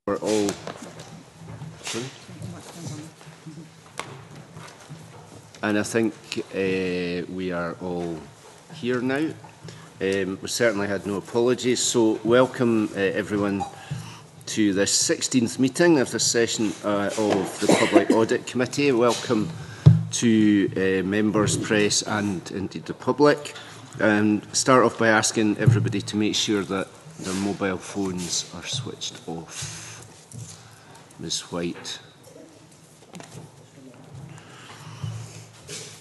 We're all. And I think we are all here now. We certainly had no apologies, so welcome everyone to this 16th meeting of this session of the Public-Audit-Committee. Welcome to members, press and indeed the public. And start off by asking everybody to make sure that their mobile phones are switched off. Ms. White.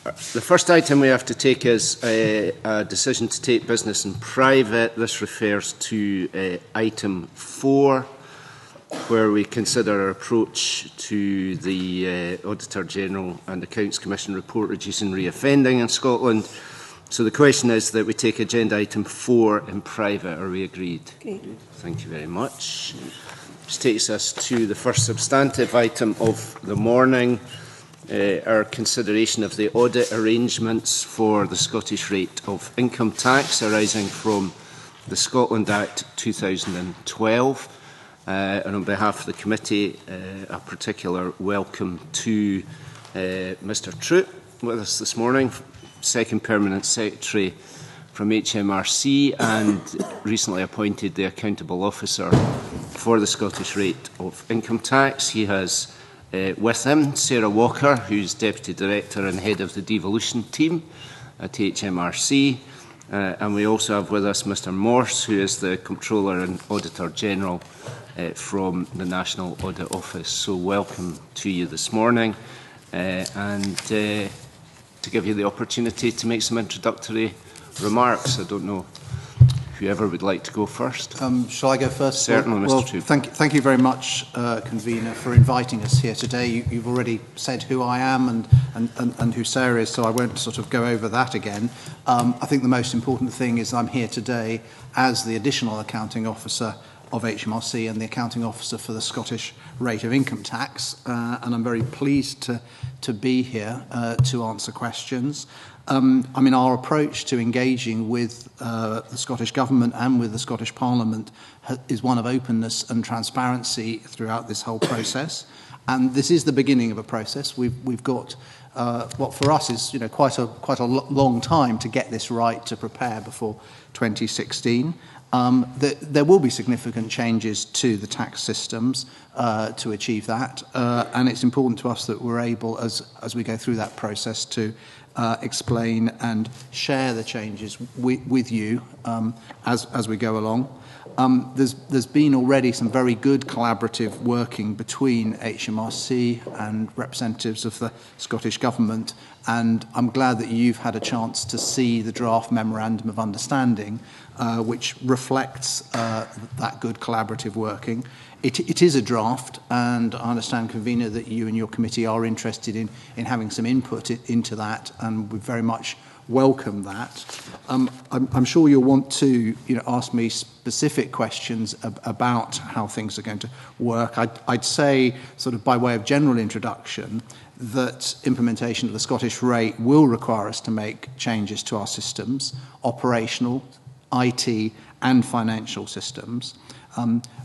The first item we have to take is a decision to take business in private. This refers to item 4, where we consider our approach to the Auditor General and Accounts Commission report reducing reoffending in Scotland. So the question is that we take agenda item 4 in private. Are we agreed? Agreed. Thank you very much. This takes us to the first substantive item of the morning, our consideration of the audit arrangements for the Scottish rate of income tax arising from the Scotland Act 2012. And on behalf of the committee, a particular welcome to Mr. Troop with us this morning, Second Permanent Secretary from HMRC and recently appointed the Accountable Officer for the Scottish rate of income tax. He has with him Sarah Walker, who's Deputy Director and Head of the Devolution Team at HMRC. And we also have with us Mr. Morse, who is the Comptroller and Auditor General from the National Audit Office. So welcome to you this morning and to give you the opportunity to make some introductory remarks. I don't know whoever would like to go first. Shall I go first? Certainly, well, Mr. Troop. Thank you very much, Convener, for inviting us here today. You've already said who I am and who Sarah is, so I won't sort of go over that again. I think the most important thing is I'm here today as the Additional Accounting Officer of HMRC and the Accounting Officer for the Scottish rate of income tax, and I'm very pleased to be here to answer questions. Our approach to engaging with the Scottish Government and with the Scottish Parliament is one of openness and transparency throughout this whole process. And this is the beginning of a process. We've got what for us is quite a long time to get this right, to prepare before 2016. There will be significant changes to the tax systems to achieve that, and it's important to us that we're able, as we go through that process, to explain and share the changes with you as we go along. There's been already some very good collaborative working between HMRC and representatives of the Scottish Government, and I'm glad that you've had a chance to see the draft Memorandum of Understanding, which reflects that good collaborative working. It is a draft, and I understand, Convener, that you and your committee are interested in having some input into that, and we very much welcome that. I'm sure you'll want to ask me specific questions about how things are going to work. I'd say, sort of by way of general introduction, that implementation of the Scottish rate will require us to make changes to our systems, operational, IT and financial systems.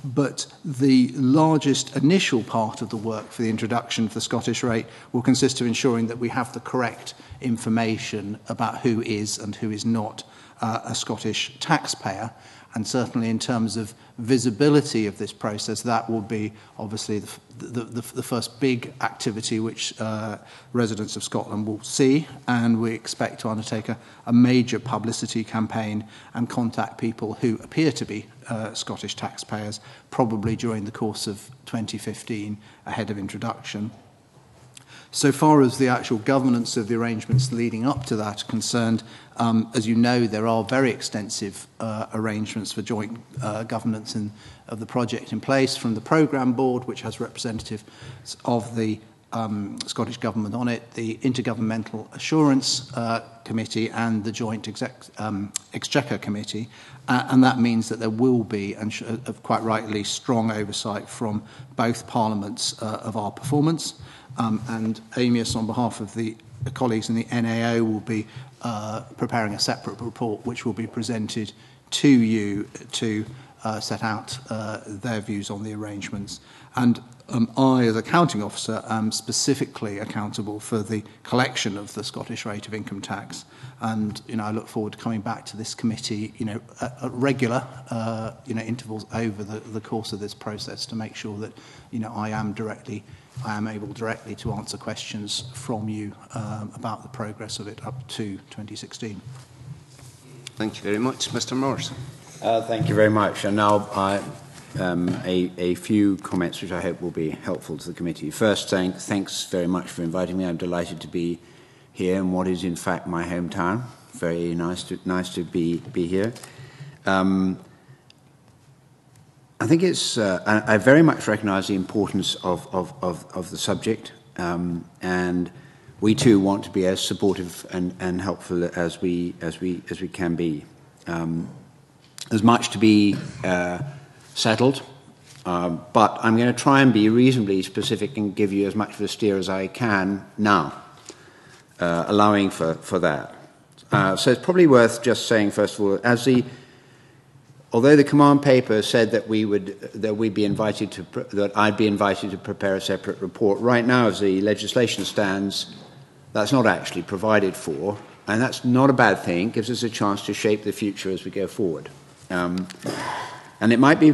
But the largest initial part of the work for the introduction of the Scottish rate will consist of ensuring that we have the correct information about who is and who is not a Scottish taxpayer. And certainly in terms of visibility of this process, that will be obviously the first big activity which residents of Scotland will see, and we expect to undertake a major publicity campaign and contact people who appear to be Scottish taxpayers, probably during the course of 2015 ahead of introduction. So far as the actual governance of the arrangements leading up to that are concerned, as you know, there are very extensive arrangements for joint governance of the project in place, from the programme board, which has representatives of the Scottish Government on it, the Intergovernmental Assurance Committee and the Joint Exchequer Committee, and that means that there will be, and quite rightly, strong oversight from both parliaments of our performance. And Amias, on behalf of the colleagues in the NAO, will be preparing a separate report which will be presented to you to set out their views on the arrangements. And I, as accounting officer, am specifically accountable for the collection of the Scottish rate of income tax. And, I look forward to coming back to this committee, at regular, intervals over the course of this process to make sure that, I am able directly to answer questions from you about the progress of it up to 2016. Thank you very much. Mr. Morris. Thank you very much. And now a few comments which I hope will be helpful to the committee. First, thanks very much for inviting me. I'm delighted to be here in what is in fact my hometown. Very nice to be here. I think it's. I very much recognise the importance of the subject, and we too want to be as supportive and helpful as we can be. There's much to be settled, but I'm going to try and be reasonably specific and give you as much of a steer as I can now, allowing for that. So it's probably worth just saying, first of all, although the command paper said that that I'd be invited to prepare a separate report, right now, as the legislation stands, that's not actually provided for, and that's not a bad thing. It gives us a chance to shape the future as we go forward. And it might be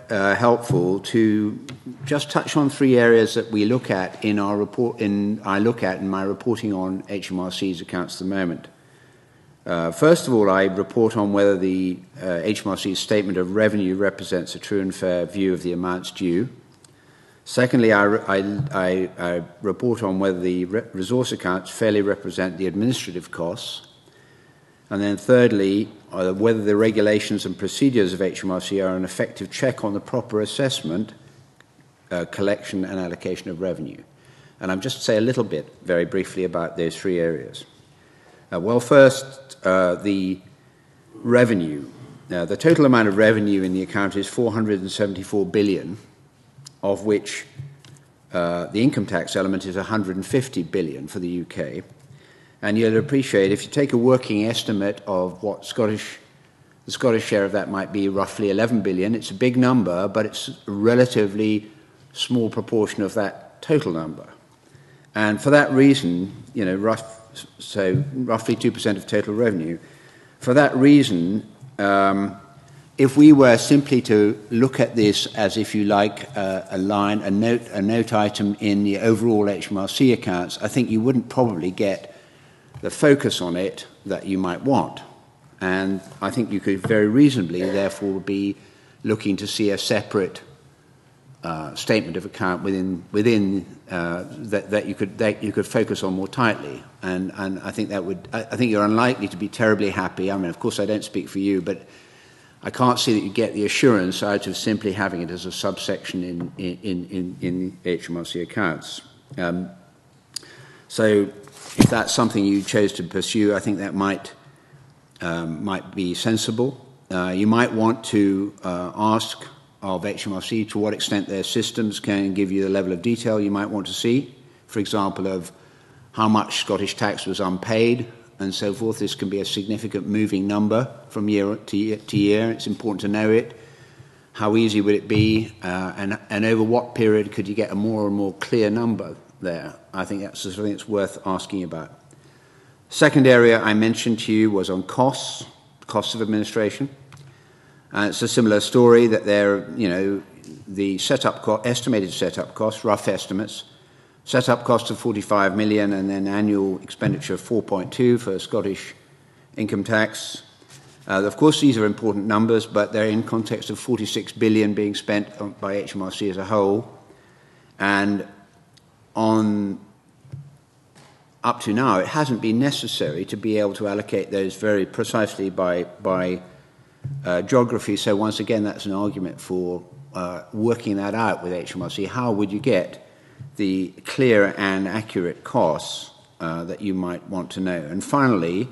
helpful to just touch on three areas that we look at in our report. I look at in my reporting on HMRC's accounts at the moment. First of all, I report on whether the HMRC's statement of revenue represents a true and fair view of the amounts due. Secondly, I report on whether the resource accounts fairly represent the administrative costs. And then thirdly, whether the regulations and procedures of HMRC are an effective check on the proper assessment, collection and allocation of revenue. And I'll just say a little bit, very briefly, about those three areas. Well, first, the revenue. The total amount of revenue in the account is 474 billion, of which the income tax element is 150 billion for the UK. And you'll appreciate, if you take a working estimate of what the Scottish share of that might be, roughly 11 billion, it's a big number, but it's a relatively small proportion of that total number. And for that reason, so roughly 2% of total revenue. For that reason, if we were simply to look at this as, if you like, a note item in the overall HMRC accounts, I think you wouldn't probably get the focus on it that you might want. And I think you could very reasonably, therefore, be looking to see a separate statement of account within that you could focus on more tightly. And I think I think you're unlikely to be terribly happy. I mean, of course, I don't speak for you, but I can't see that you get the assurance out of simply having it as a subsection in HMRC accounts. So if that's something you chose to pursue, I think that might be sensible. You might want to ask of HMRC to what extent their systems can give you the level of detail you might want to see, for example, of how much Scottish tax was unpaid and so forth. This can be a significant moving number from year to year. It's important to know it. How easy would it be, and over what period could you get a more and more clear number there? I think that's something that's worth asking about. Second area I mentioned to you was on costs of administration. It's a similar story that the estimated setup costs, rough estimates, setup cost of 45 million and then annual expenditure of 4.2 for Scottish income tax. Of course, these are important numbers, but they're in context of 46 billion being spent by HMRC as a whole. And up to now, it hasn't been necessary to be able to allocate those very precisely by geography. So once again, that's an argument for working that out with HMRC. How would you get the clear and accurate costs that you might want to know? And finally,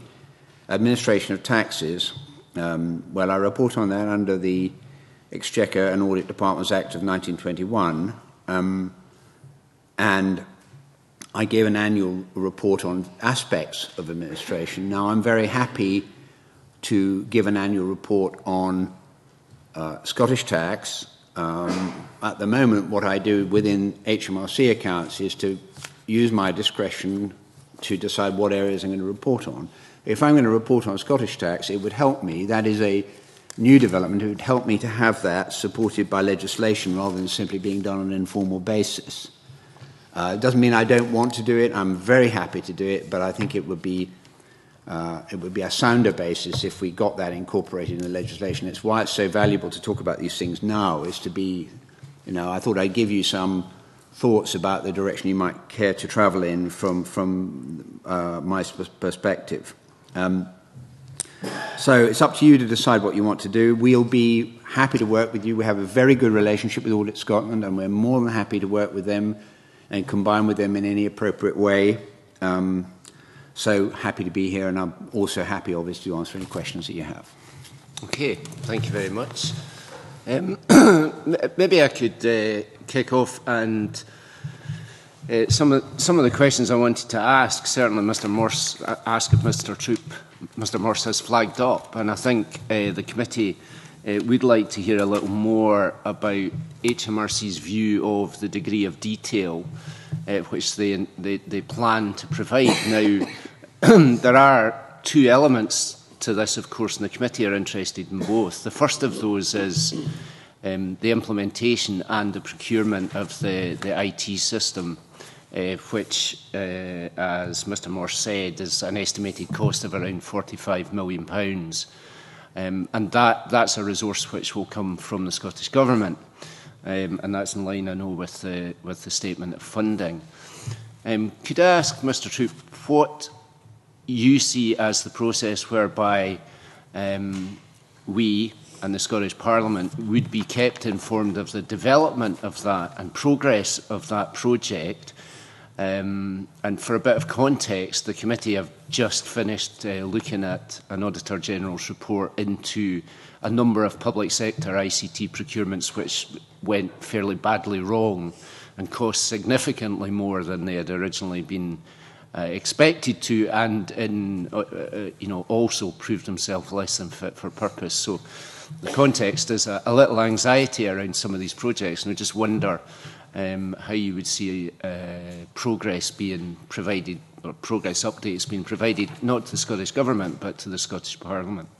administration of taxes. Well, I report on that under the Exchequer and Audit Departments Act of 1921, and I gave an annual report on aspects of administration. Now, I'm very happy to give an annual report on Scottish tax, at the moment what I do within HMRC accounts is to use my discretion to decide what areas I'm going to report on. If I'm going to report on Scottish tax, it would help me, that is a new development, it would help me to have that supported by legislation rather than simply being done on an informal basis. It doesn't mean I don't want to do it, I'm very happy to do it, but I think it would be a sounder basis if we got that incorporated in the legislation. It's why it's so valuable to talk about these things now, is to be, I thought I'd give you some thoughts about the direction you might care to travel in from my perspective. So it's up to you to decide what you want to do. We'll be happy to work with you. We have a very good relationship with Audit Scotland, and we're more than happy to work with them and combine with them in any appropriate way. So happy to be here, and I'm also happy, obviously, to answer any questions that you have. Okay, thank you very much. Maybe I could kick off, and some of the questions I wanted to ask, certainly Mr. Morse asked if Mr. Morse has flagged up, and I think the committee would like to hear a little more about HMRC's view of the degree of detail which they plan to provide. Now, there are two elements to this, of course, and the committee are interested in both. The first of those is the implementation and the procurement of the IT system, which, as Mr. Morse said, is an estimated cost of around £45 million. And that's a resource which will come from the Scottish Government. And that's in line, I know, with the statement of funding. Could I ask Mr. Troop what you see as the process whereby we and the Scottish Parliament would be kept informed of the development of that and progress of that project? And for a bit of context, the committee have just finished looking at an Auditor General's report into a number of public sector ICT procurements which went fairly badly wrong and cost significantly more than they had originally been expected to, and also proved themselves less than fit for purpose. So the context is a little anxiety around some of these projects, and I just wonder how you would see progress being provided, or progress updates being provided, not to the Scottish Government, but to the Scottish Parliament.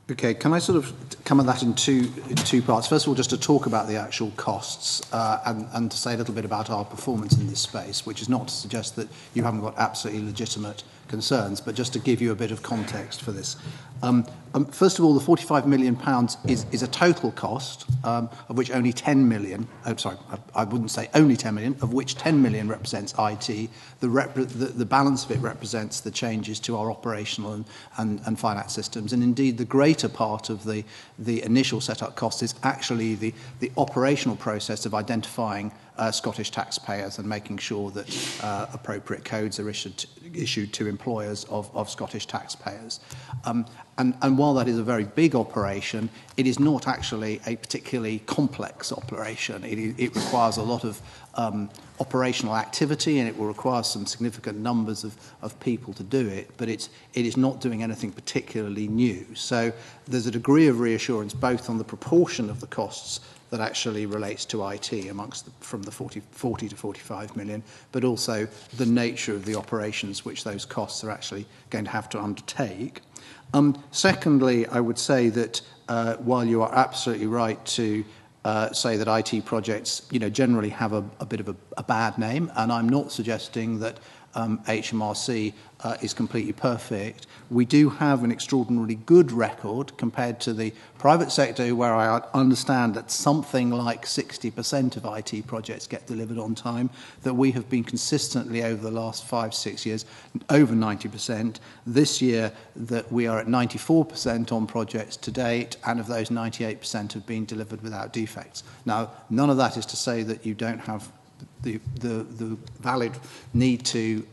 Okay, can I sort of come at that in two parts? First of all, just to talk about the actual costs and to say a little bit about our performance in this space, which is not to suggest that you haven't got absolutely legitimate concerns, but just to give you a bit of context for this. First of all, the £45 million is a total cost, of which only 10 million, I wouldn't say only 10 million, of which 10 million represents IT. The balance of it represents the changes to our operational and finance systems. And indeed, the greater part of the initial setup cost is actually the operational process of identifying Scottish taxpayers and making sure that appropriate codes are issued to employers of Scottish taxpayers. And while that is a very big operation, it is not actually a particularly complex operation. It requires a lot of operational activity, and it will require some significant numbers of people to do it, but it is not doing anything particularly new. So there's a degree of reassurance both on the proportion of the costs that actually relates to IT from the 40 to 45 million, but also the nature of the operations which those costs are actually going to have to undertake. Secondly, I would say that while you are absolutely right to say that IT projects, generally have a bit of a bad name, and I'm not suggesting that HMRC is completely perfect. We do have an extraordinarily good record compared to the private sector, where I understand that something like 60% of IT projects get delivered on time, that we have been consistently over the last 5-6 years over 90%. This year that we are at 94% on projects to date, and of those 98% have been delivered without defects. Now, none of that is to say that you don't have the valid need to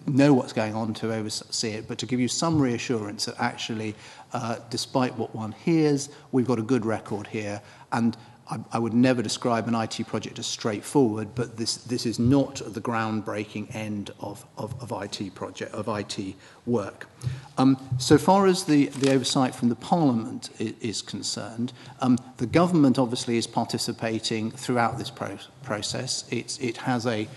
know what's going on to oversee it, but to give you some reassurance that actually, despite what one hears, we've got a good record here. And I would never describe an IT project as straightforward, but this is not at the groundbreaking end of IT work. So far as the oversight from the Parliament is concerned, the government obviously is participating throughout this process. It has a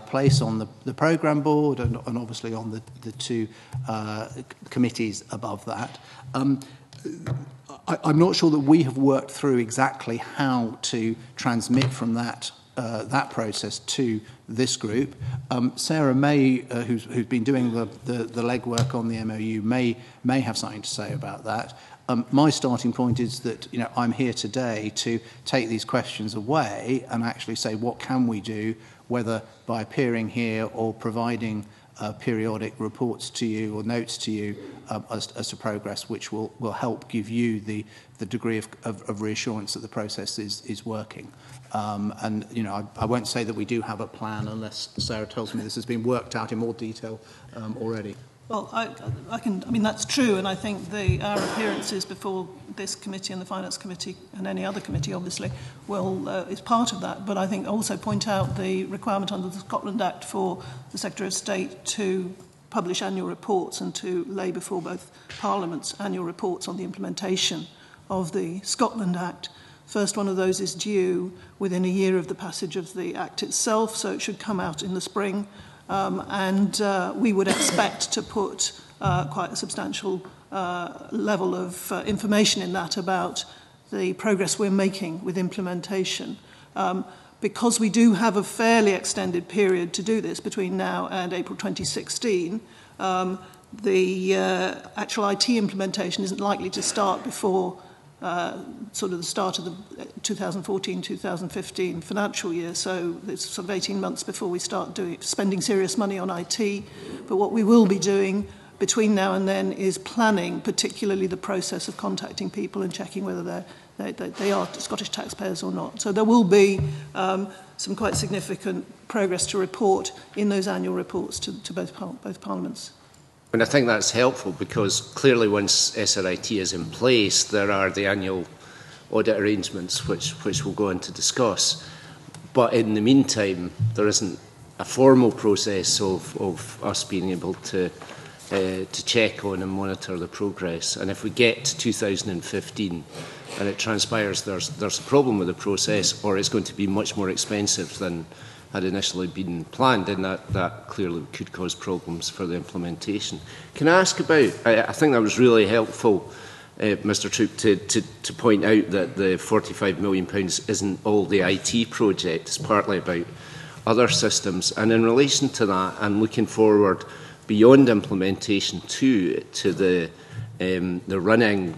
place on the programme board and obviously on the two committees above that. I'm not sure that we have worked through exactly how to transmit from that process to this group. Sarah may, who's been doing the legwork on the MOU, may have something to say about that. My starting point is that I'm here today to take these questions away and actually say what can we do, whether by appearing here or providing periodic reports to you or notes to you as to progress, which will help give you the degree of reassurance that the process is working. And I won't say that we do have a plan unless Sarah tells me this has been worked out in more detail already. Well, I mean, that's true, and I think our appearances before this committee and the Finance Committee and any other committee, obviously, is part of that. But I think also point out the requirement under the Scotland Act for the Secretary of State to publish annual reports and to lay before both Parliaments annual reports on the implementation of the Scotland Act. First one of those is due within a year of the passage of the Act itself, so it should come out in the spring. And we would expect to put quite a substantial level of information in that about the progress we're making with implementation. Because we do have a fairly extended period to do this between now and April 2016, the actual IT implementation isn't likely to start before sort of the start of the 2014-2015 financial year, so it's sort of 18 months before we start spending serious money on IT. But what we will be doing between now and then is planning, particularly the process of contacting people and checking whether they are Scottish taxpayers or not. So there will be some quite significant progress to report in those annual reports to both Parliaments. And I think that's helpful because clearly once SRIT is in place, there are the annual audit arrangements which we'll go on to discuss. But in the meantime, there isn't a formal process of us being able to check on and monitor the progress. And if we get to 2015 and it transpires there's a problem with the process or it's going to be much more expensive than had initially been planned, then that clearly could cause problems for the implementation. Can I ask about, I think that was really helpful, Mr Troop, to point out that the £45 million isn't all the IT project, it's partly about other systems. And in relation to that, and looking forward beyond implementation to the running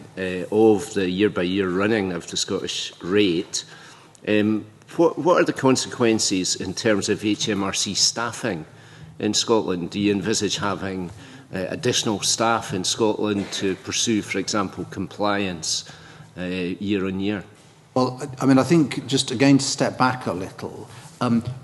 of the year-by-year running of the Scottish rate, what are the consequences in terms of HMRC staffing in Scotland? Do you envisage having additional staff in Scotland to pursue, for example, compliance year on year? Well, I mean, I think just again to step back a little,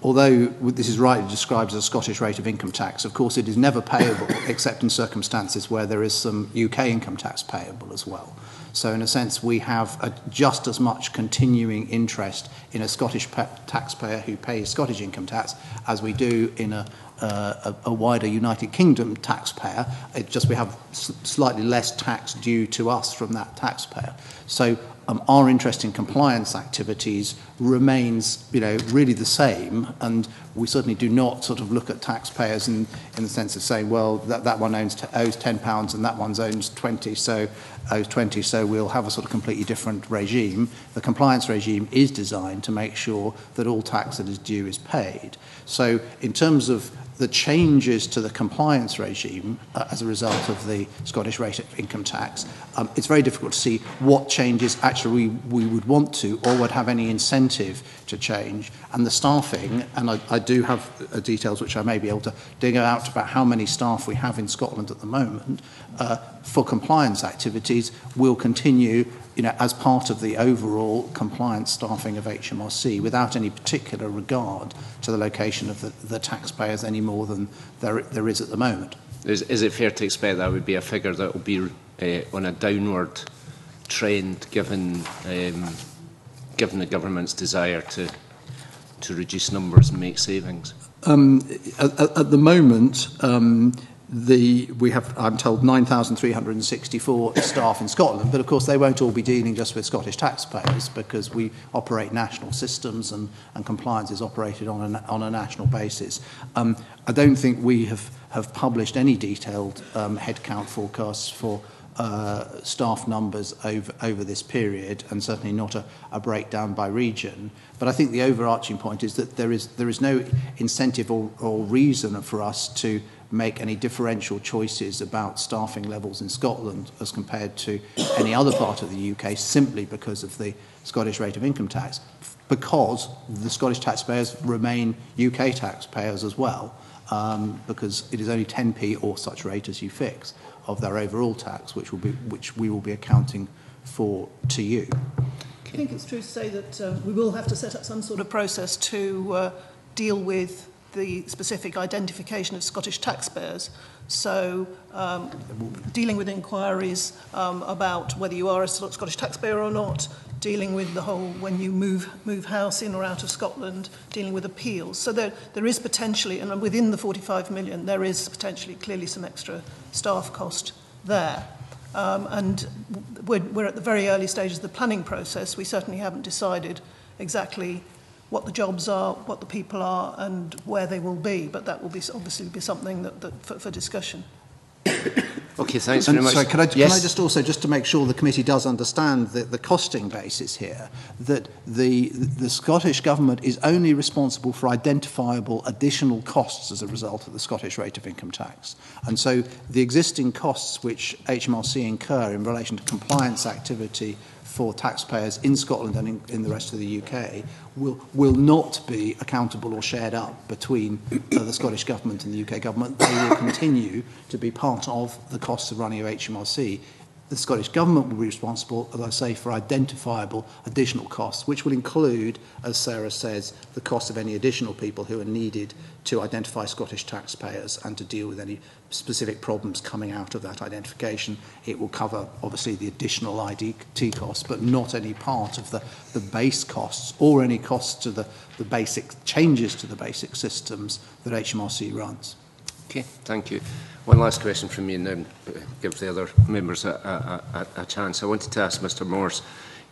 although this is rightly described as a Scottish rate of income tax, of course it is never payable except in circumstances where there is some UK income tax payable as well. So in a sense, we have just as much continuing interest in a Scottish taxpayer who pays Scottish income tax as we do in a wider United Kingdom taxpayer. It's just we have slightly less tax due to us from that taxpayer. So our interest in compliance activities remains, really the same, and we certainly do not sort of look at taxpayers in the sense of saying, well, that one owes £10 and that one owes 20, so we'll have a sort of completely different regime. The compliance regime is designed to make sure that all tax that is due is paid. So in terms of the changes to the compliance regime as a result of the Scottish rate of income tax, it's very difficult to see what changes actually we would want to or would have any incentive to change. And the staffing, and I do have details which I may be able to dig out about how many staff we have in Scotland at the moment, for compliance activities will continue as part of the overall compliance staffing of HMRC without any particular regard to the location of the taxpayers any more than there is at the moment. Is it fair to expect that would be a figure that will be on a downward trend given given the government's desire to reduce numbers and make savings? At the moment, we have, I'm told, 9,364 staff in Scotland, but of course they won't all be dealing just with Scottish taxpayers, because we operate national systems and compliance is operated on a national basis. I don't think we have published any detailed headcount forecasts for staff numbers over this period, and certainly not a breakdown by region. But I think the overarching point is that there is no incentive or reason for us to make any differential choices about staffing levels in Scotland as compared to any other part of the UK, simply because of the Scottish rate of income tax, because the Scottish taxpayers remain UK taxpayers as well, because it is only 10p or such rate as you fix of their overall tax, which we will be accounting for to you. I think it's true to say that we will have to set up some sort of process to deal with the specific identification of Scottish taxpayers. So dealing with inquiries about whether you are a Scottish taxpayer or not, dealing with the whole when you move house in or out of Scotland, dealing with appeals. So there is potentially, and within the 45 million, there is potentially clearly some extra staff cost there. And we're at the very early stages of the planning process. We certainly haven't decided exactly what the jobs are, what the people are, and where they will be. But that will be obviously be something that for discussion. Okay, thanks very much. Sorry, can I just also, just to make sure the committee does understand the costing basis here, that the Scottish Government is only responsible for identifiable additional costs as a result of the Scottish rate of income tax. And so the existing costs which HMRC incur in relation to compliance activity for taxpayers in Scotland and in the rest of the UK will not be accountable or shared up between the Scottish Government and the UK Government. They will continue to be part of the costs of running of HMRC. The Scottish Government will be responsible, as I say, for identifiable additional costs, which will include, as Sarah says, the cost of any additional people who are needed to identify Scottish taxpayers and to deal with any specific problems coming out of that identification. It will cover, obviously, the additional IDT costs, but not any part of the base costs or any costs to the basic changes to the basic systems that HMRC runs. Okay, thank you. One last question from me, and then give the other members a chance. I wanted to ask Mr. Morse.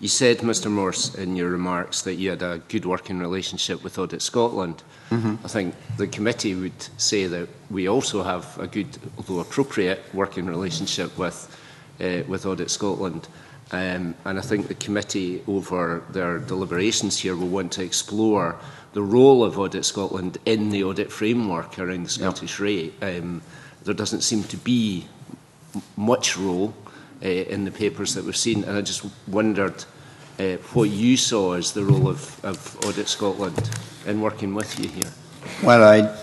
You said, Mr. Morse, in your remarks that you had a good working relationship with Audit Scotland. Mm-hmm. I think the committee would say that we also have a good, although appropriate, working relationship with Audit Scotland. And I think the committee, over their deliberations here, will want to explore the role of Audit Scotland in the audit framework around the Scottish rate. There doesn't seem to be much role in the papers that we've seen, and I just wondered what you saw as the role of Audit Scotland in working with you here. Well,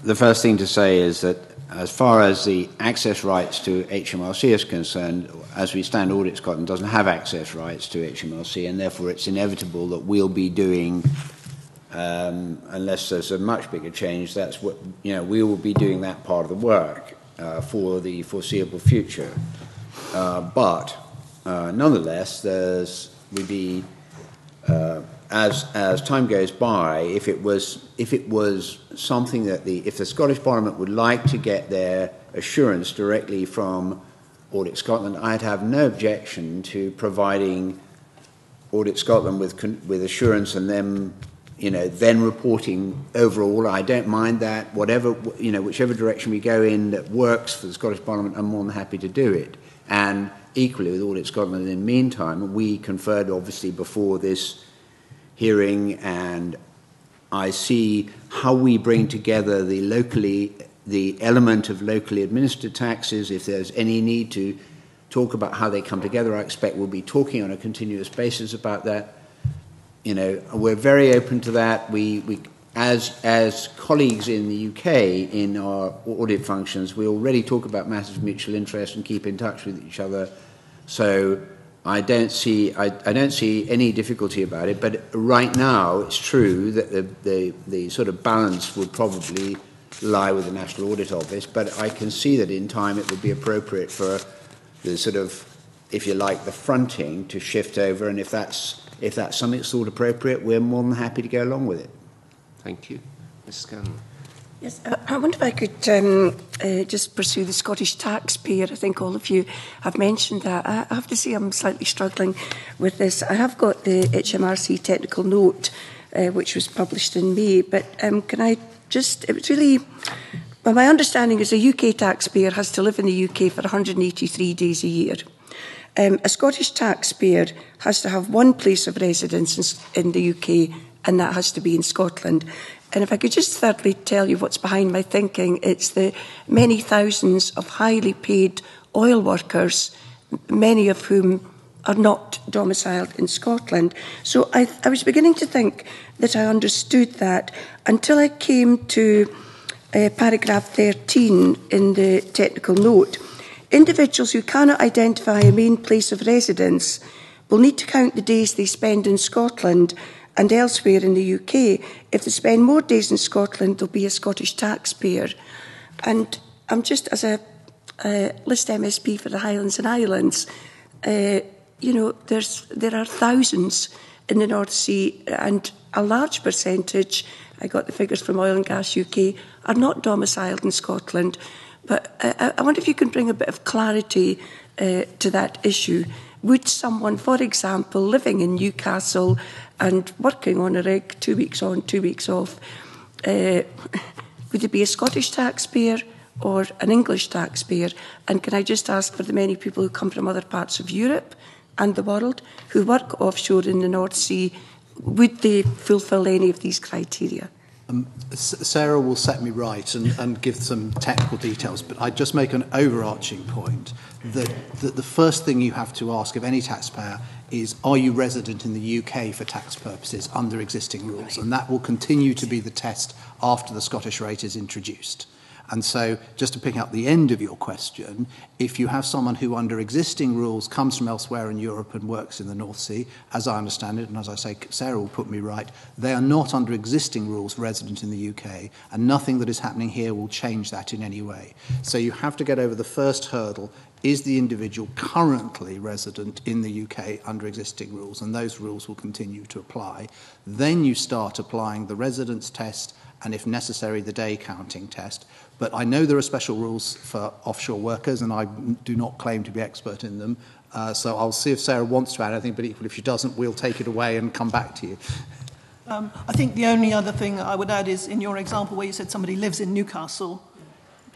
the first thing to say is that as far as the access rights to HMRC is concerned, as we stand, Audit Scotland doesn't have access rights to HMRC, and therefore it's inevitable that we'll be doing, unless there's a much bigger change, that's what, we will be doing that part of the work for the foreseeable future. But nonetheless, we'd be, as time goes by, if it was something that if the Scottish Parliament would like to get their assurance directly from Audit Scotland, I'd have no objection to providing Audit Scotland with assurance and them, then reporting overall. I don't mind that. Whichever direction we go in that works for the Scottish Parliament, I'm more than happy to do it. And equally with Audit Scotland, in the meantime, we conferred obviously before this hearing, and I see how we bring together the element of locally administered taxes. If there's any need to talk about how they come together, I expect we'll be talking on a continuous basis about that. We're very open to that. We as colleagues in the UK in our audit functions, we already talk about matters of mutual interest and keep in touch with each other. So I don't see any difficulty about it. But right now, it's true that the sort of balance would probably lie with the National Audit Office. But I can see that in time it would be appropriate for the sort of, if you like, the fronting to shift over. And if that's if that's something that's thought appropriate, we're more than happy to go along with it. Thank you. Ms Scanlon. Yes, I wonder if I could just pursue the Scottish taxpayer. I think all of you have mentioned that. I have to say I'm slightly struggling with this. I have got the HMRC technical note, which was published in May, but can I just, it was really, well, my understanding is a UK taxpayer has to live in the UK for 183 days a year. A Scottish taxpayer has to have one place of residence in the UK, and that has to be in Scotland. And if I could just thirdly tell you what's behind my thinking, it's the many thousands of highly paid oil workers, many of whom are not domiciled in Scotland. So I was beginning to think that I understood that until I came to paragraph 13 in the technical note. Individuals who cannot identify a main place of residence will need to count the days they spend in Scotland and elsewhere in the UK. If they spend more days in Scotland, they'll be a Scottish taxpayer. And I'm just, as a list MSP for the Highlands and Islands, you know, there are thousands in the North Sea, and a large percentage, I got the figures from Oil and Gas UK, are not domiciled in Scotland. But I wonder if you can bring a bit of clarity to that issue. Would someone, for example, living in Newcastle and working on a rig 2 weeks on, 2 weeks off, would it be a Scottish taxpayer or an English taxpayer? And can I just ask, for the many people who come from other parts of Europe and the world who work offshore in the North Sea, would they fulfil any of these criteria? Sarah will set me right and give some technical details, but I'd just make an overarching point that the first thing you have to ask of any taxpayer is, are you resident in the UK for tax purposes under existing rules? And that will continue to be the test after the Scottish rate is introduced. And so, just to pick up the end of your question, if you have someone who under existing rules comes from elsewhere in Europe and works in the North Sea, as I understand it, and as I say, Sarah will put me right, they are not under existing rules resident in the UK, and nothing that is happening here will change that in any way. So you have to get over the first hurdle. Is the individual currently resident in the UK under existing rules? And those rules will continue to apply. Then you start applying the residence test and, if necessary, the day counting test. But I know there are special rules for offshore workers, and I do not claim to be expert in them. So I'll see if Sarah wants to add anything, but equally if she doesn't, we'll take it away and come back to you. I think the only other thing I would add is, in your example where you said somebody lives in Newcastle,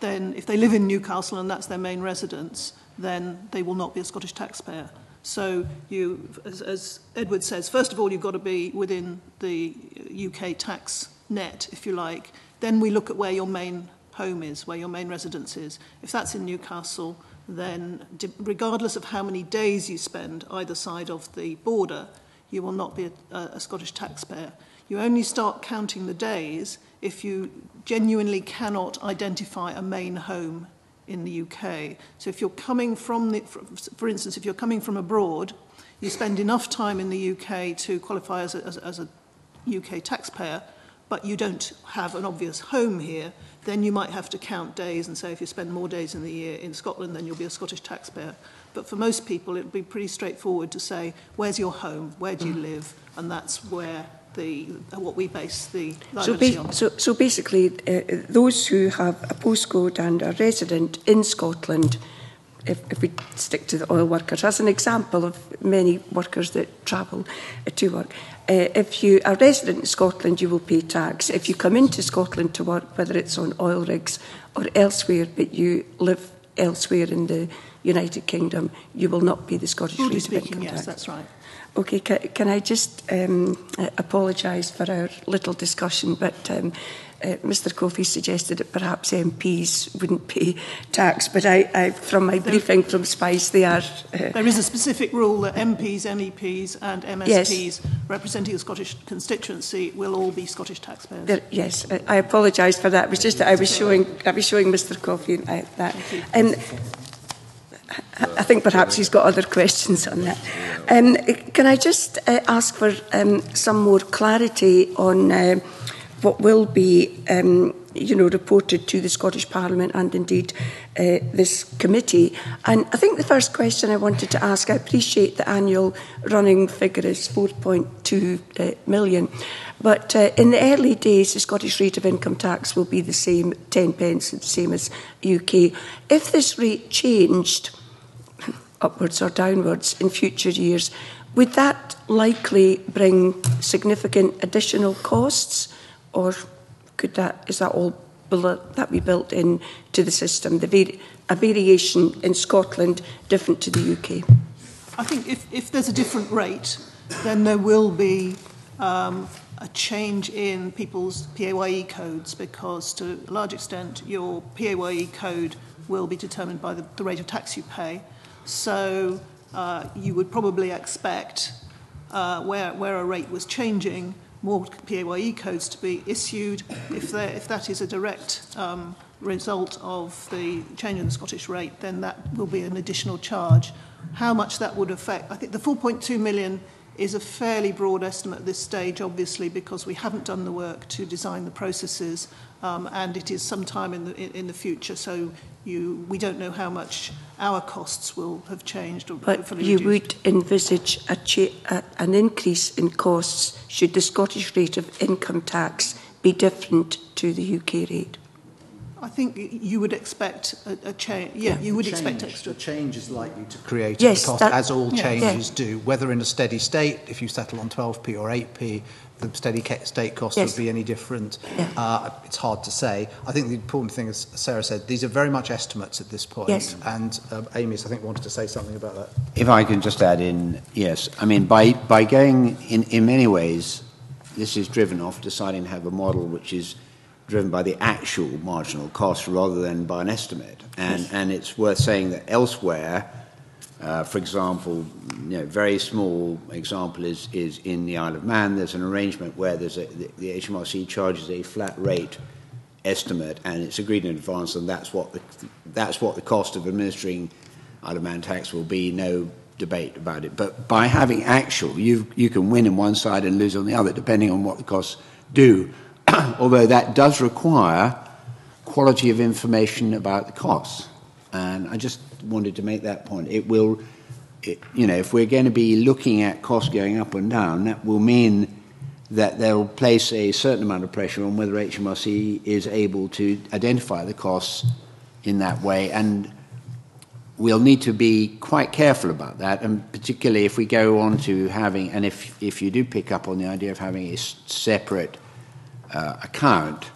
then if they live in Newcastle and that's their main residence, then they will not be a Scottish taxpayer. So you, as Edward says, first of all, you've got to be within the UK tax net, if you like. Then we look at where your main home is, where your main residence is. If that's in Newcastle, then regardless of how many days you spend either side of the border, you will not be a Scottish taxpayer. You only start counting the days if you genuinely cannot identify a main home in the UK. So if you're coming from, for instance, if you're coming from abroad, you spend enough time in the UK to qualify as a UK taxpayer, but you don't have an obvious home here, then you might have to count days and say if you spend more days in the year in Scotland, then you'll be a Scottish taxpayer. But for most people, it would be pretty straightforward to say, where's your home, where do you live? And that's where what we base the liability on. So basically, those who have a postcode and are resident in Scotland, if we stick to the oil workers, as an example of many workers that travel to work, if you are resident in Scotland, you will pay tax. If you come into Scotland to work, whether it's on oil rigs or elsewhere, but you live elsewhere in the United Kingdom, you will not pay the Scottish rate of income tax. Yes, that's right. Okay, can I just apologise for our little discussion, but Mr Coffey suggested that perhaps MPs wouldn't pay tax, but I from my briefing from SPICE, they are... there is a specific rule that MPs, MEPs and MSPs representing a Scottish constituency will all be Scottish taxpayers. Yes, I apologise for that. It was just that I was showing Mr Coffey that. I think perhaps he's got other questions on that. Can I just ask for some more clarity on what will be reported to the Scottish Parliament and indeed this committee. And I think the first question I wanted to ask, I appreciate the annual running figure is 4.2 million, but in the early days the Scottish rate of income tax will be the same, 10 pence, the same as UK. If this rate changed upwards or downwards in future years, would that likely bring significant additional costs, or is that all that be built into the system, a variation in Scotland different to the UK? I think if there's a different rate, then there will be a change in people's PAYE codes, because to a large extent your PAYE code will be determined by the rate of tax you pay. So you would probably expect, where a rate was changing, more PAYE codes to be issued. If that is a direct result of the change in the Scottish rate, then that will be an additional charge. How much that would affect, I think the 4.2 million is a fairly broad estimate at this stage, obviously, because we haven't done the work to design the processes, and it is sometime in the future, so we don't know how much our costs will have changed or but hopefully you reduced. would envisage an increase in costs should the Scottish rate of income tax be different to the UK rate? I think you would expect a change. Yeah, you would expect extra. The change is likely to create Yes, a cost, as all changes do. Whether in a steady state, if you settle on 12p or 8p, the steady state cost would be any different. It's hard to say. I think the important thing, as Sarah said, these are very much estimates at this point. Yes. And Amy, I think, wanted to say something about that. If I can just add in, yes. I mean, by going, in many ways, this is driven off deciding to have a model which is driven by the actual marginal cost rather than by an estimate. And it's worth saying that elsewhere, for example, very small example is in the Isle of Man. There's an arrangement where the HMRC charges a flat rate estimate, and it's agreed in advance, and that's what the cost of administering Isle of Man tax will be. No debate about it. But by having actual, you can win on one side and lose on the other, depending on what the costs do. Although that does require quality of information about the costs. And I just wanted to make that point. If we're going to be looking at costs going up and down, that will mean that they'll place a certain amount of pressure on whether HMRC is able to identify the costs in that way. And we'll need to be quite careful about that, and particularly if we go on to having, and if you do pick up on the idea of having a separate account,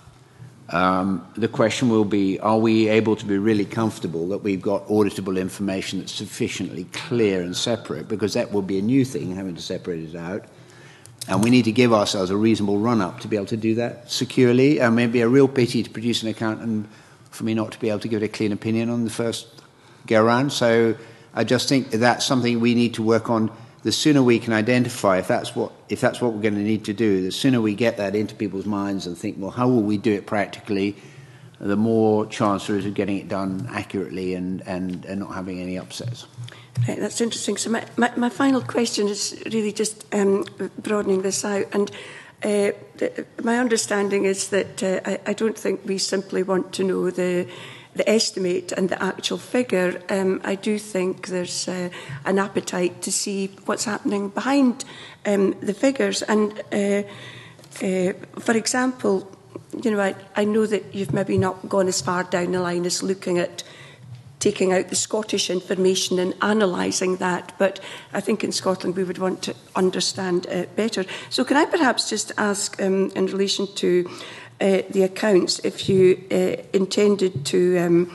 the question will be, are we able to be really comfortable that we've got auditable information that's sufficiently clear and separate, because that will be a new thing, having to separate it out. And we need to give ourselves a reasonable run-up to be able to do that securely. And maybe a real pity to produce an account and for me not to be able to give it a clean opinion on the first go-around. So I just think that's something we need to work on. The sooner we can identify if that's what we're going to need to do, the sooner we get that into people's minds and think, well, how will we do it practically, the more chance there is of getting it done accurately and not having any upsets. Right, that's interesting. So my final question is really just broadening this out. And my understanding is that I don't think we simply want to know the estimate and the actual figure. I do think there's an appetite to see what's happening behind the figures. And for example, I know that you've maybe not gone as far down the line as looking at taking out the Scottish information and analysing that, but I think in Scotland we would want to understand better. So can I perhaps just ask in relation to the accounts, if you intended to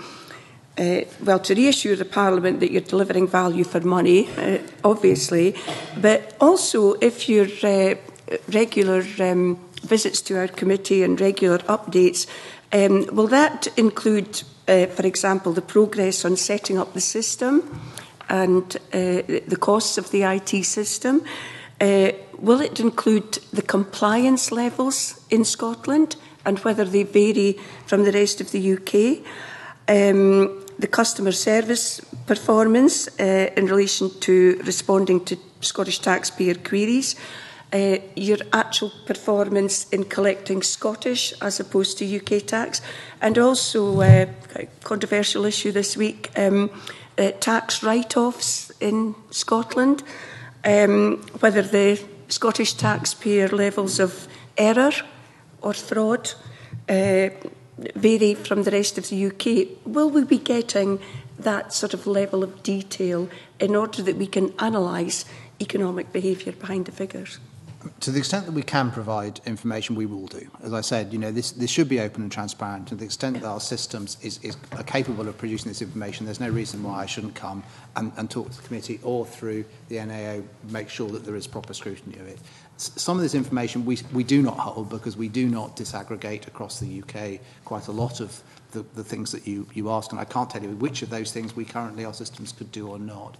to reassure the Parliament that you're delivering value for money, obviously, but also if your regular visits to our committee and regular updates, will that include, for example, the progress on setting up the system and the costs of the IT system? Will it include the compliance levels in Scotland and whether they vary from the rest of the UK? The customer service performance in relation to responding to Scottish taxpayer queries, your actual performance in collecting Scottish as opposed to UK tax, and also a controversial issue this week, tax write-offs in Scotland, whether the Scottish taxpayer levels of error or fraud vary from the rest of the UK. Will we be getting that sort of level of detail in order that we can analyse economic behaviour behind the figures? To the extent that we can provide information, we will do. As I said, this should be open and transparent. To the extent that our systems are capable of producing this information, there's no reason why I shouldn't come and talk to the committee or through the NAO, make sure that there is proper scrutiny of it. Some of this information we do not hold because we do not disaggregate across the UK quite a lot of the things that you ask, and I can't tell you which of those things our systems could do or not.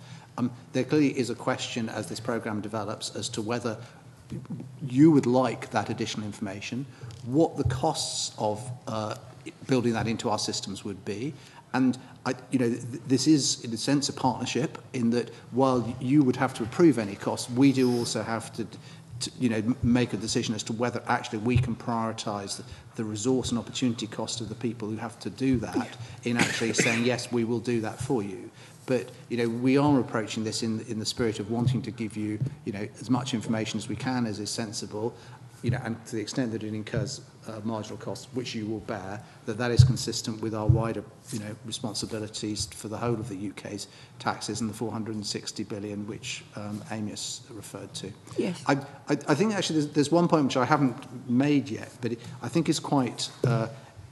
There clearly is a question as this programme develops as to whether you would like that additional information, what the costs of building that into our systems would be. And this is, in a sense, a partnership in that while you would have to approve any costs, we do also have to make a decision as to whether actually we can prioritise the resource and opportunity cost of the people who have to do that in actually saying, yes, we will do that for you. But, we are approaching this in the spirit of wanting to give you, as much information as we can as is sensible, and to the extent that it incurs marginal costs, which you will bear, that is consistent with our wider, responsibilities for the whole of the UK's taxes and the 460 billion which Amias referred to. Yes. I think actually there's one point which I haven't made yet, but I think is quite,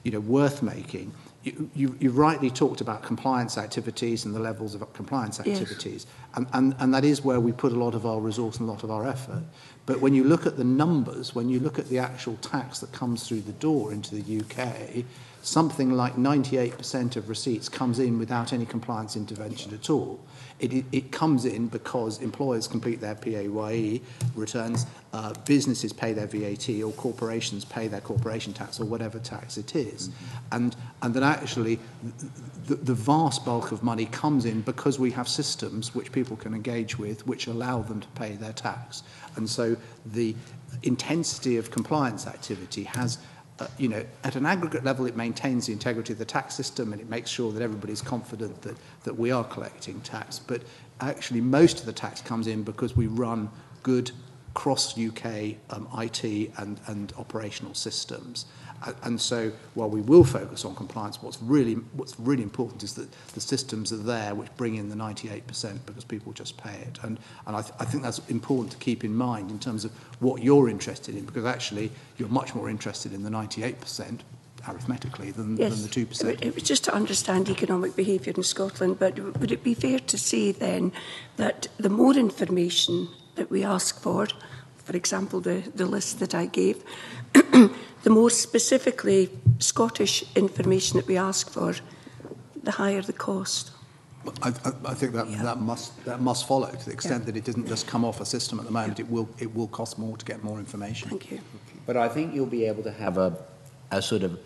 worth making. You rightly talked about compliance activities and the levels of compliance activities, yes. and that is where we put a lot of our resource and a lot of our effort. But when you look at the numbers, when you look at the actual tax that comes through the door into the UK, something like 98% of receipts comes in without any compliance intervention at all. It comes in because employers complete their PAYE returns, businesses pay their VAT, or corporations pay their corporation tax, or whatever tax it is. Mm-hmm. And that actually the vast bulk of money comes in because we have systems which people can engage with, which allow them to pay their tax. And so the intensity of compliance activity has at an aggregate level, it maintains the integrity of the tax system and it makes sure that everybody's confident that we are collecting tax. But actually, most of the tax comes in because we run good cross-UK IT and operational systems. And so, while we will focus on compliance, what's really important is that the systems are there which bring in the 98% because people just pay it. And I think that's important to keep in mind in terms of what you're interested in, because actually you're much more interested in the 98% arithmetically than the 2%. It was just to understand economic behaviour in Scotland, but would it be fair to say then that the more information that we ask for example, the list that I gave, the more specifically Scottish information that we ask for, the higher the cost? I think that must follow to the extent that it doesn't just come off a system at the moment. It will cost more to get more information. Thank you. But I think you'll be able to have a sort of,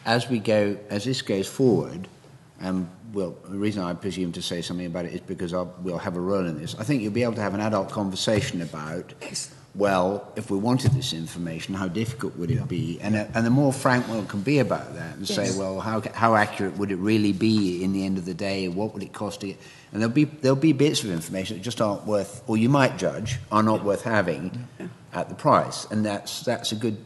as this goes forward, well, the reason I presume to say something about it is because we'll have a role in this. I think you'll be able to have an adult conversation about, well, if we wanted this information, how difficult would it be? And the more frank one can be about that and say, well, how accurate would it really be in the end of the day? What would it cost to get? And there'll be bits of information that just aren't worth, or you might judge, are not worth having at the price. And that's a good,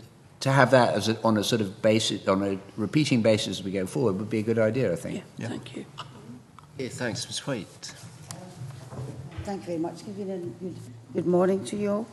to have that on a sort of basis, on a repeating basis as we go forward would be a good idea, I think. Yeah. Thank you. Okay, thanks, Ms. White. Thank you very much. Good morning to you all.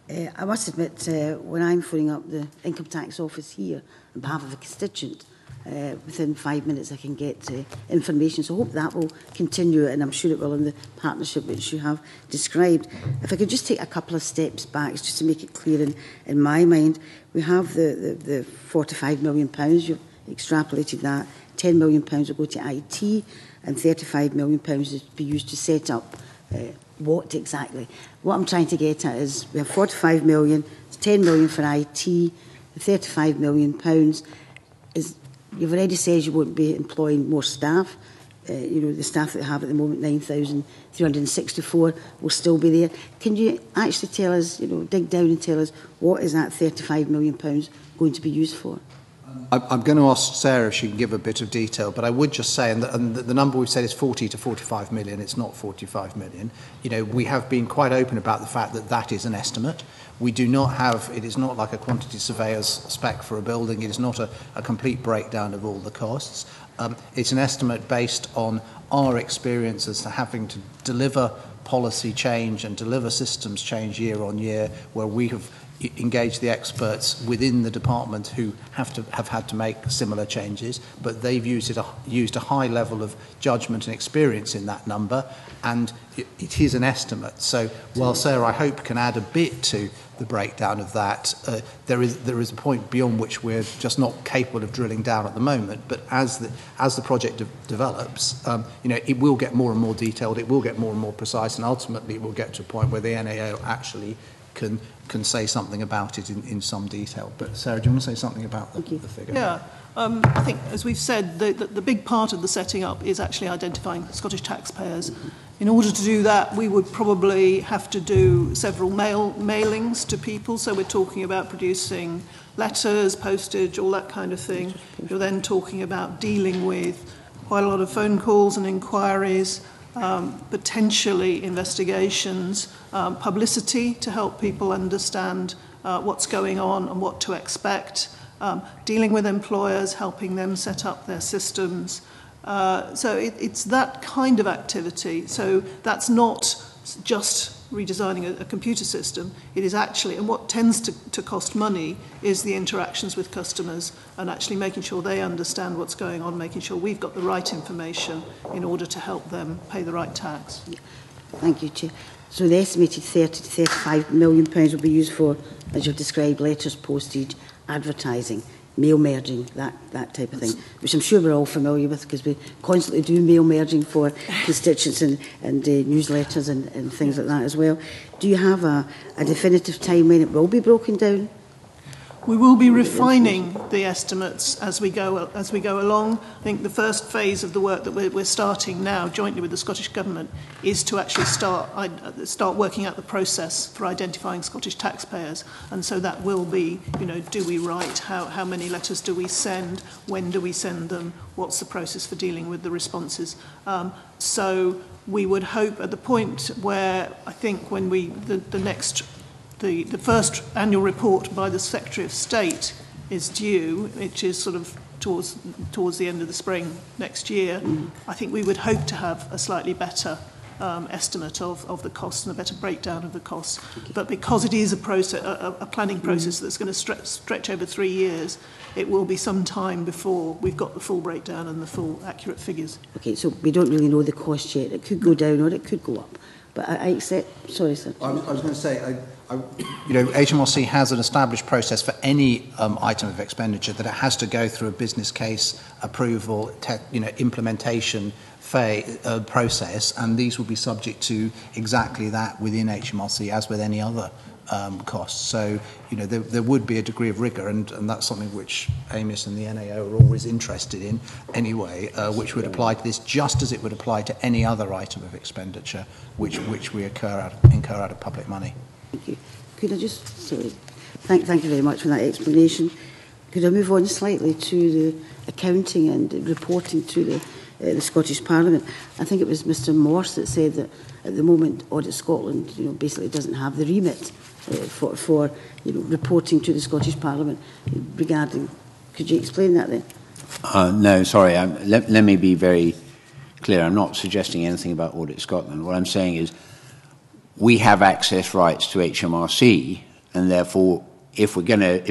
I must admit, when I'm phoning up the Income Tax Office here on behalf of a constituent, within 5 minutes I can get information. So I hope that will continue, and I'm sure it will in the partnership which you have described. If I could just take a couple of steps back, just to make it clear in my mind, we have the £45 million, you've extrapolated that, £10 million will go to IT, and £35 million is to be used to set up what exactly? What I'm trying to get at is we have 45 million, it's 10 million for IT, the 35 million pounds is, you've already said you won't be employing more staff. the staff that we have at the moment, 9,364, will still be there. Can you actually tell us, dig down and tell us what is that £35 million going to be used for? I'm going to ask Sarah if she can give a bit of detail, but I would just say, and the number we've said is 40 to 45 million, it's not 45 million. We have been quite open about the fact that that is an estimate. We do not have, it is not like a quantity surveyor's spec for a building, it is not a complete breakdown of all the costs. It's an estimate based on our experience as to having to deliver policy change and deliver systems change year on year, where we have engage the experts within the department who have had to make similar changes, but they've used a high level of judgment and experience in that number, and it is an estimate. So while Sarah, I hope, can add a bit to the breakdown of that, there is a point beyond which we're just not capable of drilling down at the moment. But as the project develops, it will get more and more detailed, it will get more and more precise, and ultimately it will get to a point where the NAO actually can say something about it in some detail. But Sarah, do you want to say something about the figure? Yeah, I think, as we've said, the big part of the setting up is actually identifying Scottish taxpayers. In order to do that, we would probably have to do several mailings to people. So we're talking about producing letters, postage, all that kind of thing. You're then talking about dealing with quite a lot of phone calls and inquiries, potentially investigations, publicity to help people understand what's going on and what to expect, dealing with employers, helping them set up their systems. So it's that kind of activity. So that's not just redesigning a computer system. It is actually, and what tends to cost money is the interactions with customers and actually making sure they understand what's going on, making sure we've got the right information in order to help them pay the right tax. Thank you, Chair. So the estimated 30 to 35 million pounds will be used for, as you've described, letters, postage, advertising, mail merging, that type of thing, which I'm sure we're all familiar with because we constantly do mail merging for constituents and newsletters and things like that as well. Do you have a definitive time when it will be broken down? We will be refining the estimates as we go along. I think the first phase of the work that we're starting now, jointly with the Scottish Government, is to actually start working out the process for identifying Scottish taxpayers. And so that will be, do we write? How many letters do we send? When do we send them? What's the process for dealing with the responses? So we would hope at the point where I think when the first annual report by the Secretary of State is due, which is sort of towards the end of the spring next year, I think we would hope to have a slightly better estimate of the costs and a better breakdown of the costs. But because it is a planning process that's going to stretch over 3 years, it will be some time before we've got the full breakdown and the full accurate figures. Okay, so we don't really know the cost yet. It could go down or it could go up. But I accept... Sorry, sir. I was going to say... HMRC has an established process for any item of expenditure that it has to go through a business case approval, implementation process, and these will be subject to exactly that within HMRC as with any other costs. So, there would be a degree of rigour, and that's something which Amos and the NAO are always interested in anyway, which would apply to this just as it would apply to any other item of expenditure which we incur out of public money. Thank you. Could I just, sorry, thank you very much for that explanation. Could I move on slightly to the accounting and reporting to the Scottish Parliament? I think it was Mr Morse that said that at the moment Audit Scotland, basically doesn't have the remit for reporting to the Scottish Parliament regarding. Could you explain that then? No, sorry. Let me be very clear. I'm not suggesting anything about Audit Scotland. What I'm saying is, we have access rights to HMRC, and therefore, if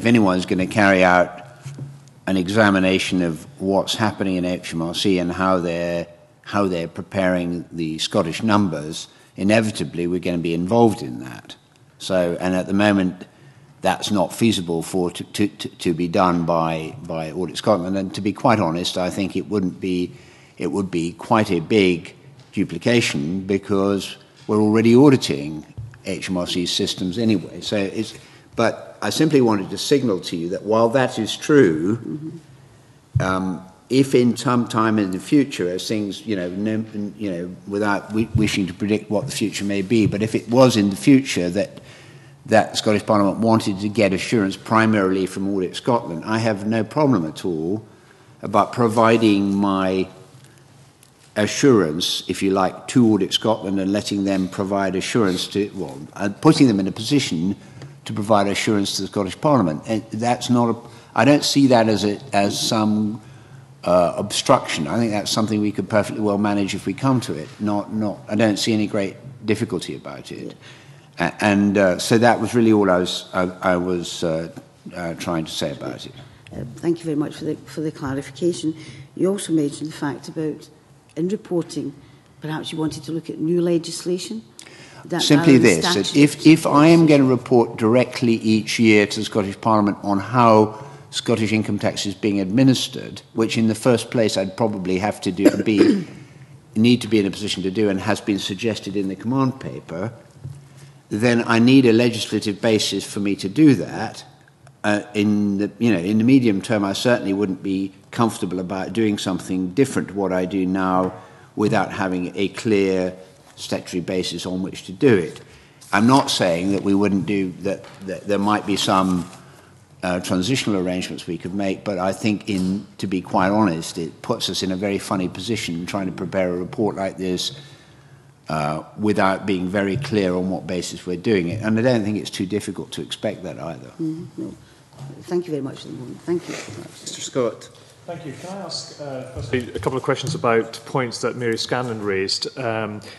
anyone's going to carry out an examination of what's happening in HMRC and how they're preparing the Scottish numbers, inevitably we're going to be involved in that. So, and at the moment, that's not feasible to be done by Audit Scotland. And to be quite honest, I think it would be quite a big duplication because we're already auditing HMRC systems anyway. So but I simply wanted to signal to you that while that is true, if in some time in the future, as things, without wishing to predict what the future may be, but if it was in the future that the Scottish Parliament wanted to get assurance primarily from Audit Scotland, I have no problem at all about providing my assurance, if you like, to Audit Scotland and letting them provide assurance to, putting them in a position to provide assurance to the Scottish Parliament. And that's not I don't see that as some obstruction. I think that's something we could perfectly well manage if we come to it. I don't see any great difficulty about it. So that was really all I was trying to say about it. Thank you very much for the clarification. You also mentioned the fact about, in reporting, perhaps you wanted to look at new legislation. Simply this, that if I am going to report directly each year to the Scottish Parliament on how Scottish income tax is being administered, which in the first place I'd probably have to need to be in a position to do, and has been suggested in the command paper, then I need a legislative basis for me to do that. In the medium term, I certainly wouldn't be comfortable about doing something different to what I do now without having a clear statutory basis on which to do it. I'm not saying that we wouldn't do that there might be some transitional arrangements we could make, but I think, to be quite honest, it puts us in a very funny position trying to prepare a report like this without being very clear on what basis we're doing it. And I don't think it's too difficult to expect that either. Mm-hmm. No. Thank you very much. Thank you. Mr. Scott. Thank you. Can I ask firstly a couple of questions about points that Mary Scanlon raised?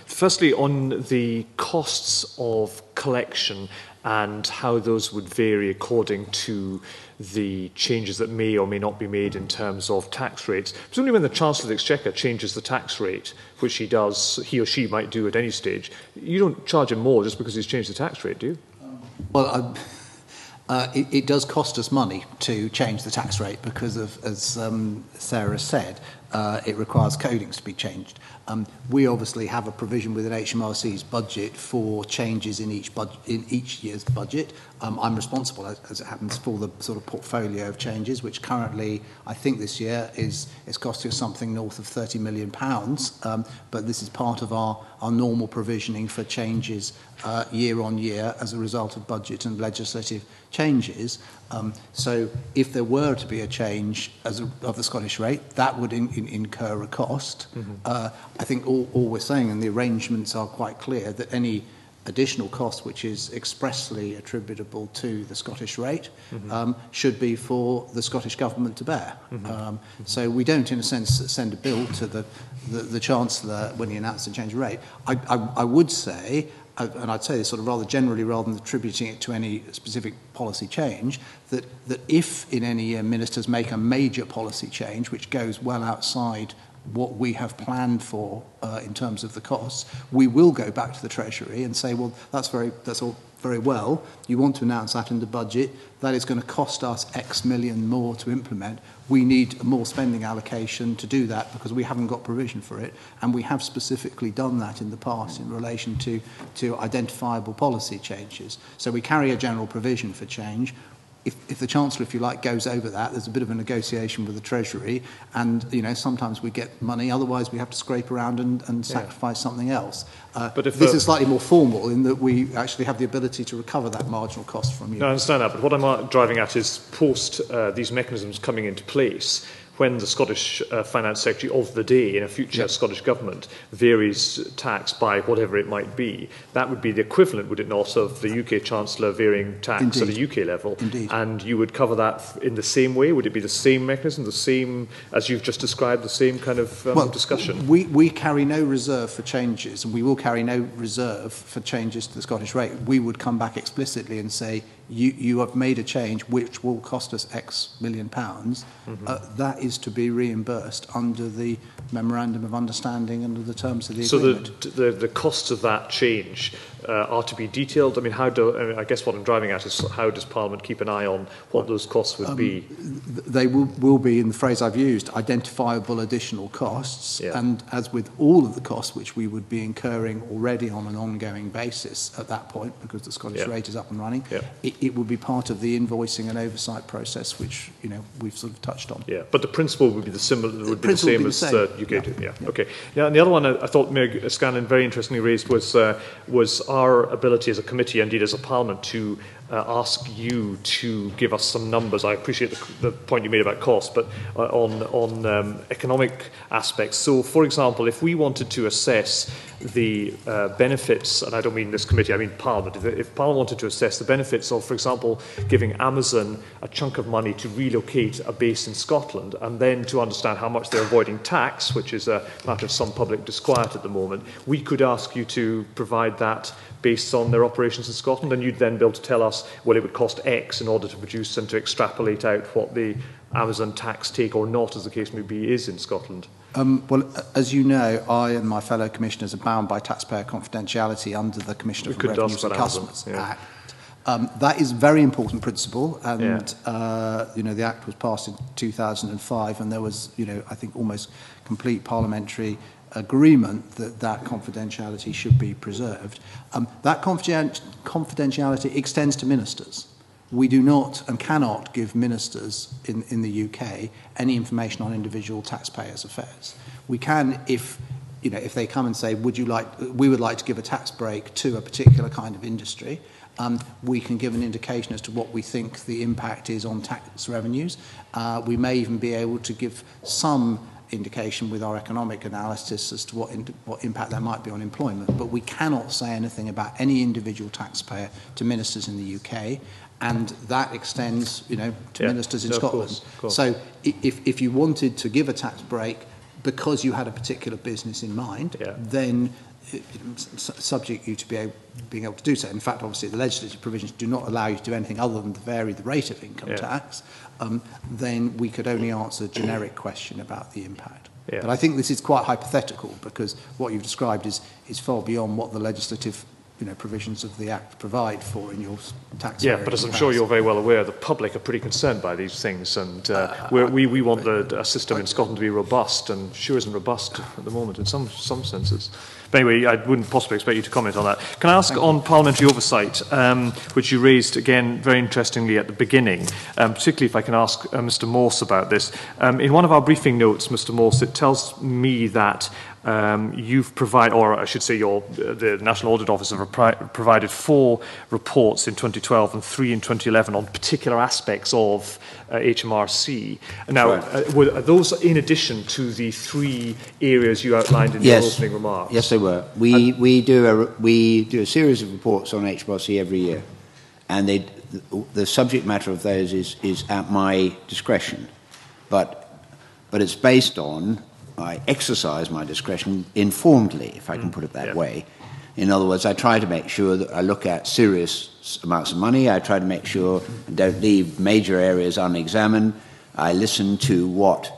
Firstly, on the costs of collection and how those would vary according to the changes that may or may not be made in terms of tax rates. Presumably when the Chancellor of the Exchequer changes the tax rate, which he or she might do at any stage, you don't charge him more just because he's changed the tax rate, do you? Well, it does cost us money to change the tax rate because of, as Sarah said, it requires codings to be changed. We obviously have a provision within HMRC's budget for changes in each year's budget. I'm responsible, as it happens, for the sort of portfolio of changes, which currently, I think this year, is costing us something north of £30 million. But this is part of our normal provisioning for changes year on year as a result of budget and legislative changes. So if there were to be a change of the Scottish rate, that would incur a cost. Mm-hmm. I think all we're saying, and the arrangements are quite clear, that any additional cost which is expressly attributable to the Scottish rate should be for the Scottish Government to bear. Mm-hmm. So we don't, in a sense, send a bill to the Chancellor when he announces a change of rate. I would say, and I'd say this sort of rather generally rather than attributing it to any specific policy change, that if in any year ministers make a major policy change which goes well outside what we have planned for in terms of the costs, we will go back to the Treasury and say, well, that's all very well. You want to announce that in the budget. That is going to cost us X million more to implement. We need a more spending allocation to do that because we haven't got provision for it. And we have specifically done that in the past in relation to identifiable policy changes. So we carry a general provision for change. If the Chancellor, if you like, goes over that, there's a bit of a negotiation with the Treasury, and sometimes we get money, otherwise we have to scrape around and sacrifice something else. But if this is slightly more formal in that we actually have the ability to recover that marginal cost from you. No, I understand that, but what I'm driving at is post these mechanisms coming into place, when the Scottish Finance Secretary of the day in a future Scottish Government varies tax by whatever it might be, that would be the equivalent, would it not, of the UK Chancellor varying tax at a UK level? Indeed. And you would cover that in the same way? Would it be the same mechanism, the same, as you've just described, the same kind of discussion? We carry no reserve for changes, and we will carry no reserve for changes to the Scottish rate. We would come back explicitly and say, you have made a change which will cost us X million pounds. Mm-hmm. That is to be reimbursed under the Memorandum of Understanding under the terms of the agreement. So the costs of that change are to be detailed? I mean, I guess what I'm driving at is how does Parliament keep an eye on what those costs would be? They will be, in the phrase I've used, identifiable additional costs. Yeah. And as with all of the costs which we would be incurring already on an ongoing basis at that point, because the Scottish rate is up and running, it would be part of the invoicing and oversight process, which we've sort of touched on. Yeah, but the principle would be the same as the UK do. Yeah. Okay. Yeah, and the other one I thought Mayor Scanlon very interestingly raised was our ability as a committee, indeed as a parliament, to ask you to give us some numbers. I appreciate the point you made about cost, but on economic aspects. So, for example, if we wanted to assess the benefits, and I don't mean this committee, I mean Parliament, if Parliament wanted to assess the benefits of, for example, giving Amazon a chunk of money to relocate a base in Scotland, and then to understand how much they're avoiding tax, which is a matter of some public disquiet at the moment, we could ask you to provide that based on their operations in Scotland, and you'd then be able to tell us, well, it would cost X in order to produce and to extrapolate out what the Amazon tax take or not, as the case may be, is in Scotland. Well, as you know, I and my fellow commissioners are bound by taxpayer confidentiality under the Commissioner for Revenues and Customs Act. That is a very important principle, and the Act was passed in 2005, and there was, I think, almost complete parliamentary agreement that confidentiality should be preserved. That confidentiality extends to ministers. We do not and cannot give ministers in the UK any information on individual taxpayers' affairs. We can if they come and say, we would like to give a tax break to a particular kind of industry, we can give an indication as to what we think the impact is on tax revenues. We may even be able to give some indication with our economic analysis as to what impact there might be on employment, but we cannot say anything about any individual taxpayer to ministers in the UK, and that extends, to ministers in Scotland. Of course. So if you wanted to give a tax break because you had a particular business in mind, then subject you to being able to do so. In fact, obviously, the legislative provisions do not allow you to do anything other than to vary the rate of income tax. Then we could only answer a generic question about the impact. Yeah. But I think this is quite hypothetical, because what you've described is far beyond what the legislative provisions of the Act provide for in your tax area. Yeah, but as I'm sure you're very well aware, the public are pretty concerned by these things, and we want a system in Scotland to be robust, and sure isn't robust at the moment in some senses. But anyway, I wouldn't possibly expect you to comment on that. Can I ask on parliamentary oversight, which you raised again very interestingly at the beginning, particularly if I can ask Mr. Morse about this. In one of our briefing notes, Mr. Morse, it tells me that you've provided, or I should say the National Audit Office have provided 4 reports in 2012 and 3 in 2011 on particular aspects of HMRC. Now, are those in addition to the 3 areas you outlined in your opening remarks? Yes, they were. We do a series of reports on HMRC every year, and the subject matter of those is at my discretion, but it's based on, I exercise my discretion informedly, if I can put it that way. In other words, I try to make sure that I look at serious amounts of money. I try to make sure I don't leave major areas unexamined. I listen to what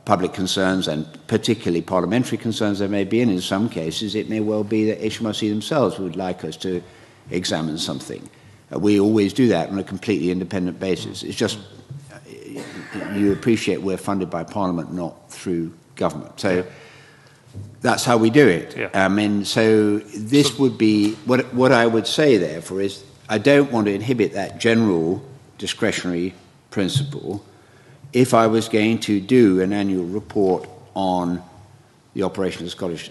public concerns and particularly parliamentary concerns there may be, and in some cases it may well be that HMRC themselves would like us to examine something. We always do that on a completely independent basis. It's just, you appreciate we're funded by Parliament, not through government. So that's how we do it. And so this would be, what I would say therefore is, I don't want to inhibit that general discretionary principle. If I was going to do an annual report on the operation of the Scottish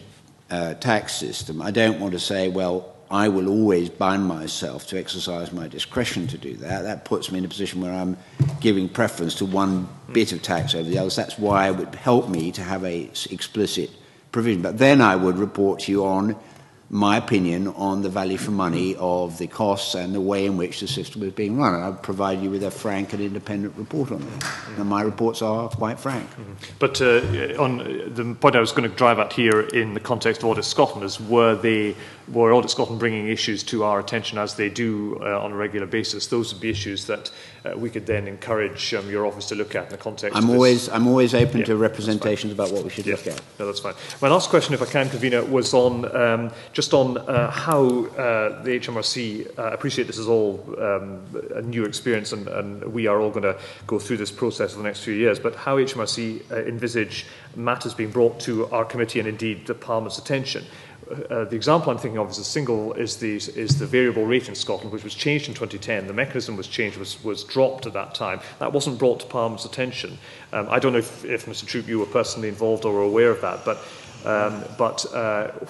tax system, I don't want to say, well, I will always bind myself to exercise my discretion to do that. That puts me in a position where I'm giving preference to one bit of tax over the others. That's why it would help me to have a explicit provision. But then I would report to you on my opinion on the value for money of the costs and the way in which the system is being run. And I would provide you with a frank and independent report on that. And my reports are quite frank. But on the point I was going to drive at here in the context of Audit Scotland is, were Audit Scotland bringing issues to our attention as they do on a regular basis? Those would be issues that we could then encourage your office to look at in the context I'm always open to representations about what we should look at. No, that's fine. My last question, if I can, Convener, was on just on how the HMRC, I appreciate this is all a new experience and we are all going to go through this process for the next few years, but how HMRC envisage matters being brought to our committee and indeed the Parliament's attention. the example I'm thinking of is the variable rate in Scotland, which was changed in 2010. The mechanism was changed, was dropped at that time. That wasn't brought to Parliament's attention. I don't know if Mr. Troop, you were personally involved or were aware of that, but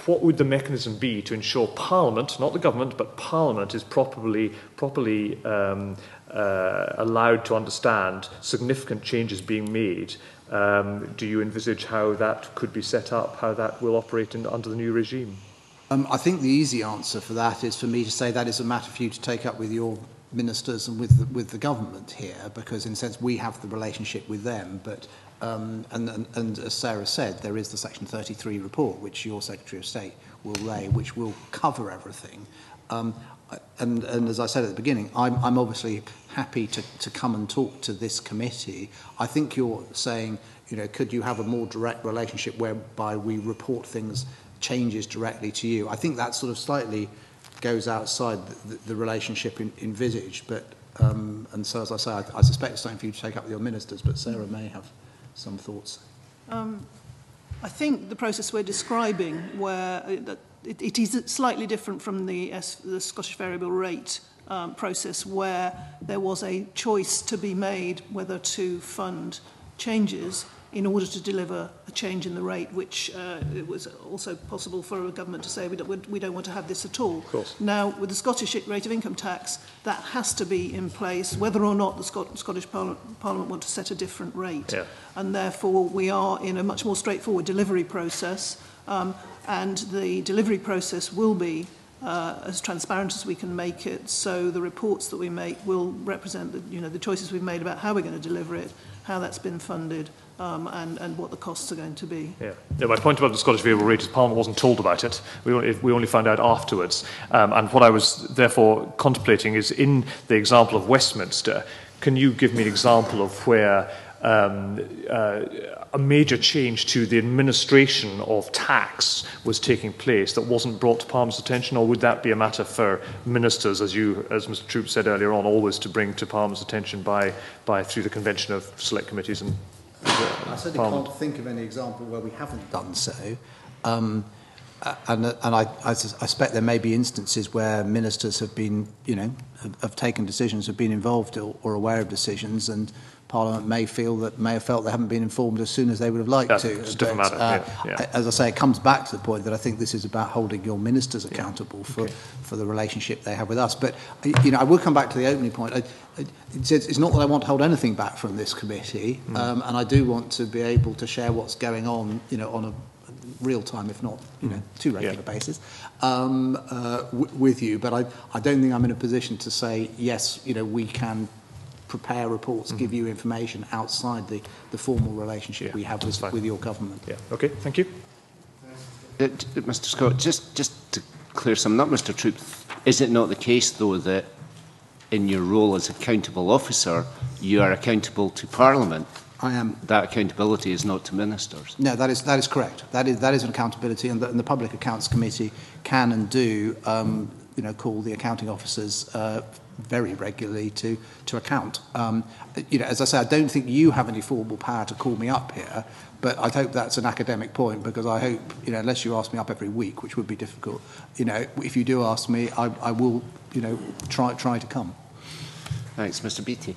what would the mechanism be to ensure Parliament, not the government, but Parliament is properly allowed to understand significant changes being made? Do you envisage how that could be set up, how that will operate under the new regime? I think the easy answer for that is for me to say that is a matter for you to take up with your ministers and with the government here, because in a sense we have the relationship with them, but and as Sarah said, there is the Section 33 report which your Secretary of State will lay, which will cover everything. And as I said at the beginning, I'm obviously happy to come and talk to this committee. I think you're saying, could you have a more direct relationship whereby we report changes directly to you? I think that sort of slightly goes outside the relationship envisaged. But and so, as I say, I suspect it's something for you to take up with your ministers. But Sarah may have some thoughts. I think the process we're describing, where it is slightly different from the Scottish variable rate process, where there was a choice to be made whether to fund changes in order to deliver a change in the rate, which it was also possible for a government to say we don't want to have this at all. Of course. Now, with the Scottish rate of income tax, that has to be in place, whether or not the Scottish Parliament want to set a different rate. Yeah. And therefore, we are in a much more straightforward delivery process, and the delivery process will be as transparent as we can make it. So the reports that we make will represent the choices we've made about how we're going to deliver it, how that's been funded, and what the costs are going to be. Yeah. My point about the Scottish variable rate is Parliament wasn't told about it. We only found out afterwards. And what I was therefore contemplating is, in the example of Westminster, can you give me an example of where a major change to the administration of tax was taking place that wasn't brought to Parliament's attention, or would that be a matter for ministers, as Mr. Troop said earlier on, always to bring to Parliament's attention through the convention of select committees and I certainly can't think of any example where we haven't done so. And I suspect there may be instances where ministers have been, have taken decisions, have been involved or aware of decisions, and Parliament may have felt they haven't been informed as soon as they would have liked to. It's a different matter. As I say, it comes back to the point that I think this is about holding your ministers accountable for the relationship they have with us. But I will come back to the opening point. It's not that I want to hold anything back from this committee, and I do want to be able to share what's going on, on a real time, if not, too regular basis, with you. But I don't think I'm in a position to say, yes, we can prepare reports, give you information outside the formal relationship we have with your government. Yeah. Okay, thank you. Mr. Scott, just to clear something up, Mr. Troop, is it not the case, though, that in your role as accountable officer, you are accountable to Parliament? I am. That accountability is not to ministers. No, that is correct. That is an accountability, and the Public Accounts Committee can and do, call the accounting officers very regularly to account. As I say, I don't think you have any formal power to call me up here, but I hope that's an academic point, because I hope, unless you ask me up every week, which would be difficult, if you do ask me, I will, try to come. Thanks, Mr. Beattie.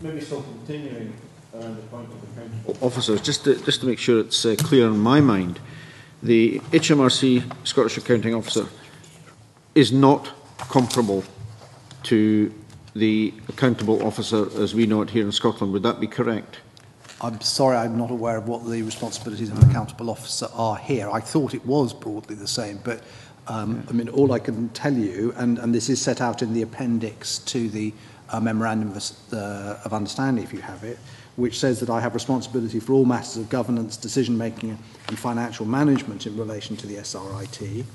Maybe still continuing around the point of accountable officers, just to make sure it's clear in my mind, the HMRC Scottish Accounting Officer is not comparable to the accountable officer as we know it here in Scotland. Would that be correct? I'm sorry, I'm not aware of what the responsibilities of an accountable officer are here. I thought it was broadly the same, but all I can tell you, and this is set out in the appendix to the Memorandum of Understanding, if you have it, which says that I have responsibility for all matters of governance, decision-making and financial management in relation to the SRIT.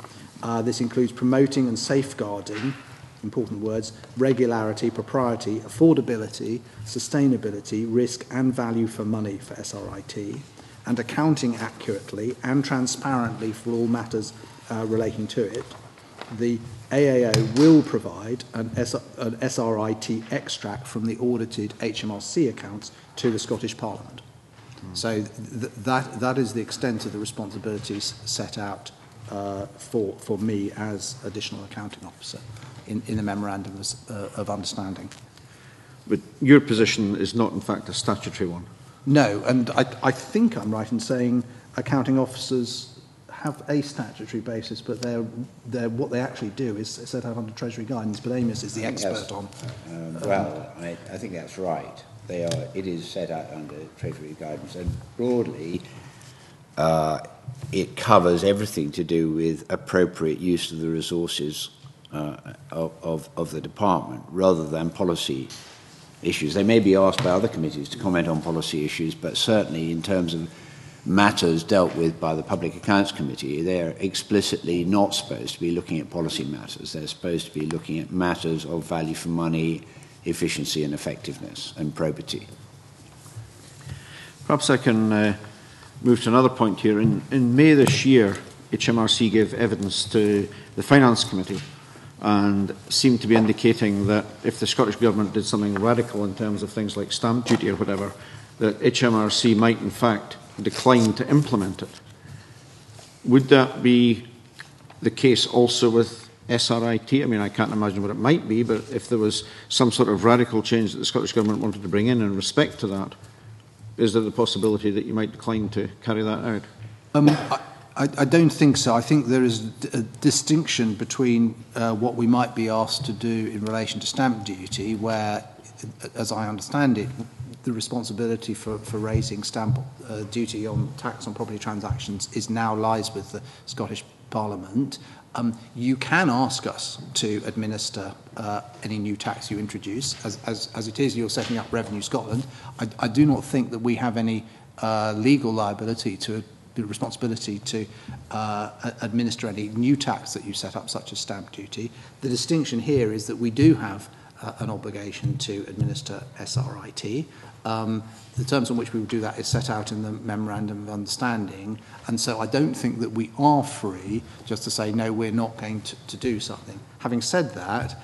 This includes promoting and safeguarding, important words, regularity, propriety, affordability, sustainability, risk and value for money for SRIT, and accounting accurately and transparently for all matters relating to it. The AAO will provide an SRIT extract from the audited HMRC accounts to the Scottish Parliament. So that is the extent of the responsibilities set out for me as additional accounting officer in the memorandum of understanding. But your position is not, in fact, a statutory one? No, and I think I'm right in saying accounting officers have a statutory basis, but they're what they actually do is set out under Treasury guidance, but Amos is the expert on. Well, I think that's right. It is set out under Treasury guidance, and broadly it covers everything to do with appropriate use of the resources of the department, rather than policy issues. They may be asked by other committees to comment on policy issues, but certainly in terms of matters dealt with by the Public Accounts Committee, they're explicitly not supposed to be looking at policy matters. They're supposed to be looking at matters of value for money, efficiency and effectiveness and probity. Perhaps I can move to another point here. In May this year, HMRC gave evidence to the Finance Committee and seemed to be indicating that if the Scottish Government did something radical in terms of things like stamp duty or whatever, that HMRC might in fact decline to implement it. Would that be the case also with SRIT? I mean, I can't imagine what it might be, but if there was some sort of radical change that the Scottish Government wanted to bring in respect to that, is there the possibility that you might decline to carry that out? I don't think so. I think there is a distinction between what we might be asked to do in relation to stamp duty, where, as I understand it, the responsibility for raising stamp duty on tax on property transactions now lies with the Scottish Parliament. You can ask us to administer any new tax you introduce. As it is, you're setting up Revenue Scotland. I do not think that we have any legal liability the responsibility to administer any new tax that you set up, such as stamp duty. The distinction here is that we do have an obligation to administer SRIT. The terms on which we will do that is set out in the Memorandum of Understanding, and so I don't think that we are free just to say, no, we're not going to do something. Having said that,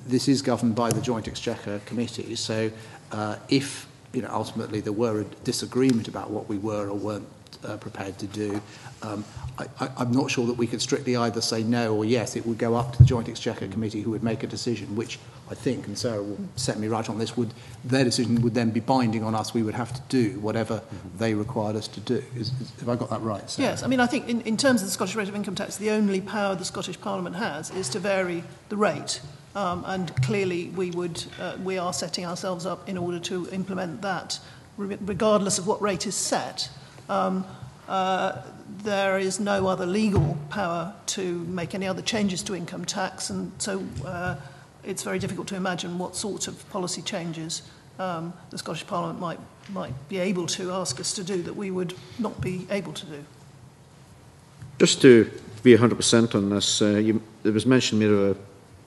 this is governed by the Joint Exchequer Committee, so if ultimately there were a disagreement about what we were or weren't prepared to do, I'm not sure that we could strictly either say no or yes. It would go up to the Joint Exchequer Committee, who would make a decision, which I think, and Sarah will set me right on this, their decision would then be binding on us. We would have to do whatever they required us to do. Have I got that right, Sarah? Yes, I mean, I think in terms of the Scottish rate of income tax, the only power the Scottish Parliament has is to vary the rate. And clearly we are setting ourselves up in order to implement that, regardless of what rate is set. There is no other legal power to make any other changes to income tax, and so it's very difficult to imagine what sort of policy changes the Scottish Parliament might be able to ask us to do that we would not be able to do. Just to be 100% on this, there was mention made of a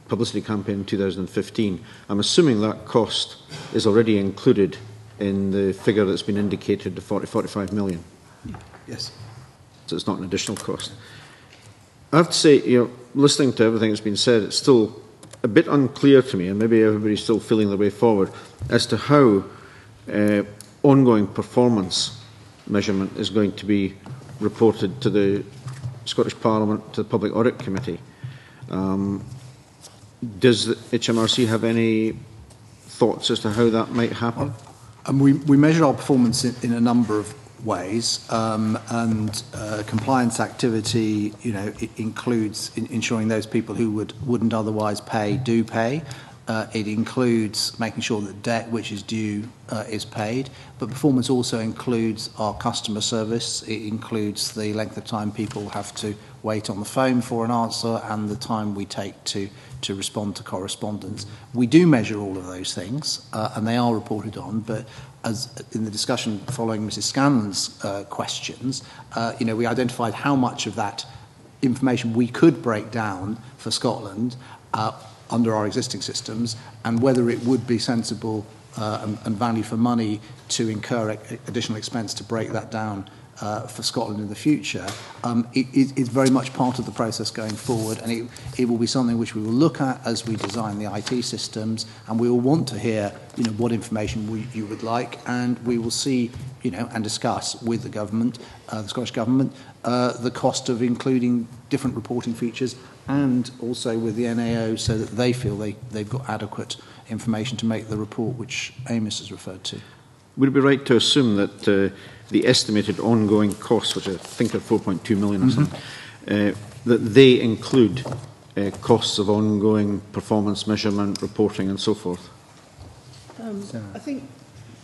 publicity campaign in 2015. I'm assuming that cost is already included in the figure that's been indicated, the 45 million. Yes. So it's not an additional cost. I have to say, listening to everything that's been said, it's still a bit unclear to me, and maybe everybody's still feeling their way forward, as to how ongoing performance measurement is going to be reported to the Scottish Parliament, to the Public-Audit-Committee. Does the HMRC have any thoughts as to how that might happen? And we measure our performance in a number of ways, and compliance activity, it includes ensuring those people who wouldn't otherwise pay do pay. It includes making sure that debt which is due is paid, but performance also includes our customer service. It includes the length of time people have to wait on the phone for an answer and the time we take to respond to correspondence. We do measure all of those things, and they are reported on, but as in the discussion following Mrs. Scanlon's questions, we identified how much of that information we could break down for Scotland under our existing systems, and whether it would be sensible and value for money to incur additional expense to break that down for Scotland in the future, is very much part of the process going forward, and it will be something which we will look at as we design the IT systems, and we will want to hear, what information you would like, and we will see, and discuss with the government, the Scottish Government, the cost of including different reporting features, and also with the NAO, so that they feel they've got adequate information to make the report which Amos has referred to. Would it be right to assume that the estimated ongoing costs, which I think are 4.2 million or something, that they include costs of ongoing performance measurement, reporting and so forth? I think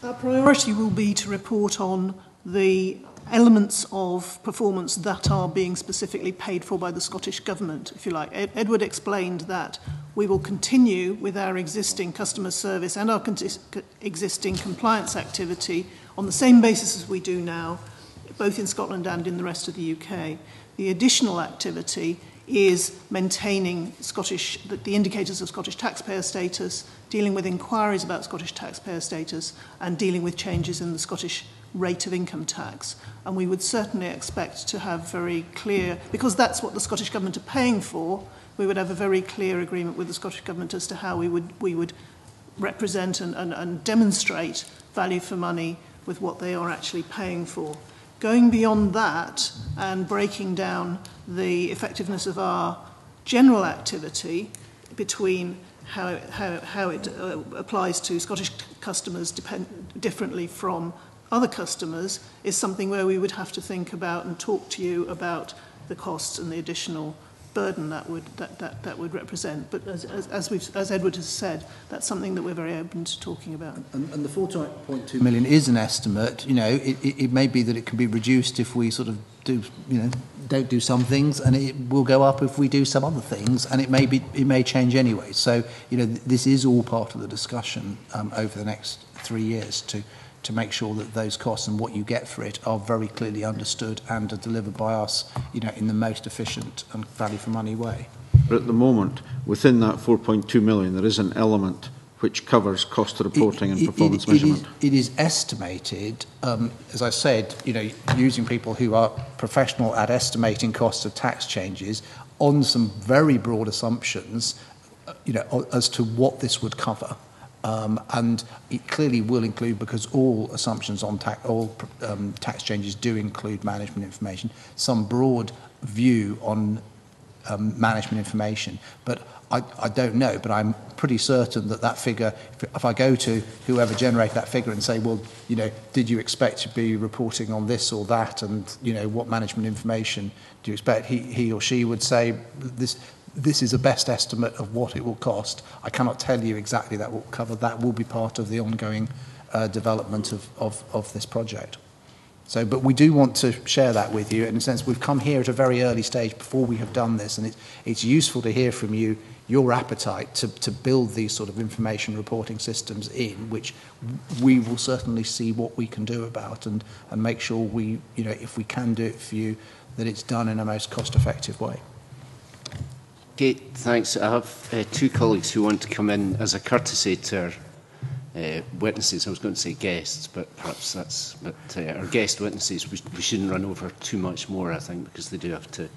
our priority will be to report on the elements of performance that are being specifically paid for by the Scottish Government, if you like. Edward explained that we will continue with our existing customer service and our existing compliance activity on the same basis as we do now, both in Scotland and in the rest of the UK. The additional activity is maintaining the indicators of Scottish taxpayer status, dealing with inquiries about Scottish taxpayer status, and dealing with changes in the Scottish rate of income tax. And we would certainly expect to have very clear, because that's what the Scottish Government are paying for, we would have a very clear agreement with the Scottish Government as to how we would represent and demonstrate value for money with what they are actually paying for. Going beyond that and breaking down the effectiveness of our general activity between how it applies to Scottish customers differently from other customers is something where we would have to think about and talk to you about the costs and the additional burden that would represent. But as Edward has said, that's something that we're very open to talking about. And the 4.2 million is an estimate. It may be that it can be reduced if we sort of don't do some things, and it will go up if we do some other things, and it may change anyway. So this is all part of the discussion over the next 3 years to make sure that those costs and what you get for it are very clearly understood and are delivered by us, in the most efficient and value for money way. But at the moment, within that 4.2 million, there is an element which covers cost of reporting and performance measurement. It is estimated, as I said, using people who are professional at estimating costs of tax changes on some very broad assumptions, as to what this would cover. And it clearly will include, because all assumptions on tax changes do include management information, some broad view on management information. But I don't know, but I'm pretty certain that figure, if I go to whoever generated that figure and say, well, did you expect to be reporting on this or that, and what management information do you expect, he or she would say this is a best estimate of what it will cost. I cannot tell you exactly that will cover. That will be part of the ongoing development of this project. So, but we do want to share that with you. In a sense, we've come here at a very early stage before we have done this, and it's useful to hear from you your appetite to build these sort of information reporting systems in, which we will certainly see what we can do about and make sure we, if we can do it for you, that it's done in a most cost-effective way. Okay, thanks. I have two colleagues who want to come in as a courtesy to our witnesses. I was going to say guests, but perhaps that's... But our guest witnesses, we shouldn't run over too much more, I think, because they do have to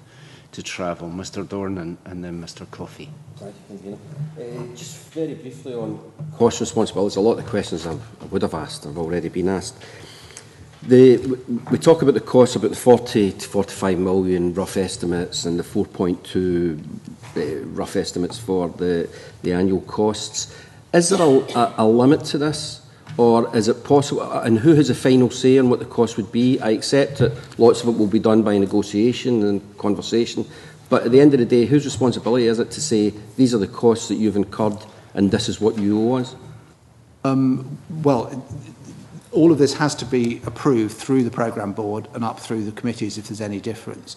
travel. Mr Dorn and then Mr Coffey. Thank you. Just very briefly on cost responsibilities, a lot of the questions I would have asked have already been asked. We talk about the costs, about the 40 to 45 million rough estimates and the 4.2 rough estimates for the annual costs. Is there a limit to this, or is it possible, and who has a final say on what the cost would be? I accept that lots of it will be done by negotiation and conversation, but at the end of the day, whose responsibility is it to say these are the costs that you've incurred and this is what you owe us? Well, all of this has to be approved through the programme board and up through the committees if there's any difference.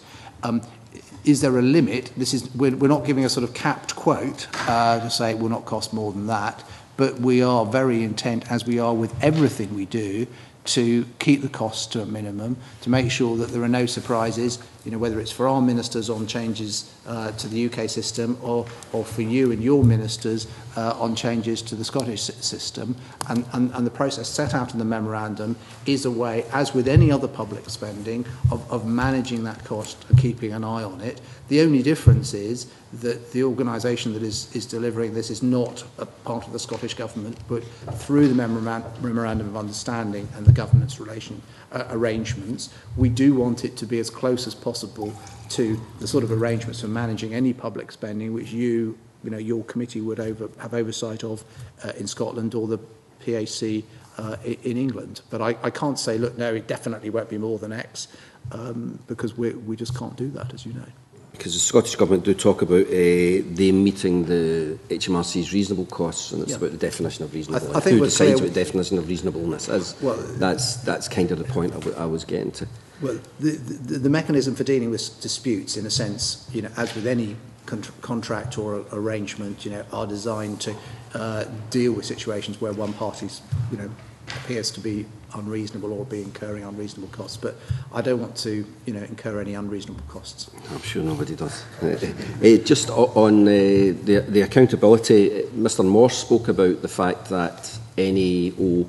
Is there a limit? We're not giving a sort of capped quote to say it will not cost more than that, but we are very intent, as we are with everything we do, to keep the costs to a minimum, to make sure that there are no surprises, you know, whether it's for our ministers on changes to the UK system or for you and your ministers on changes to the Scottish system. And the process set out in the memorandum is a way, as with any other public spending, of managing that cost and keeping an eye on it. The only difference is that the organisation that is delivering this is not a part of the Scottish Government, but through the Memorandum of Understanding and the governance arrangements, we do want it to be as close as possible to the sort of arrangements for managing any public spending which you know, your committee would have oversight of in Scotland, or the PAC in England. But I can't say, look, no, it definitely won't be more than X, because we just can't do that, as you know. Because the Scottish Government do talk about them meeting the HMRC's reasonable costs, and it's about the definition of reasonable. I think who decides what the definition of reasonableness is? Well, that's kind of the point I was getting to. Well, the mechanism for dealing with disputes, in a sense, you know, as with any contract or arrangement, you know, are designed to deal with situations where one party's, you know, appears to be unreasonable or be incurring unreasonable costs. But I don't want to, you know, incur any unreasonable costs. I'm sure nobody does. Just on the accountability, Mr Morse spoke about the fact that NAO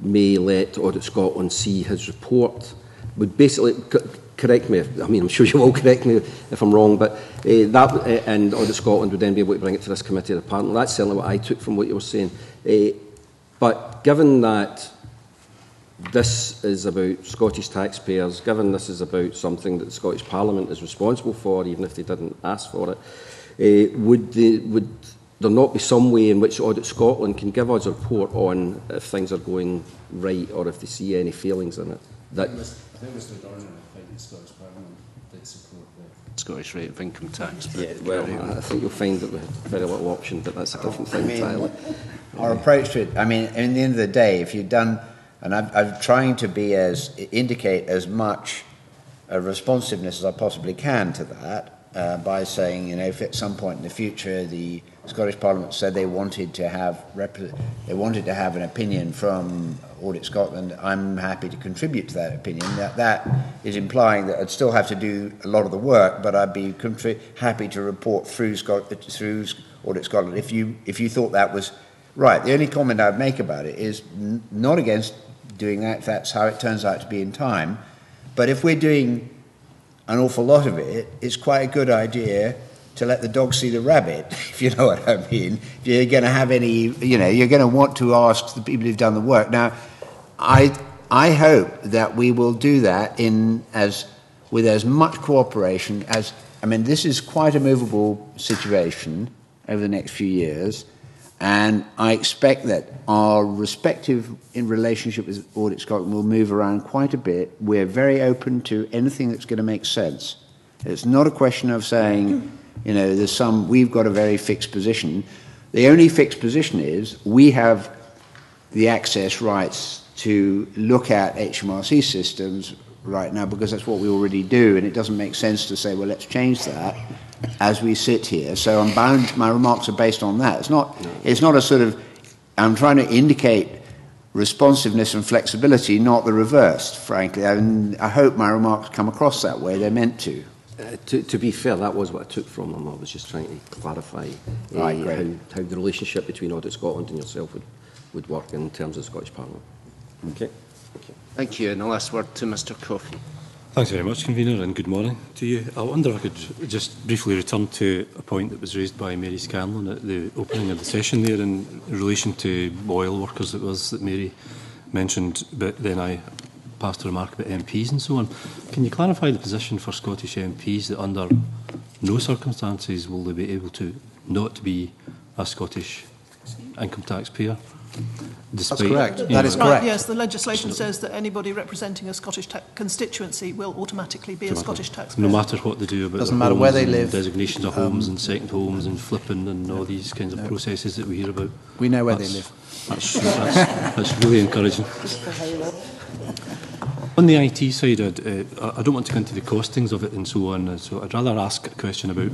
may let Audit Scotland see his report. Would basically, correct me, I mean, I'm sure you will correct me if I'm wrong, but and Audit Scotland would then be able to bring it to this committee apparently. That's certainly what I took from what you were saying. But given that this is about Scottish taxpayers, given this is about something that the Scottish Parliament is responsible for, even if they didn't ask for it, would there not be some way in which Audit Scotland can give us a report on if things are going right or if they see any failings in it? That I think Mr Dornan, I think the Scottish Parliament did support the Scottish rate of income tax. Yeah, well, I think you'll find that we have very little option, but that's a different thing entirely. Our approach to it, I mean, in the end of the day, if you've done, and I'm trying to be indicate as much responsiveness as I possibly can to that by saying, you know, if at some point in the future the Scottish Parliament said they wanted to have an opinion from Audit Scotland, I'm happy to contribute to that opinion. That is implying that I'd still have to do a lot of the work, but I'd be happy to report through Audit Scotland if you thought that was right. The only comment I'd make about it is not against doing that if that's how it turns out to be in time, but if we're doing an awful lot of it, it's quite a good idea to let the dog see the rabbit, if you know what I mean. If you're going to have any, you know, you're going to want to ask the people who've done the work. Now, I hope that we will do that with as much cooperation as, I mean, this is quite a movable situation over the next few years, and I expect that our respective in relationship with Audit Scotland will move around quite a bit. We're very open to anything that's going to make sense. It's not a question of saying, you know, we've got a very fixed position. The only fixed position is we have the access rights to look at HMRC systems right now because that's what we already do, and it doesn't make sense to say, well, let's change that as we sit here. So I'm bound, my remarks are based on that. It's not a sort of, I'm trying to indicate responsiveness and flexibility, not the reverse, frankly. And I hope my remarks come across that way. They're meant to. To be fair, that was what I took from them. I was just trying to clarify how the relationship between Audit Scotland and yourself would work in terms of the Scottish Parliament. Okay. Thank you. Thank you. And the last word to Mr Coffey. Thanks very much, Convener, and good morning to you. I wonder if I could just briefly return to a point that was raised by Mary Scanlon at the opening of the session there in relation to oil workers that Mary mentioned, but then I passed a remark about MPs and so on. Can you clarify the position for Scottish MPs that under no circumstances will they be able to not be a Scottish income taxpayer? That's correct. That is correct. Right, yes, the legislation says that anybody representing a Scottish constituency will automatically be a Scottish taxpayer. No matter what they do about doesn't matter where they live. Designations of homes and second homes and flipping and all these kinds of processes that we hear about. We know where they live. That's really encouraging. On the IT side, I don't want to go into the costings of it and so on, so I'd rather ask a question about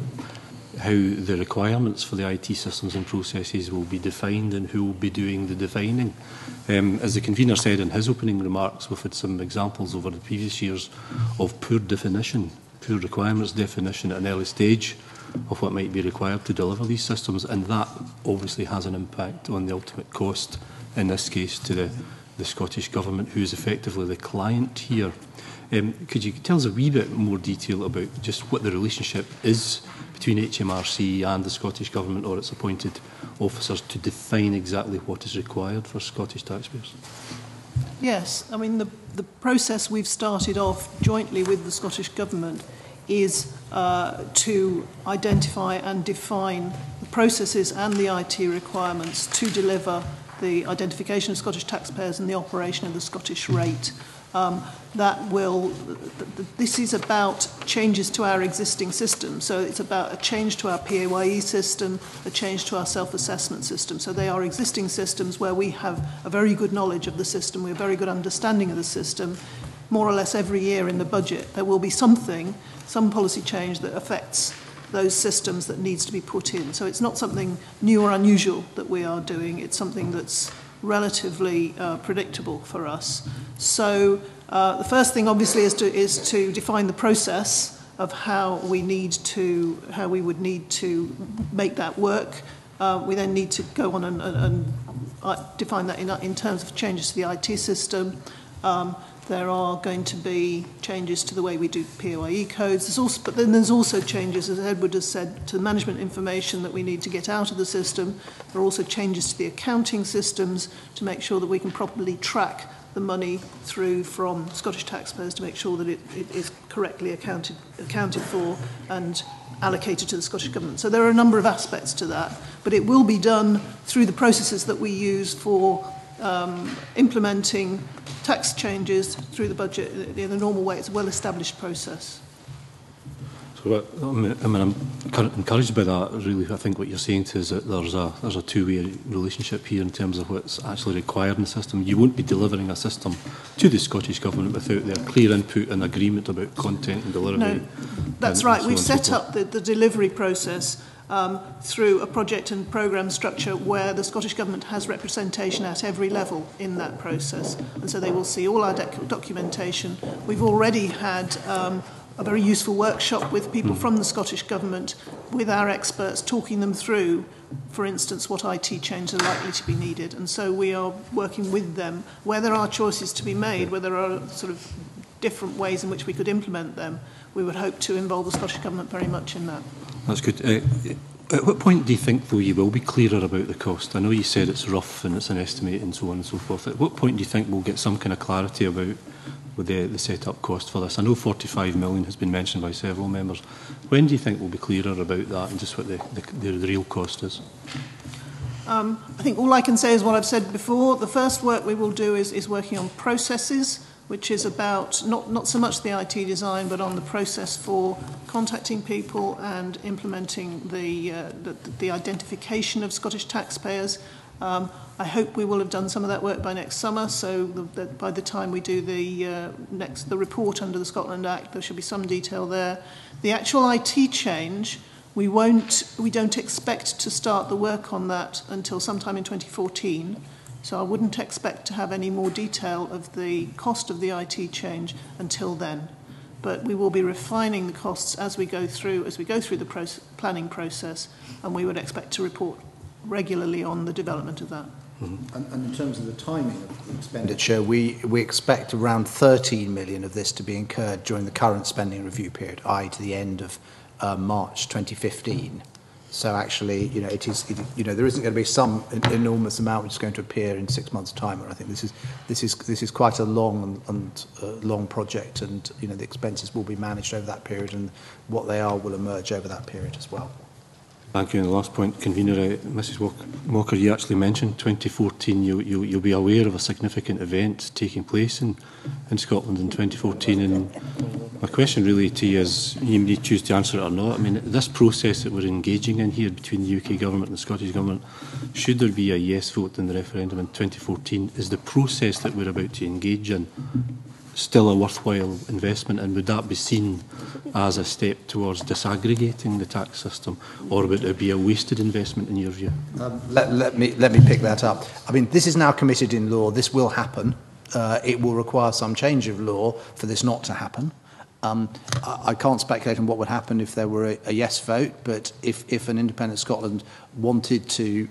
how the requirements for the IT systems and processes will be defined and who will be doing the defining. As the convener said in his opening remarks, we've had some examples over the previous years of poor definition, poor requirements definition at an early stage of what might be required to deliver these systems, and that obviously has an impact on the ultimate cost, in this case to the Scottish Government, who is effectively the client here. Could you tell us a wee bit more detail about just what the relationship is between HMRC and the Scottish Government or its appointed officers to define exactly what is required for Scottish taxpayers? Yes, I mean the process we've started off jointly with the Scottish Government is to identify and define the processes and the IT requirements to deliver the identification of Scottish taxpayers and the operation of the Scottish rate. This is about changes to our existing system. So it's about a change to our PAYE system, a change to our self-assessment system. So they are existing systems where we have a very good knowledge of the system, we have a very good understanding of the system. More or less every year in the budget, there will be some policy change that affects those systems that needs to be put in. So it's not something new or unusual that we are doing. It's something that's relatively predictable for us. So the first thing, obviously, is to define the process of how we would need to make that work. We then need to go on and define that in terms of changes to the IT system. There are going to be changes to the way we do PAYE codes. But then there's also changes, as Edward has said, to the management information that we need to get out of the system. There are also changes to the accounting systems to make sure that we can properly track the money through from Scottish taxpayers to make sure that it is correctly accounted for and allocated to the Scottish Government. So there are a number of aspects to that, but it will be done through the processes that we use for implementing tax changes through the budget in a normal way. It's a well-established process. So, I'm encouraged by that. Really, I think what you're saying to is that there's a two-way relationship here in terms of what's actually required in the system. You won't be delivering a system to the Scottish Government without their clear input and agreement about content and delivery. No, that's right. We've set up the delivery process through a project and programme structure where the Scottish Government has representation at every level in that process. And so they will see all our documentation. We've already had a very useful workshop with people from the Scottish Government, with our experts, talking them through, for instance, what IT changes are likely to be needed. And so we are working with them where there are choices to be made, where there are sort of different ways in which we could implement them. We would hope to involve the Scottish Government very much in that. That's good. At what point do you think, though, you will be clearer about the cost? I know you said it's rough and it's an estimate and so on and so forth. At what point do you think we'll get some kind of clarity about the set-up cost for this? I know 45 million has been mentioned by several members. When do you think we'll be clearer about that and just what the real cost is? I think all I can say is what I've said before. The first work we will do is working on processes, which is about not so much the IT design, but on the process for contacting people and implementing the identification of Scottish taxpayers. I hope we will have done some of that work by next summer, so that by the time we do the report under the Scotland Act, there should be some detail there. The actual IT change, we don't expect to start the work on that until sometime in 2014. So I wouldn't expect to have any more detail of the cost of the IT change until then. But we will be refining the costs as we go through the planning process, and we would expect to report regularly on the development of that. And in terms of the timing of the expenditure, we expect around 13 million of this to be incurred during the current spending review period, i.e. to the end of March 2015. So actually, there isn't going to be some enormous amount which is going to appear in 6 months' time. I think this is quite a long long project, and the expenses will be managed over that period, and what they are will emerge over that period as well. Thank you. And the last point, Convener, Mrs Walker, you actually mentioned 2014. You'll be aware of a significant event taking place in Scotland in 2014. And my question really to you is, you may choose to answer it or not. I mean, this process that we're engaging in here between the UK Government and the Scottish Government, should there be a yes vote in the referendum in 2014, is the process that we're about to engage in still a worthwhile investment, and would that be seen as a step towards disaggregating the tax system, or would it be a wasted investment in your view? Let me pick that up. I mean, this is now committed in law. This will happen. It will require some change of law for this not to happen. I can't speculate on what would happen if there were a yes vote, but if an independent Scotland wanted to,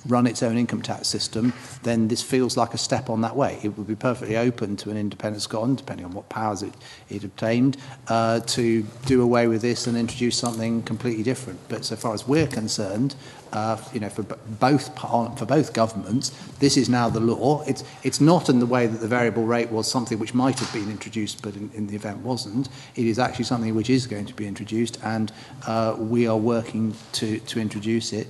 run its own income tax system, then this feels like a step on that way. It would be perfectly open to an independent Scotland, depending on what powers it obtained, to do away with this and introduce something completely different. But so far as we're concerned, for both governments, this is now the law. It's not in the way that the variable rate was something which might have been introduced, but in the event wasn't. It is actually something which is going to be introduced, and we are working to introduce it.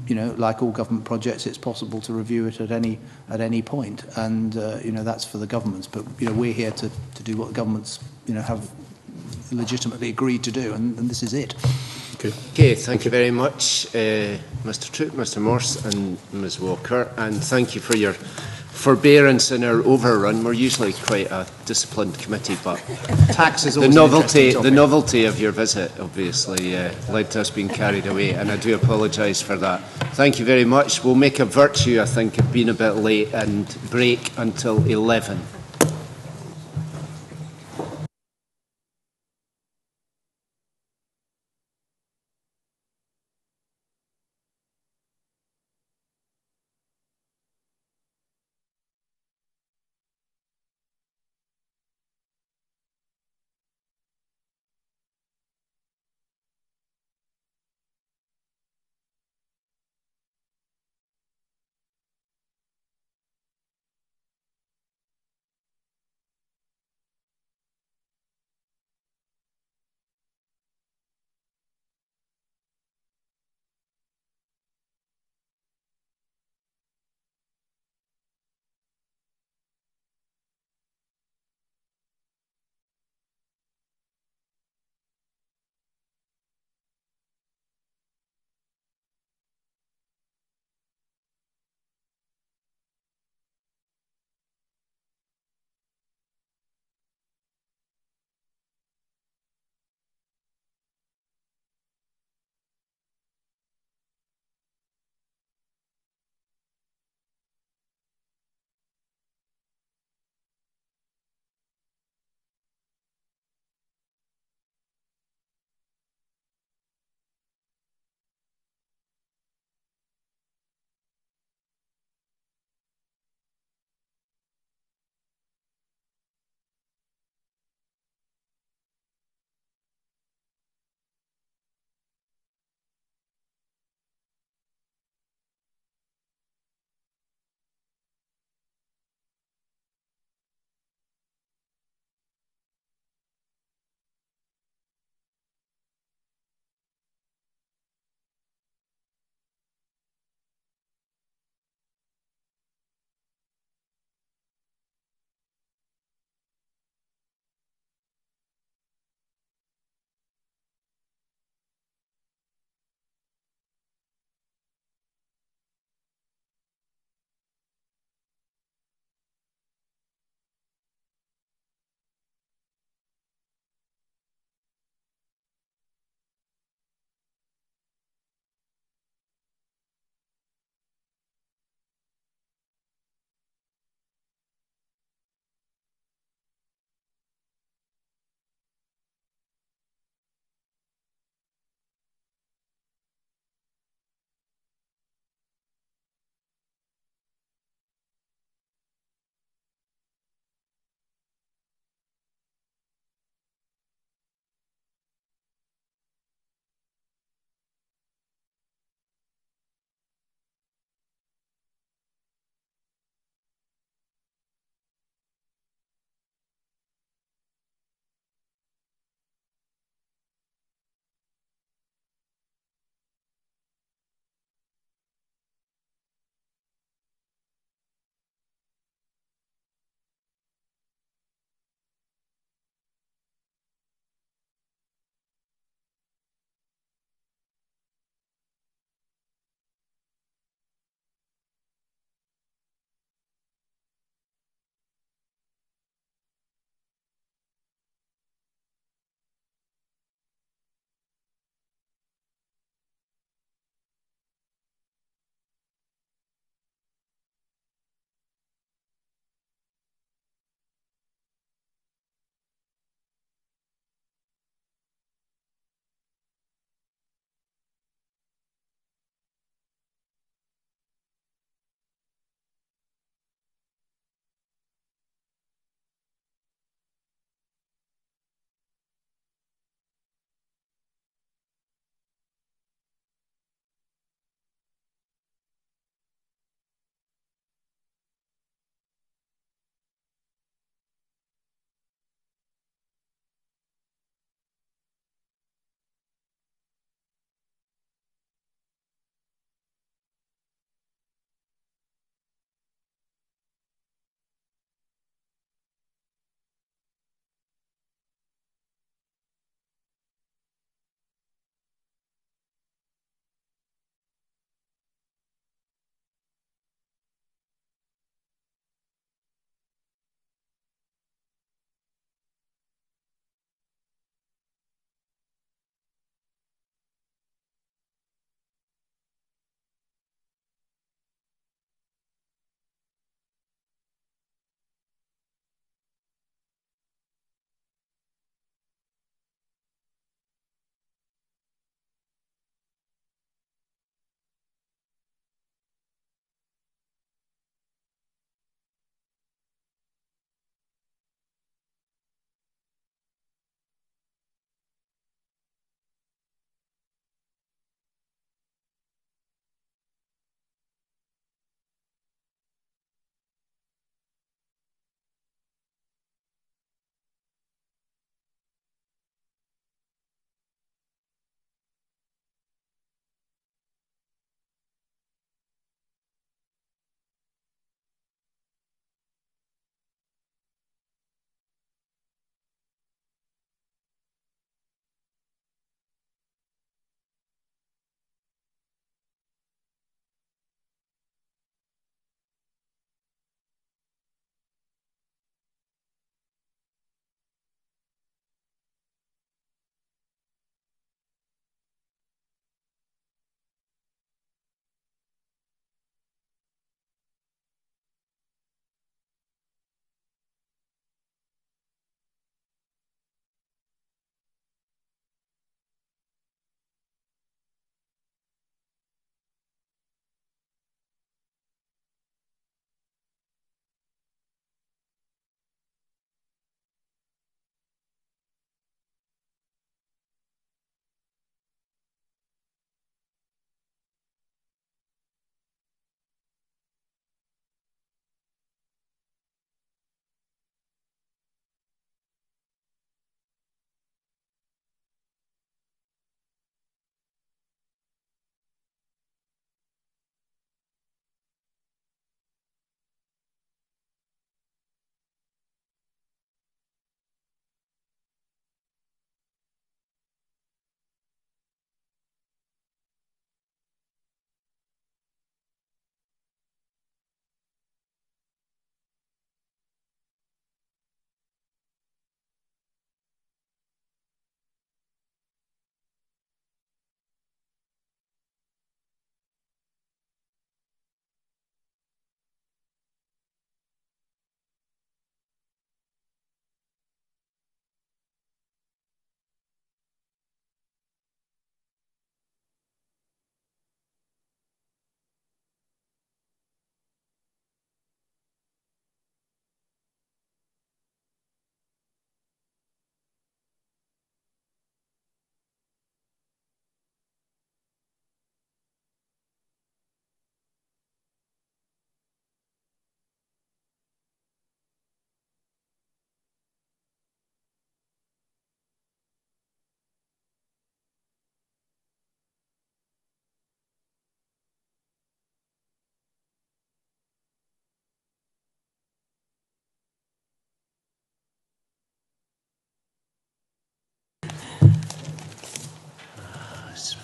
Like all government projects, it's possible to review it at any point, and that's for the governments. But we're here to do what the governments have legitimately agreed to do, and this is it. Okay, thank you very much, Mr. Troop, Mr. Morse, and Ms. Walker, and thank you for your forbearance in our overrun. We're usually quite a disciplined committee, but tax is the novelty of your visit obviously led to us being carried away, and I do apologise for that. Thank you very much. We'll make a virtue, I think, of being a bit late and break until 11.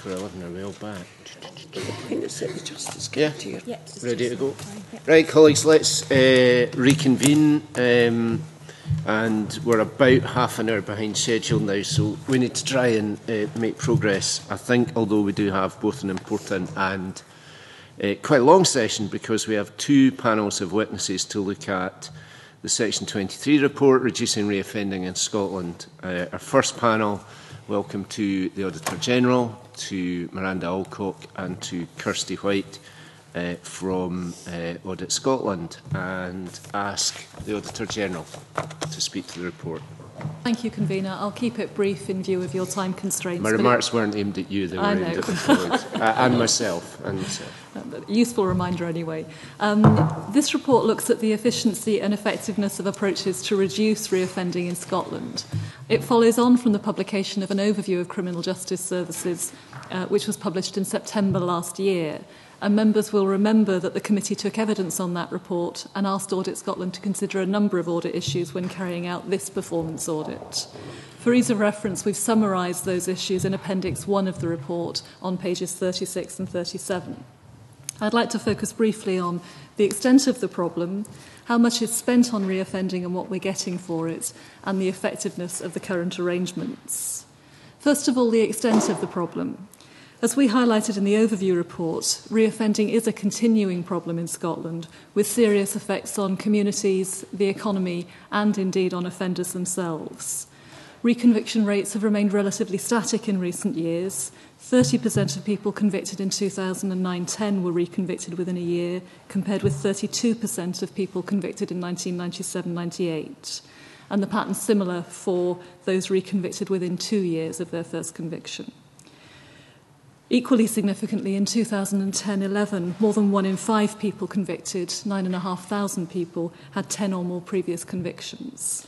for 11 are well back. It's at the Justice Yeah, Committee. ready to go. Right, colleagues, let's reconvene. And we're about half an hour behind schedule now, so we need to try and make progress. I think, although we do have both an important and quite a long session, because we have two panels of witnesses to look at the Section 23 report, Reducing Reoffending in Scotland. Our first panel, welcome to the Auditor-General, to Miranda Alcock and to Kirsty White from Audit Scotland, and ask the Auditor-General to speak to the report. Thank you, Convener. I'll keep it brief in view of your time constraints. My remarks weren't aimed at you, they were aimed at the colleagues, and myself. Useful reminder anyway. This report looks at the efficiency and effectiveness of approaches to reduce reoffending in Scotland. It follows on from the publication of an overview of criminal justice services, which was published in September last year. And members will remember that the committee took evidence on that report and asked Audit Scotland to consider a number of audit issues when carrying out this performance audit. For ease of reference, we've summarised those issues in Appendix 1 of the report on pages 36 and 37. I'd like to focus briefly on the extent of the problem, how much is spent on reoffending and what we're getting for it, and the effectiveness of the current arrangements. First of all, the extent of the problem. As we highlighted in the overview report, reoffending is a continuing problem in Scotland, with serious effects on communities, the economy, and indeed on offenders themselves. Reconviction rates have remained relatively static in recent years. 30% of people convicted in 2009-10 were reconvicted within a year, compared with 32% of people convicted in 1997-98. And the pattern's similar for those reconvicted within 2 years of their first conviction. Equally significantly, in 2010-11, more than 1 in 5 people convicted, 9,500 people, had 10 or more previous convictions.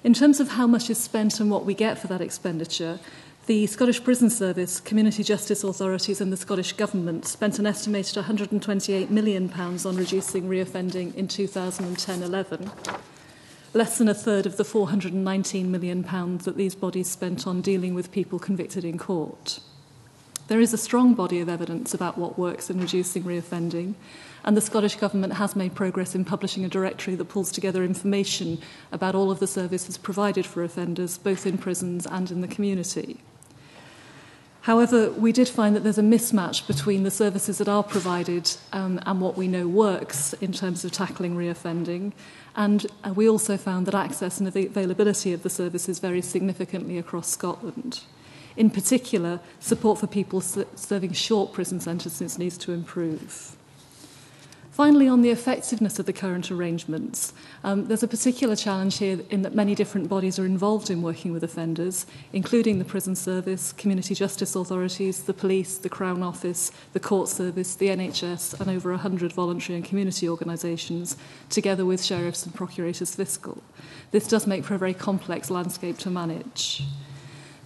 In terms of how much is spent and what we get for that expenditure, the Scottish Prison Service, community justice authorities and the Scottish Government spent an estimated £128 million on reducing reoffending in 2010-11, less than a third of the £419 million that these bodies spent on dealing with people convicted in court. There is a strong body of evidence about what works in reducing reoffending, and the Scottish Government has made progress in publishing a directory that pulls together information about all of the services provided for offenders, both in prisons and in the community. However, we did find that there's a mismatch between the services that are provided and what we know works in terms of tackling reoffending, and we also found that access and availability of the services vary significantly across Scotland. In particular, support for people serving short prison sentences needs to improve. Finally, on the effectiveness of the current arrangements, there's a particular challenge here in that many different bodies are involved in working with offenders, including the Prison Service, community justice authorities, the police, the Crown Office, the Court Service, the NHS, and over 100 voluntary and community organisations, together with sheriffs and procurators fiscal. This does make for a very complex landscape to manage.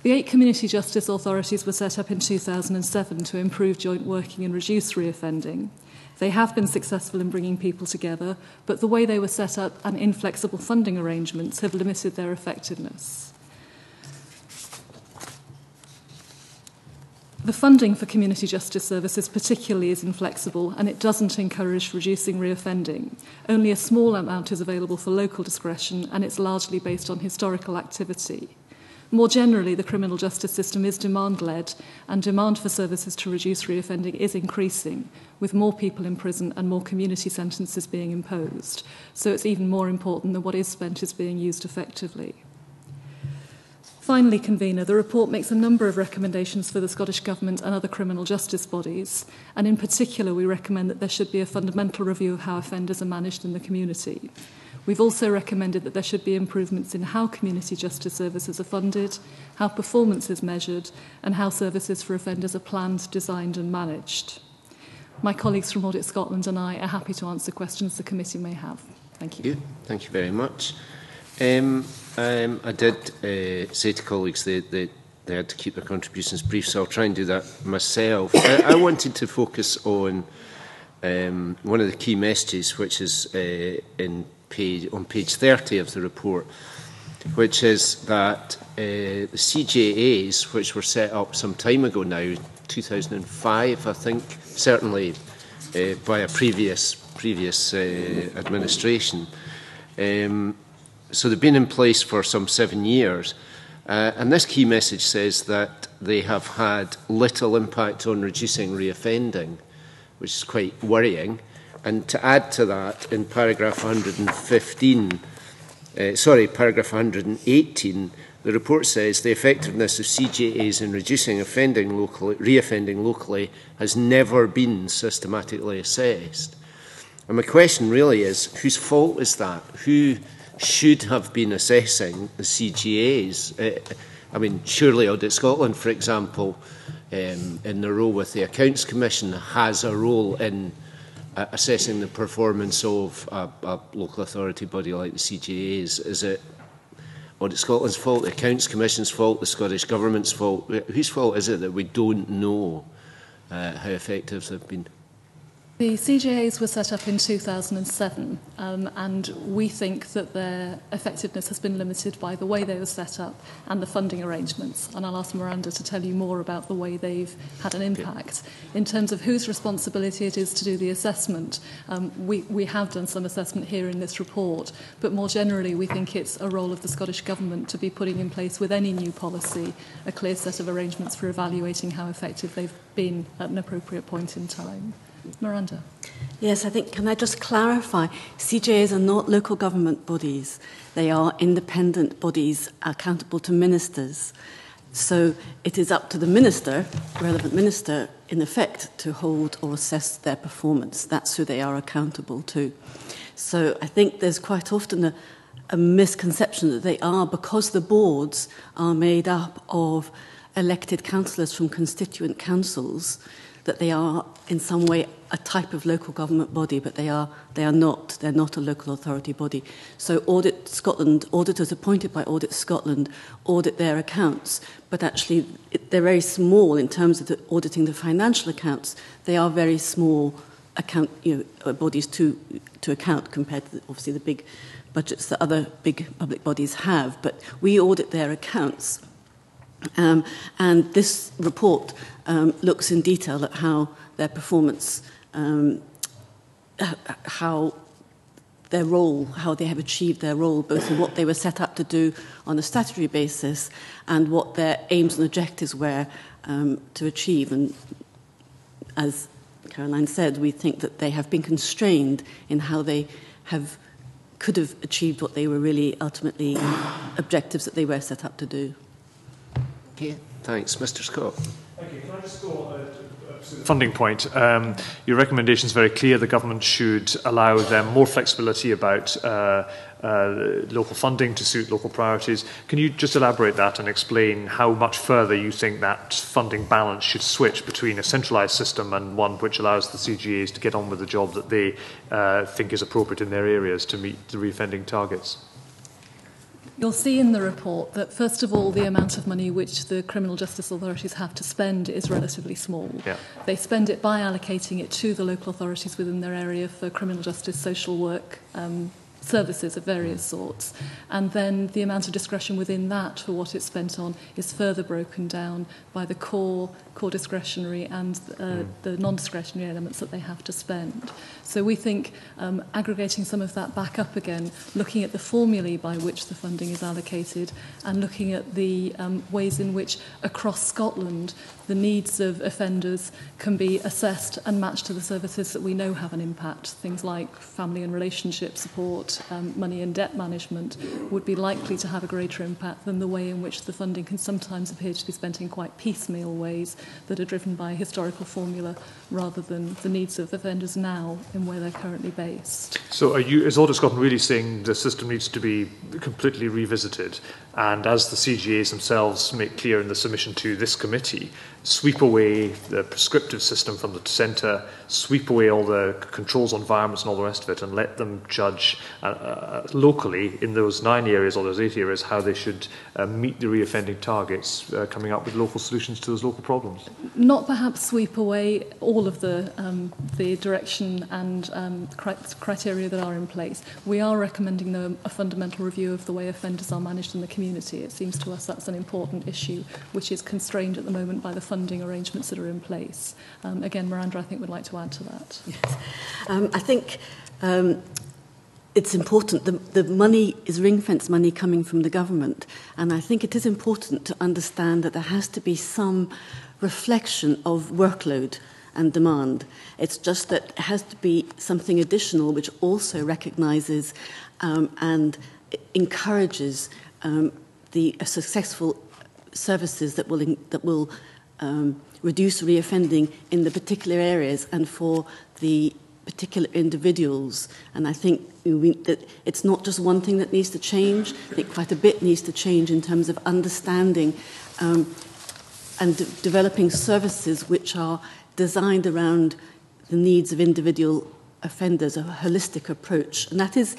The 8 community justice authorities were set up in 2007 to improve joint working and reduce reoffending. They have been successful in bringing people together, but the way they were set up and inflexible funding arrangements have limited their effectiveness. The funding for community justice services particularly is inflexible, and it doesn't encourage reducing reoffending. Only a small amount is available for local discretion, and it's largely based on historical activity. More generally, the criminal justice system is demand-led, and demand for services to reduce reoffending is increasing, with more people in prison and more community sentences being imposed. So it's even more important that what is spent is being used effectively. Finally, Convener, the report makes a number of recommendations for the Scottish Government and other criminal justice bodies, and in particular we recommend that there should be a fundamental review of how offenders are managed in the community. We've also recommended that there should be improvements in how community justice services are funded, how performance is measured, and how services for offenders are planned, designed and managed. My colleagues from Audit Scotland and I are happy to answer questions the committee may have. Thank you. Thank you very much. I did say to colleagues that they had to keep their contributions brief, so I'll try and do that myself. I wanted to focus on one of the key messages, which is on page 30 of the report, which is that the CJAs, which were set up some time ago now, 2005, I think, certainly by a previous administration. So they've been in place for some 7 years. And this key message says that they have had little impact on reducing reoffending, which is quite worrying. And to add to that, in paragraph 118, the report says the effectiveness of CJAs in reducing reoffending locally has never been systematically assessed. And my question really is, whose fault is that? Who should have been assessing the CGAs? I mean, surely Audit Scotland, for example, in their role with the Accounts Commission, has a role in assessing the performance of a local authority body like the CGAs. Is it Audit Scotland's fault, the Accounts Commission's fault, the Scottish Government's fault? Whose fault is it that we don't know how effective they've been? The CJAs were set up in 2007, and we think that their effectiveness has been limited by the way they were set up and the funding arrangements. And I'll ask Miranda to tell you more about the way they've had an impact. In terms of whose responsibility it is to do the assessment, we have done some assessment here in this report, but more generally we think it's a role of the Scottish Government to be putting in place with any new policy a clear set of arrangements for evaluating how effective they've been at an appropriate point in time. Miranda. Yes, I think, can I just clarify, CJAs are not local government bodies. They are independent bodies accountable to ministers. So it is up to the minister, relevant minister, in effect, to hold or assess their performance. That's who they are accountable to. So I think there's quite often a misconception that they are, because the boards are made up of elected councillors from constituent councils, that they are in some way a type of local government body, but they are not. They're not a local authority body. So Audit Scotland, auditors appointed by Audit Scotland, audit their accounts, but actually they're very small in terms of auditing the financial accounts. They are very small bodies to account compared to obviously the big budgets that other big public bodies have. But we audit their accounts. And this report looks in detail at how their performance, how their role, how they have achieved their role, both in what they were set up to do on a statutory basis and what their aims and objectives were to achieve. And as Caroline said, we think that they have been constrained in how they could have achieved what they were really ultimately objectives that they were set up to do. Okay, thanks. Mr. Scott. Thank you. Can I just go to the funding point? Your recommendation is very clear. The government should allow them more flexibility about local funding to suit local priorities. Can you just elaborate that and explain how much further you think that funding balance should switch between a centralised system and one which allows the CGAs to get on with the job that they think is appropriate in their areas to meet the reoffending targets? You'll see in the report that, first of all, the amount of money which the criminal justice authorities have to spend is relatively small. Yeah. They spend it by allocating it to the local authorities within their area for criminal justice, social work, services of various sorts. And then the amount of discretion within that for what it's spent on is further broken down by the core discretionary and the non-discretionary elements that they have to spend. So we think aggregating some of that back up again, looking at the formulae by which the funding is allocated and looking at the ways in which across Scotland the needs of offenders can be assessed and matched to the services that we know have an impact. Things like family and relationship support, money and debt management would be likely to have a greater impact than the way in which the funding can sometimes appear to be spent in quite piecemeal ways that are driven by historical formula rather than the needs of offenders now in where they're currently based. So is Audit Scotland really saying the system needs to be completely revisited, and as the CGAs themselves make clear in the submission to this committee, sweep away the prescriptive system from the centre, sweep away all the controls on environments and all the rest of it, and let them judge locally in those 9 areas or those 8 areas how they should meet the reoffending targets, coming up with local solutions to those local problems. Not perhaps sweep away all of the direction and criteria that are in place. We are recommending, though, a fundamental review of the way offenders are managed in the community. It seems to us that's an important issue, which is constrained at the moment by the funding arrangements that are in place. Again, Miranda, I think, would like to add to that. Yes. I think it's important. The money is ring-fence money coming from the government, and I think it is important to understand that there has to be some reflection of workload and demand. It's just that it has to be something additional which also recognises and encourages the successful services that will reduce reoffending in the particular areas and for the particular individuals. And I think that it's not just one thing that needs to change. I think quite a bit needs to change in terms of understanding and developing services which are designed around the needs of individual offenders, a holistic approach. And that is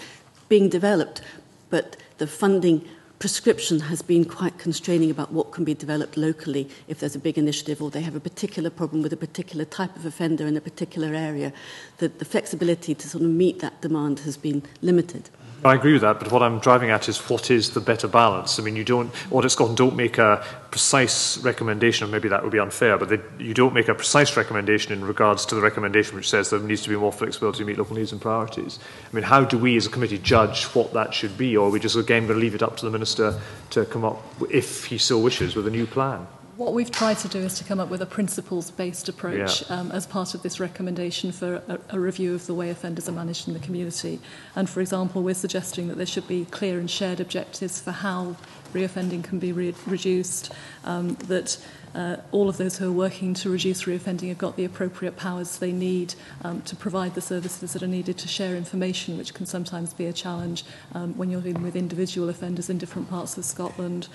being developed, but the funding prescription has been quite constraining about what can be developed locally if there's a big initiative or they have a particular problem with a particular type of offender in a particular area. The flexibility to sort of meet that demand has been limited. I agree with that, but what I'm driving at is what is the better balance? I mean, Audit Scotland don't make a precise recommendation, or maybe that would be unfair, but you don't make a precise recommendation in regards to the recommendation which says there needs to be more flexibility to meet local needs and priorities. I mean, how do we as a committee judge what that should be, or are we just again going to leave it up to the Minister to come up, if he so wishes, with a new plan? What we've tried to do is to come up with a principles-based approach as part of this recommendation for a review of the way offenders are managed in the community. And for example, we're suggesting that there should be clear and shared objectives for how reoffending can be reduced, that all of those who are working to reduce reoffending have got the appropriate powers they need to provide the services that are needed to share information, which can sometimes be a challenge when you're dealing with individual offenders in different parts of Scotland,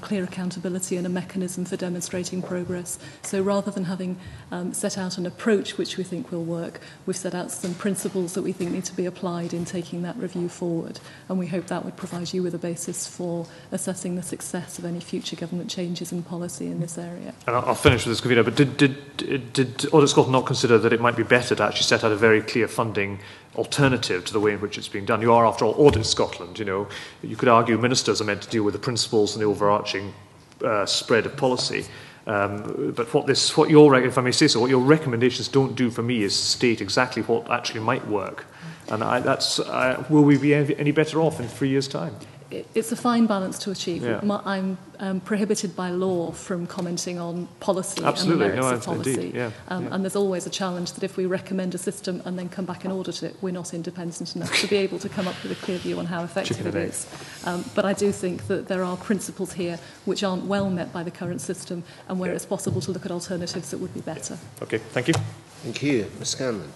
clear accountability and a mechanism for demonstrating progress. So rather than having set out an approach which we think will work, we've set out some principles that we think need to be applied in taking that review forward. And we hope that would provide you with a basis for assessing the success of any future government changes in policy in this area. And I'll finish with this, Convener, but did Audit Scotland not consider that it might be better to actually set out a very clear funding alternative to the way in which it's being done? You are, after all, Audit Scotland. You know, you could argue ministers are meant to deal with the principles and the overarching spread of policy. But what your recommendations don't do for me is state exactly what actually might work. And will we be any better off in 3 years' time? It's a fine balance to achieve. Yeah. I'm prohibited by law from commenting on policy and the merits of policy. And there's always a challenge that if we recommend a system and then come back and audit it, we're not independent enough to be able to come up with a clear view on how effective it is. But I do think that there are principles here which aren't well met by the current system and where it's possible to look at alternatives that would be better. Okay, thank you. Thank you. Ms Scanlon.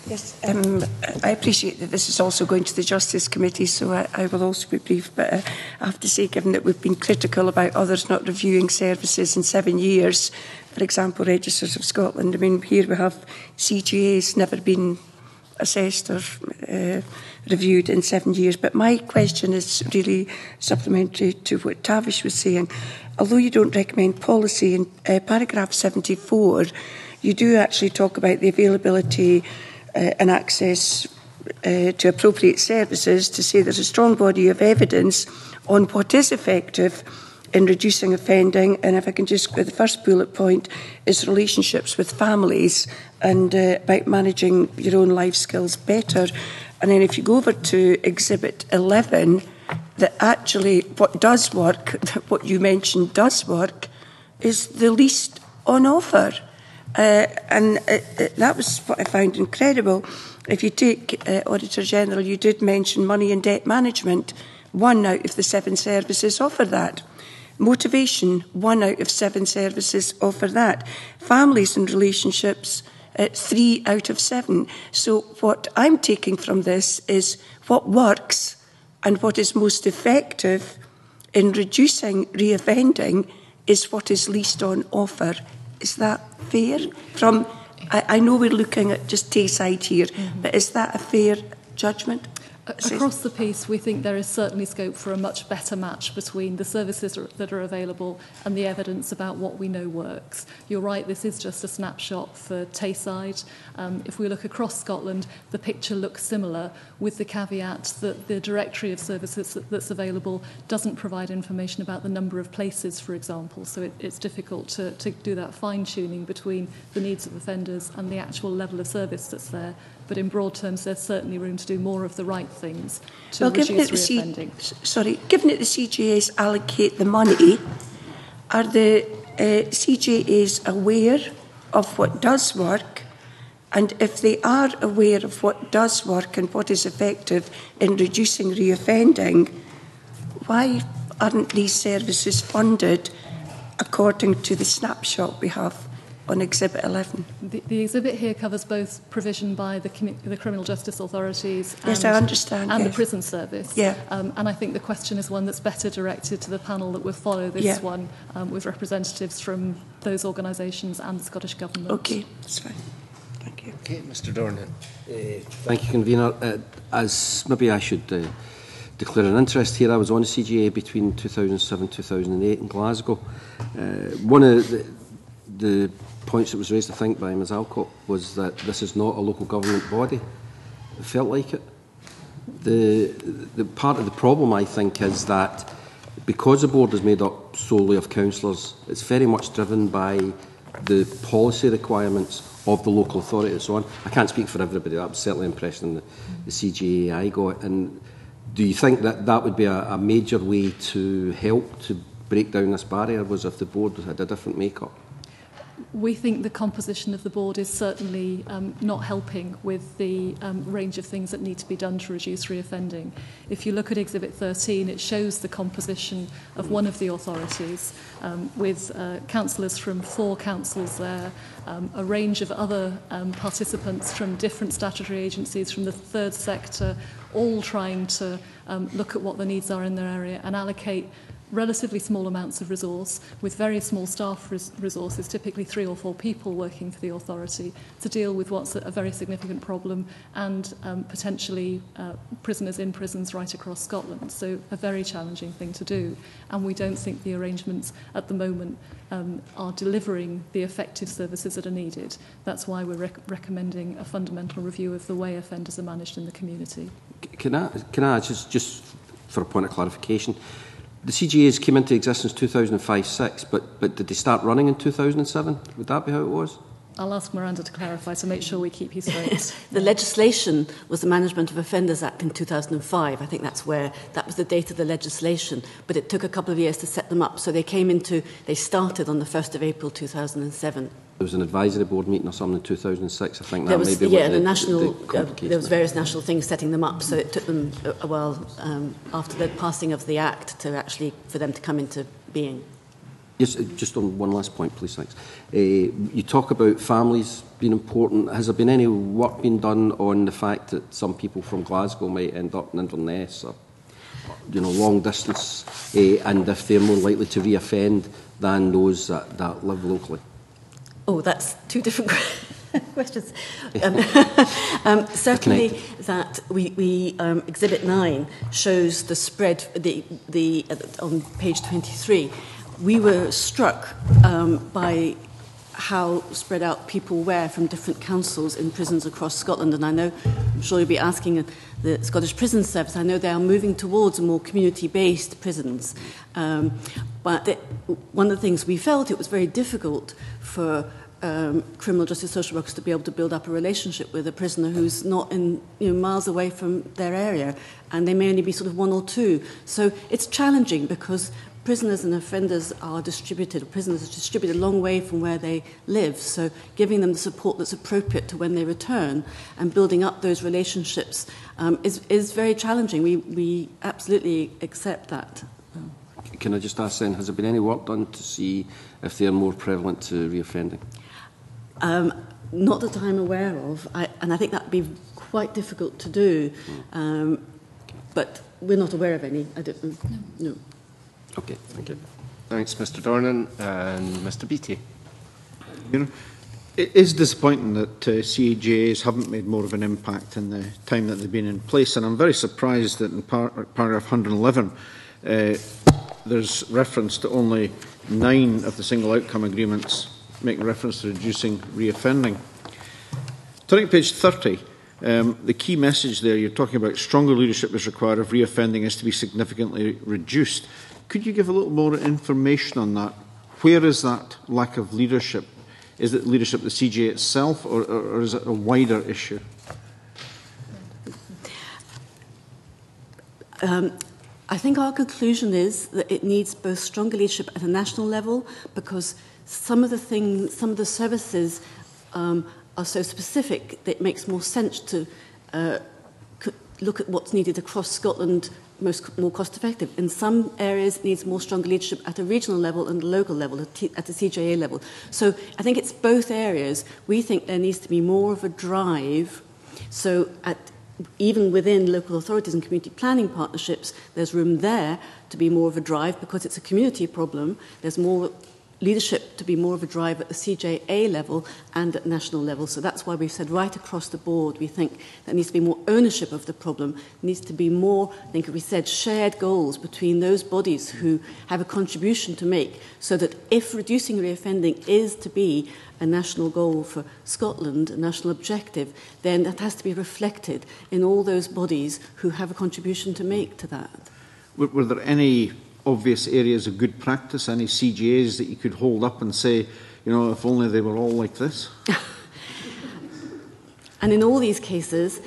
Yes, I appreciate that this is also going to the Justice Committee, so I will also be brief. But I have to say, given that we've been critical about others not reviewing services in 7 years, for example, Registers of Scotland, I mean, here we have CGA's never been assessed or reviewed in 7 years. But my question is really supplementary to what Tavish was saying. Although you don't recommend policy, in paragraph 74, you do actually talk about the availability and access to appropriate services, to say there's a strong body of evidence on what is effective in reducing offending. And if I can just go, the first bullet point is relationships with families and about managing your own life skills better. And then if you go over to Exhibit 11, that actually what does work, what you mentioned does work, is the least on offer. And that was what I found incredible. If you take Auditor General, you did mention money and debt management. 1 out of the 7 services offer that. Motivation, 1 out of 7 services offer that. Families and relationships, 3 out of 7. So what I'm taking from this is what works and what is most effective in reducing reoffending is what is least on offer. Is that fair? I know we're looking at just Tayside here, but is that a fair judgment? Across the piece, we think there is certainly scope for a much better match between the services that are available and the evidence about what we know works. You're right, this is just a snapshot for Tayside. If we look across Scotland, the picture looks similar, with the caveat that the directory of services that's available doesn't provide information about the number of places, for example, so it's difficult to do that fine-tuning between the needs of offenders and the actual level of service that's there. But in broad terms, there's certainly room to do more of the right things to reduce reoffending. Given that the CJAs allocate the money, are the CJAs aware of what does work? And if they are aware of what does work and what is effective in reducing reoffending, why aren't these services funded according to the snapshot we have on Exhibit 11? The exhibit here covers both provision by the criminal justice authorities and, yes, I understand, and yes. the prison service. Yeah. And I think the question is one that's better directed to the panel that will follow this one with representatives from those organisations and the Scottish Government. Okay, that's fine. Thank you. Okay, Mr. Dornan. Thank you, Convener. As maybe I should declare an interest here, I was on the CGA between 2007 and 2008 in Glasgow. One of the points that was raised, I think, by Ms Alcott was that this is not a local government body. It felt like it. The part of the problem, I think, is that because the board is made up solely of councillors, it's very much driven by the policy requirements of the local authority and so on. I can't speak for everybody. That was certainly the impression the CGA I got. And do you think that that would be a major way to help to break down this barrier, was if the board had a different make-up? We think the composition of the board is certainly not helping with the range of things that need to be done to reduce reoffending. If you look at Exhibit 13, it shows the composition of one of the authorities with councillors from 4 councils there, a range of other participants from different statutory agencies, from the third sector, all trying to look at what the needs are in their area and allocate relatively small amounts of resource with very small staff resources, typically 3 or 4 people working for the authority, to deal with what's a very significant problem and potentially prisoners in prisons right across Scotland. So a very challenging thing to do. And we don't think the arrangements at the moment are delivering the effective services that are needed. That's why we're recommending a fundamental review of the way offenders are managed in the community. Can I just for a point of clarification, the CGAs came into existence 2005-06, but did they start running in 2007? Would that be how it was? I'll ask Miranda to clarify to make sure we keep you straight. The legislation was the Management of Offenders Act in 2005. I think that was the date of the legislation, but it took a couple of years to set them up. So they started on the 1st of April 2007. There was an advisory board meeting or something in 2006. I think that there was, may be there was various national things setting them up. So it took them a while after the passing of the Act for them to come into being. Yes, just on one last point, please, thanks. You talk about families being important. Has there been any work being done on the fact that some people from Glasgow might end up in Inverness or, long distance, and if they're more likely to reoffend than those that live locally? Oh, that's 2 different questions. Certainly that we Exhibit 9 shows the spread, on page 23. We were struck by how spread out people were from different councils in prisons across Scotland. And I'm sure you'll be asking the Scottish Prison Service, I know they are moving towards more community-based prisons. But one of the things we felt, it was very difficult for criminal justice social workers to be able to build up a relationship with a prisoner who's not miles away from their area, and they may only be sort of 1 or 2. So it's challenging because prisoners and offenders are distributed, prisoners are distributed a long way from where they live, so giving them the support that's appropriate to when they return and building up those relationships is very challenging. We absolutely accept that. Can I just ask then, has there been any work done to see if they're more prevalent to reoffending? Not that I'm aware of, and I think that would be quite difficult to do, but we're not aware of any. I don't know. No. Okay, thank you. Thanks, Mr. Dornan and Mr. Beattie. It is disappointing that CJAs haven't made more of an impact in the time that they've been in place, and I'm very surprised that in paragraph 111 there's reference to only 9 of the single outcome agreements making reference to reducing reoffending. Turning to page 30, the key message there, you're talking about stronger leadership is required if reoffending is to be significantly reduced. Could you give a little more information on that? Where is that lack of leadership? Is it leadership of the CJ itself, or is it a wider issue? I think our conclusion is that it needs both stronger leadership at a national level, because some of the services are so specific that it makes more sense to look at what's needed across Scotland more cost effective. In some areas it needs more stronger leadership at a regional level and a local level, at the CJA level. So I think it's both areas. We think there needs to be more of a drive. So even within local authorities and community planning partnerships, there's room there to be more of a drive because it's a community problem. There's more leadership to be more of a drive at the CJA level and at national level. So that's why we've said right across the board, we think there needs to be more ownership of the problem. There needs to be more, I think we said, shared goals between those bodies who have a contribution to make, so that if reducing reoffending is to be a national goal for Scotland, a national objective, then that has to be reflected in all those bodies who have a contribution to make to that. Were there any obvious areas of good practice, any CGAs that you could hold up and say, you know, if only they were all like this? And in all these cases,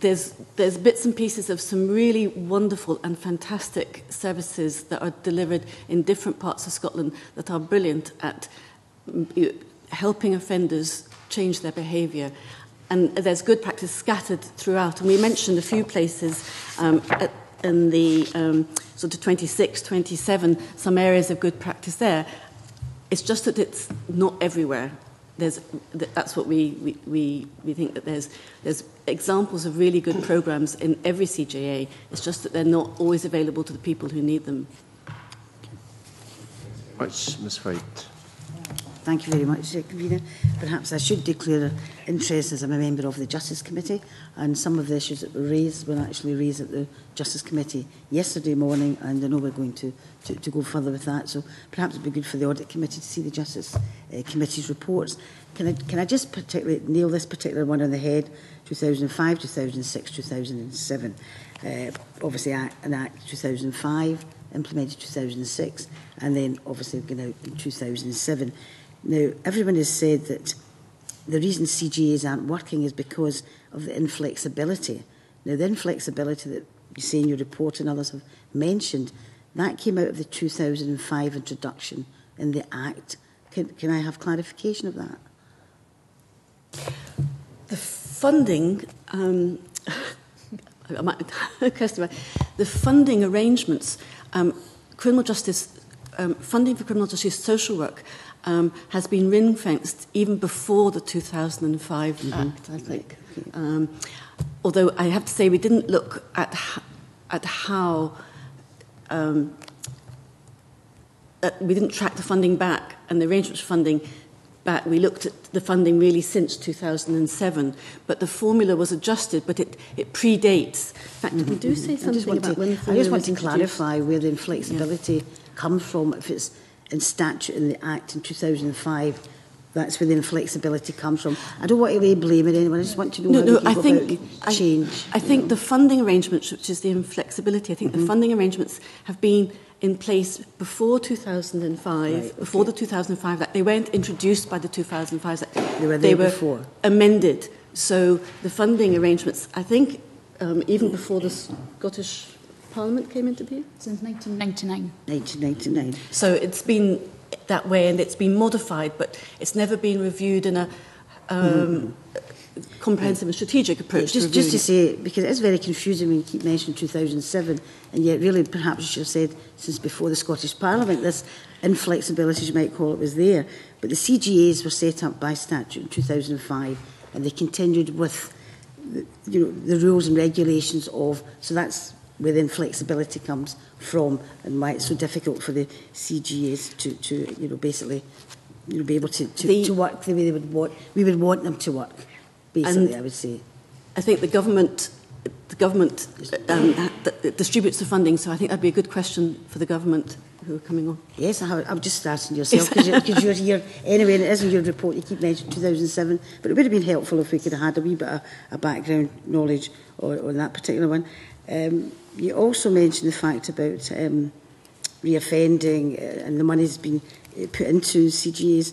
there's bits and pieces of some really wonderful and fantastic services that are delivered in different parts of Scotland that are brilliant at helping offenders change their behaviour. And there's good practice scattered throughout. And we mentioned a few places in the sort of 26, 27, some areas of good practice there. It's just that it's not everywhere. That's what we think, that there's examples of really good programmes in every CJA. It's just that they're not always available to the people who need them. Ms. White. Thank you very much, Convener. Perhaps I should declare interest as I'm a member of the Justice Committee, and some of the issues that were raised were actually raised at the Justice Committee yesterday morning, and I know we're going to go further with that. So perhaps it would be good for the Audit Committee to see the Justice Committee's reports. Can I just particularly nail this particular one on the head? 2005, 2006, 2007. Obviously, an Act 2005, implemented 2006, and then obviously going out in 2007. Now, everyone has said that the reason CGAs aren't working is because of the inflexibility. Now, the inflexibility that you see in your report and others have mentioned, that came out of the 2005 introduction in the Act. Can I have clarification of that? The funding, the funding arrangements, criminal justice, funding for criminal justice social work has been ring-fenced even before the 2005 Act, I think. Although I have to say we didn't look at how we didn't track the funding back and the arrangements for funding back. We looked at the funding really since 2007, but the formula was adjusted, but it predates. In fact, we do say something about when the formula I just want to clarify where the inflexibility comes from. If it's in statute in the Act in 2005, that's where the inflexibility comes from. I don't want to lay blame at anyone. I just want to know how we can go about the change. I think the funding arrangements, which is the inflexibility, I think the funding arrangements have been in place before 2005, right, before the 2005 Act. They weren't introduced by the 2005 Act. They were before. Amended. So the funding arrangements, I think, even before the Scottish Parliament came into being? Since 1999. 1999. So it's been that way, and it's been modified, but it's never been reviewed in a comprehensive and strategic approach. Just to say, because it's very confusing when you keep mentioning 2007, and yet really perhaps you should have said since before the Scottish Parliament, this inflexibility, as you might call it, was there. But the CGAs were set up by statute in 2005, and they continued with the rules and regulations of, so that's where the inflexibility comes from, and why it's so difficult for the CGAs to basically be able to work the way they would want. We would want them to work, basically, I would say. I think the government distributes the funding, so I think that'd be a good question for the government who are coming on. Yes, I'm just asking yourself, because you're here anyway, and it is in your report, you keep mentioning 2007, but it would have been helpful if we could have had a wee bit of background knowledge on that particular one. You also mentioned the fact about reoffending and the money's been put into CGAs.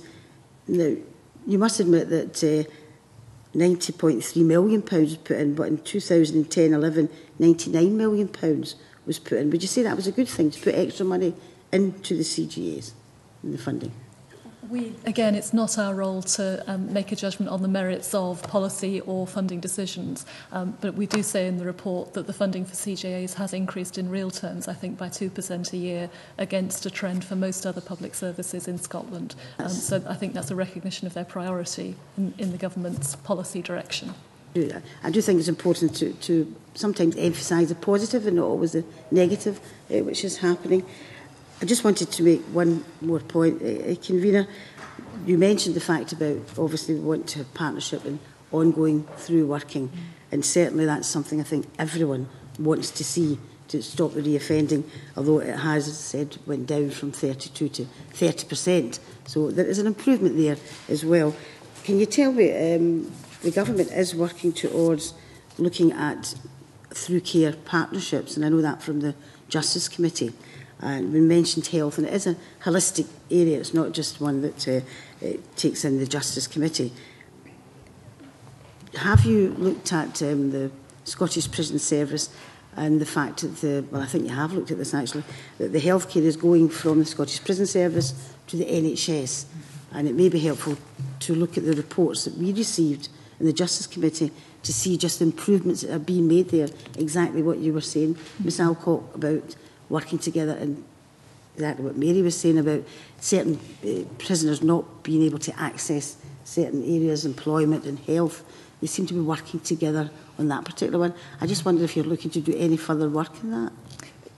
Now, you must admit that £90.3 million was put in, but in 2010-11, £99 million was put in. Would you say that was a good thing, to put extra money into the CGAs and the funding? Again, it's not our role to make a judgment on the merits of policy or funding decisions, but we do say in the report that the funding for CGAs has increased in real terms, I think, by 2% a year, against a trend for most other public services in Scotland. So I think that's a recognition of their priority in the government's policy direction. I do think it's important to sometimes emphasise the positive and not always the negative which is happening. I just wanted to make one more point. Convener, you mentioned the fact about, obviously, we want to have partnership and ongoing through working, and certainly that's something I think everyone wants to see to stop the reoffending, although it has, as I said, went down from 32 to 30%. So there is an improvement there as well. Can you tell me, the government is working towards looking at through care partnerships, and I know that from the Justice Committee. And we mentioned health, and it is a holistic area. It's not just one that takes in the Justice Committee. Have you looked at the Scottish Prison Service and the fact that I think you have looked at this actually, that the healthcare is going from the Scottish Prison Service to the NHS, and it may be helpful to look at the reports that we received in the Justice Committee to see just the improvements that are being made there. Exactly what you were saying, Ms Alcock, about working together, and exactly what Mary was saying about certain prisoners not being able to access certain areas, employment and health. They seem to be working together on that particular one. I just wonder if you're looking to do any further work in that.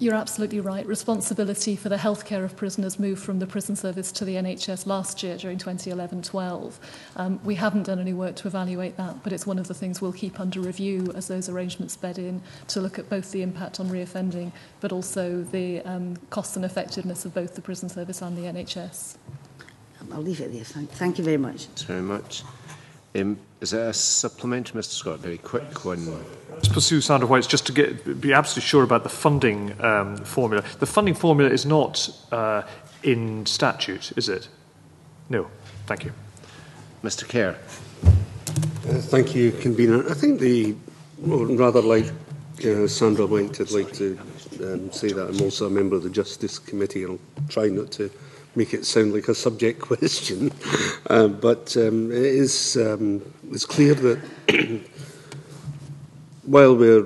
You're absolutely right. Responsibility for the healthcare of prisoners moved from the prison service to the NHS last year during 2011-12. We haven't done any work to evaluate that, but it's one of the things we'll keep under review as those arrangements bed in, to look at both the impact on reoffending, but also the cost and effectiveness of both the prison service and the NHS. I'll leave it there. Thank you very much. Thanks very much. Is there a supplementary, Mr Scott? Very quick one. Let's pursue Sandra White's just to be absolutely sure about the funding formula. The funding formula is not in statute, is it? No. Thank you. Mr Kerr. Thank you, Convener. I think rather like Sandra White, I'd like to say that I'm also a member of the Justice Committee, and I'll try not to make it sound like a subject question, but it is it's clear that while there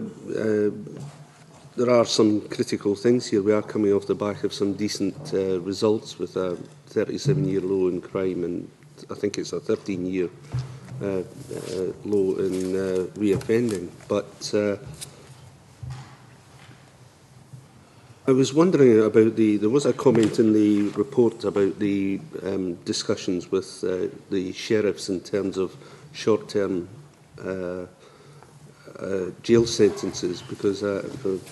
are some critical things here, we are coming off the back of some decent results with a 37-year low in crime, and I think it's a 13-year low in reoffending. But I was wondering about there was a comment in the report about the discussions with the sheriffs in terms of short-term jail sentences, because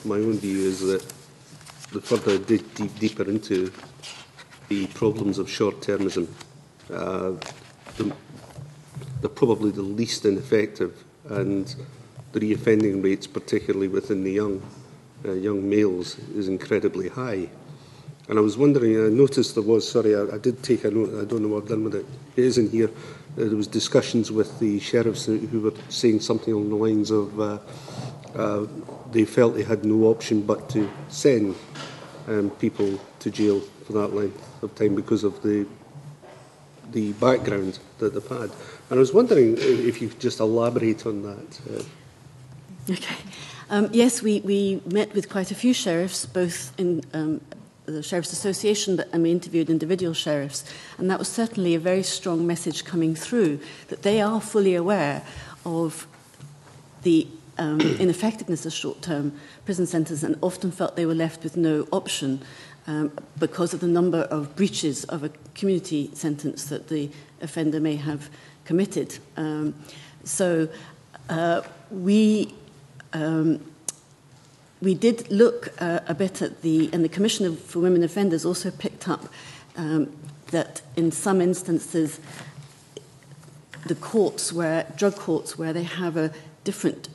my own view is that the further I dig deeper into the problems of short-termism, they're probably the least ineffective, and the reoffending rates, particularly within the young males, is incredibly high. And I was wondering, I noticed there was, I did take a note, I don't know what I've done with it, it is in here, there was discussions with the sheriffs who were saying something along the lines of they felt they had no option but to send people to jail for that length of time because of the background that they've had. And I was wondering if you could just elaborate on that. Okay. Yes, we met with quite a few sheriffs, both in the Sheriffs Association, and we interviewed individual sheriffs, and that was certainly a very strong message coming through, that they are fully aware of the ineffectiveness of short-term prison sentences and often felt they were left with no option. because of the number of breaches of a community sentence that the offender may have committed. We did look a bit at and the Commissioner for Women Offenders also picked up that in some instances, the drug courts where they have a different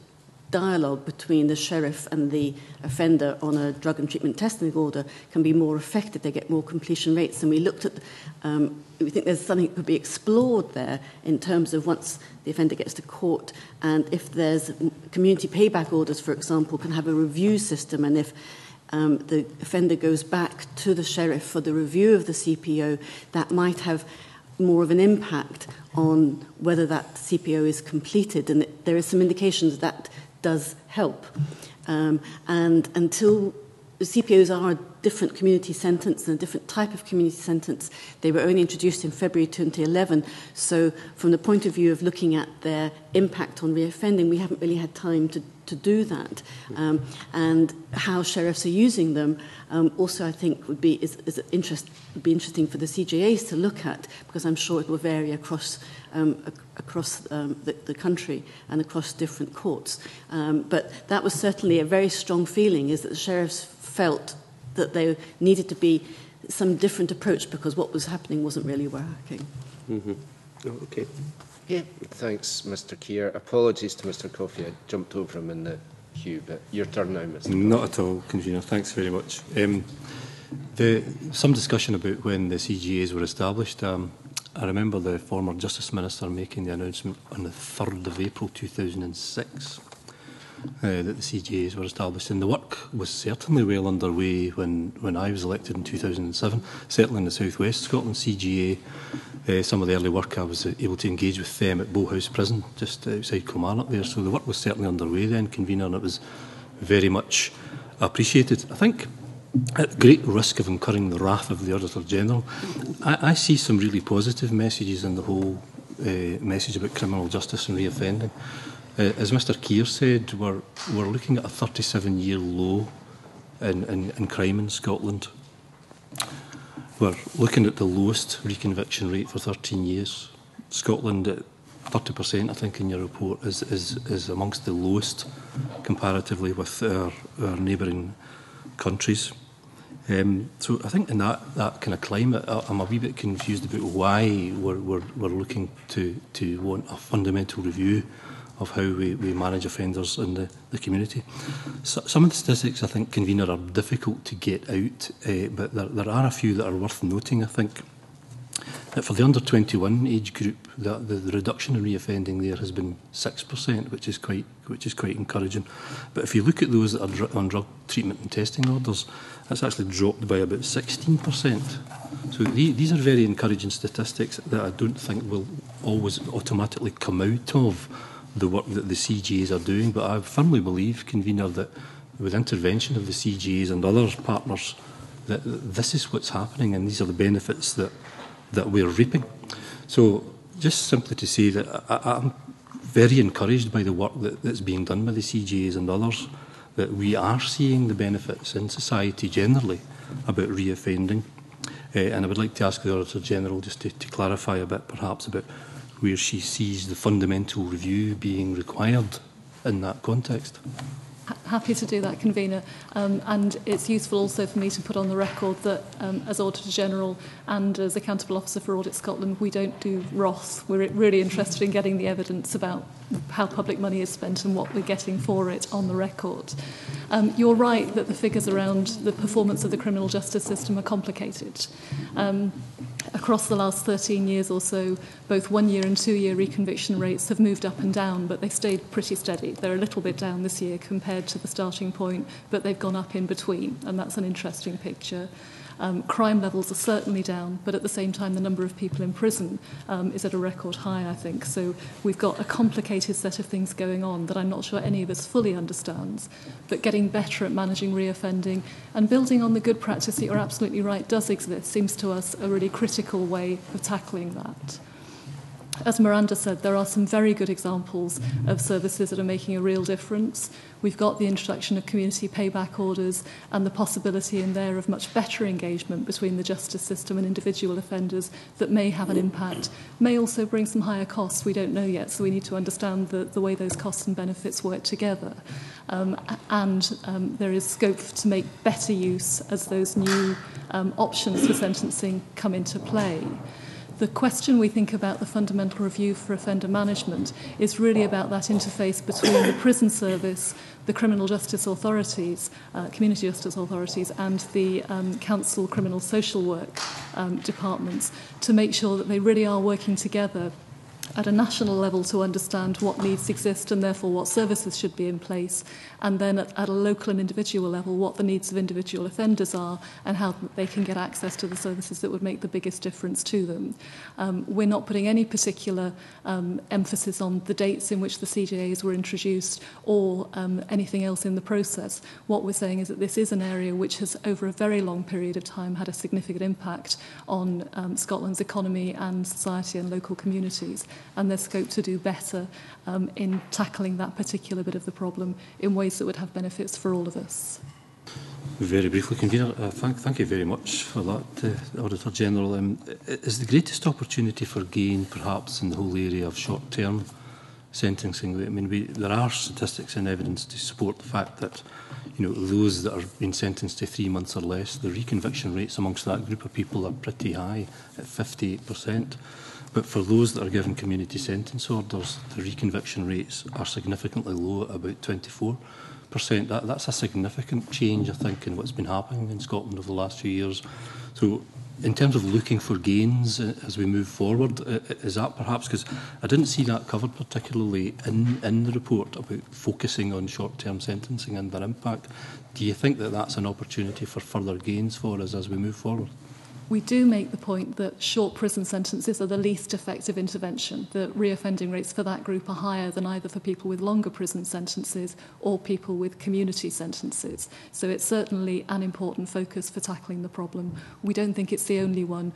dialogue between the sheriff and the offender on a drug and treatment testing order can be more effective. They get more completion rates. And we looked at, we think there's something that could be explored there in terms of once the offender gets to court, and if there's community payback orders, for example, can have a review system, and if the offender goes back to the sheriff for the review of the CPO, that might have more of an impact on whether that CPO is completed. And there is some indications that does help. And until the CPOs are a different community sentence and a different type of community sentence, they were only introduced in February 2011. So from the point of view of looking at their impact on reoffending, we haven't really had time to do that. And how sheriffs are using them also, I think, would be interesting for the CJAs to look at, because I'm sure it will vary across the country and across different courts. But that was certainly a very strong feeling, is that the sheriffs felt that there needed to be some different approach because what was happening wasn't really working. Mm-hmm. Oh, okay. Yeah, thanks, Mr. Keir. Apologies to Mr. Coffey. I jumped over him in the queue, but your turn now, Mr. Coffey. Not at all, Convener. Thanks very much. Some discussion about when the CGAs were established. I remember the former Justice Minister making the announcement on the 3rd of April 2006 that the CGAs were established, and the work was certainly well underway when I was elected in 2007, certainly in the South West Scotland CGA. Some of the early work I was able to engage with them at Bowhouse Prison, just outside Kilmarnock there, so the work was certainly underway then, Convener, and it was very much appreciated. I think, at great risk of incurring the wrath of the Auditor General, I see some really positive messages in the whole message about criminal justice and reoffending. As Mr. Keir said, we're looking at a 37-year low in crime in Scotland. We're looking at the lowest reconviction rate for 13 years. Scotland at 30%, I think, in your report, is amongst the lowest comparatively with our neighbouring countries. So I think in that kind of climate, I'm a wee bit confused about why we're looking to want a fundamental review of how we manage offenders in the community. So, some of the statistics, I think, Convener, are difficult to get out, but there are a few that are worth noting, I think. That for the under-21 age group, the reduction in reoffending there has been 6%, which is quite encouraging. But if you look at those that are on drug treatment and testing orders, that's actually dropped by about 16%. So these are very encouraging statistics that I don't think will always automatically come out of the work that the CGAs are doing, but I firmly believe, Convener, that with intervention of the CGAs and other partners, that this is what's happening, and these are the benefits that we're reaping. So just simply to say that I'm very encouraged by the work that's being done by the CGAs and others, that we are seeing the benefits in society generally about reoffending. And I would like to ask the Auditor General just to clarify a bit, perhaps, about where she sees the fundamental review being required in that context. Happy to do that, Convener. And it's useful also for me to put on the record that as Auditor General and as Accountable Officer for Audit Scotland, we don't do ROS. We're really interested in getting the evidence about how public money is spent and what we're getting for it on the record. You're right that the figures around the performance of the criminal justice system are complicated. Across the last 13 years or so, both 1-year and 2-year reconviction rates have moved up and down, but they've stayed pretty steady. They're a little bit down this year compared to the starting point, but they've gone up in between, and that's an interesting picture. Crime levels are certainly down, but at the same time, the number of people in prison is at a record high, I think. So we've got a complicated set of things going on that I'm not sure any of us fully understands. But getting better at managing reoffending and building on the good practice that you're absolutely right does exist seems to us a really critical way of tackling that. As Miranda said, there are some very good examples of services that are making a real difference. We've got the introduction of community payback orders and the possibility in there of much better engagement between the justice system and individual offenders that may have an impact, may also bring some higher costs. We don't know yet, so we need to understand the way those costs and benefits work together. There is scope to make better use as those new options for sentencing come into play. The question we think about the fundamental review for offender management is really about that interface between the prison service, the criminal justice authorities, community justice authorities, and the council criminal social work departments to make sure that they really are working together at a national level to understand what needs exist and therefore what services should be in place, and then at a local and individual level what the needs of individual offenders are and how they can get access to the services that would make the biggest difference to them. We're not putting any particular emphasis on the dates in which the CJAs were introduced or anything else in the process. What we're saying is that this is an area which has over a very long period of time had a significant impact on Scotland's economy and society and local communities, and there's scope to do better in tackling that particular bit of the problem in ways that would have benefits for all of us. Very briefly, Convener, thank you very much for that, Auditor General. Is the greatest opportunity for gain perhaps in the whole area of short-term sentencing? I mean, there are statistics and evidence to support the fact that those that are being sentenced to 3 months or less, the reconviction rates amongst that group of people are pretty high, at 58%. But for those that are given community sentence orders, the reconviction rates are significantly low, at about 24%. That's a significant change, I think, in what's been happening in Scotland over the last few years. So in terms of looking for gains as we move forward, is that perhaps, because I didn't see that covered particularly in the report about focusing on short-term sentencing and their impact. Do you think that that's an opportunity for further gains for us as we move forward? We do make the point that short prison sentences are the least effective intervention. The reoffending rates for that group are higher than either for people with longer prison sentences or people with community sentences. So it's certainly an important focus for tackling the problem. We don't think it's the only one,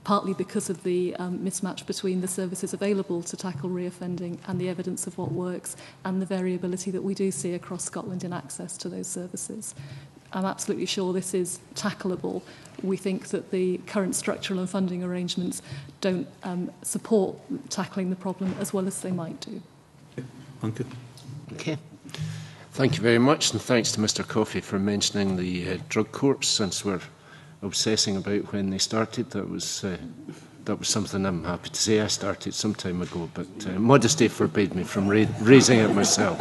partly because of the mismatch between the services available to tackle reoffending and the evidence of what works and the variability that we do see across Scotland in access to those services. I'm absolutely sure this is tackleable. We think that the current structural and funding arrangements don't support tackling the problem as well as they might do. Thank you. Okay. Thank you very much, and thanks to Mr. Coffey for mentioning the drug courts, since we're obsessing about when they started. That was something I'm happy to say I started some time ago, but modesty forbade me from raising it myself.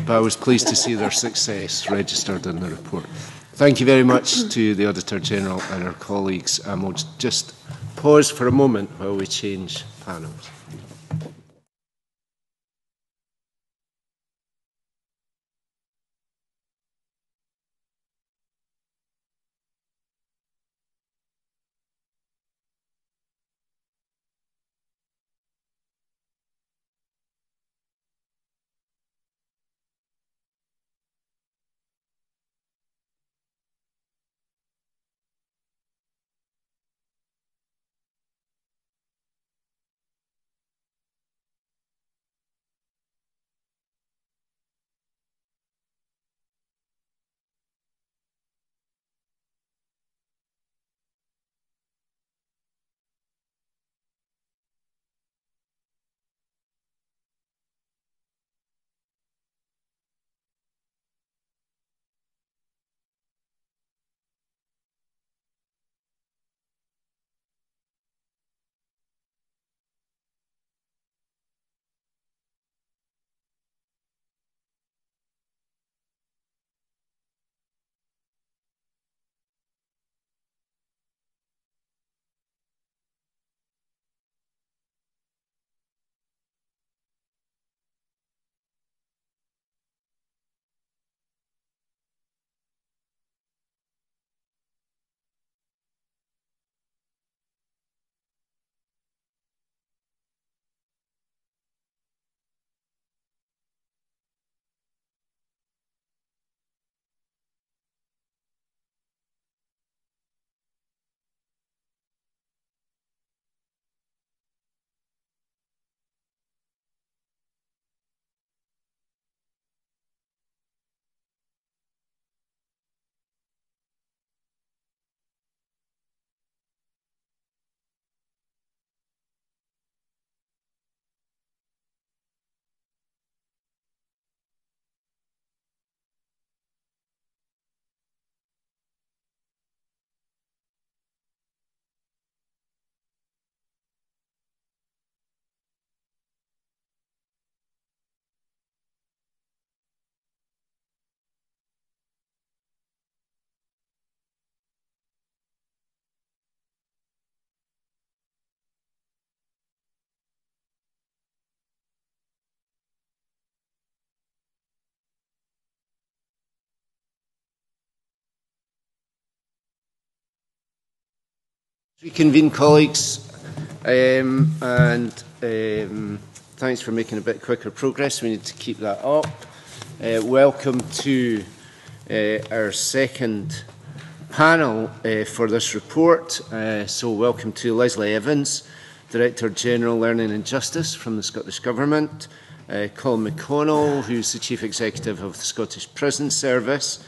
But I was pleased to see their success registered in the report. Thank you very much to the Auditor General and our colleagues. And we'll just pause for a moment while we change panels. Reconvene, colleagues, thanks for making a bit quicker progress. We need to keep that up. Welcome to our second panel for this report. So welcome to Leslie Evans, Director General Learning and Justice from the Scottish Government, Colin McConnell, who's the Chief Executive of the Scottish Prison Service,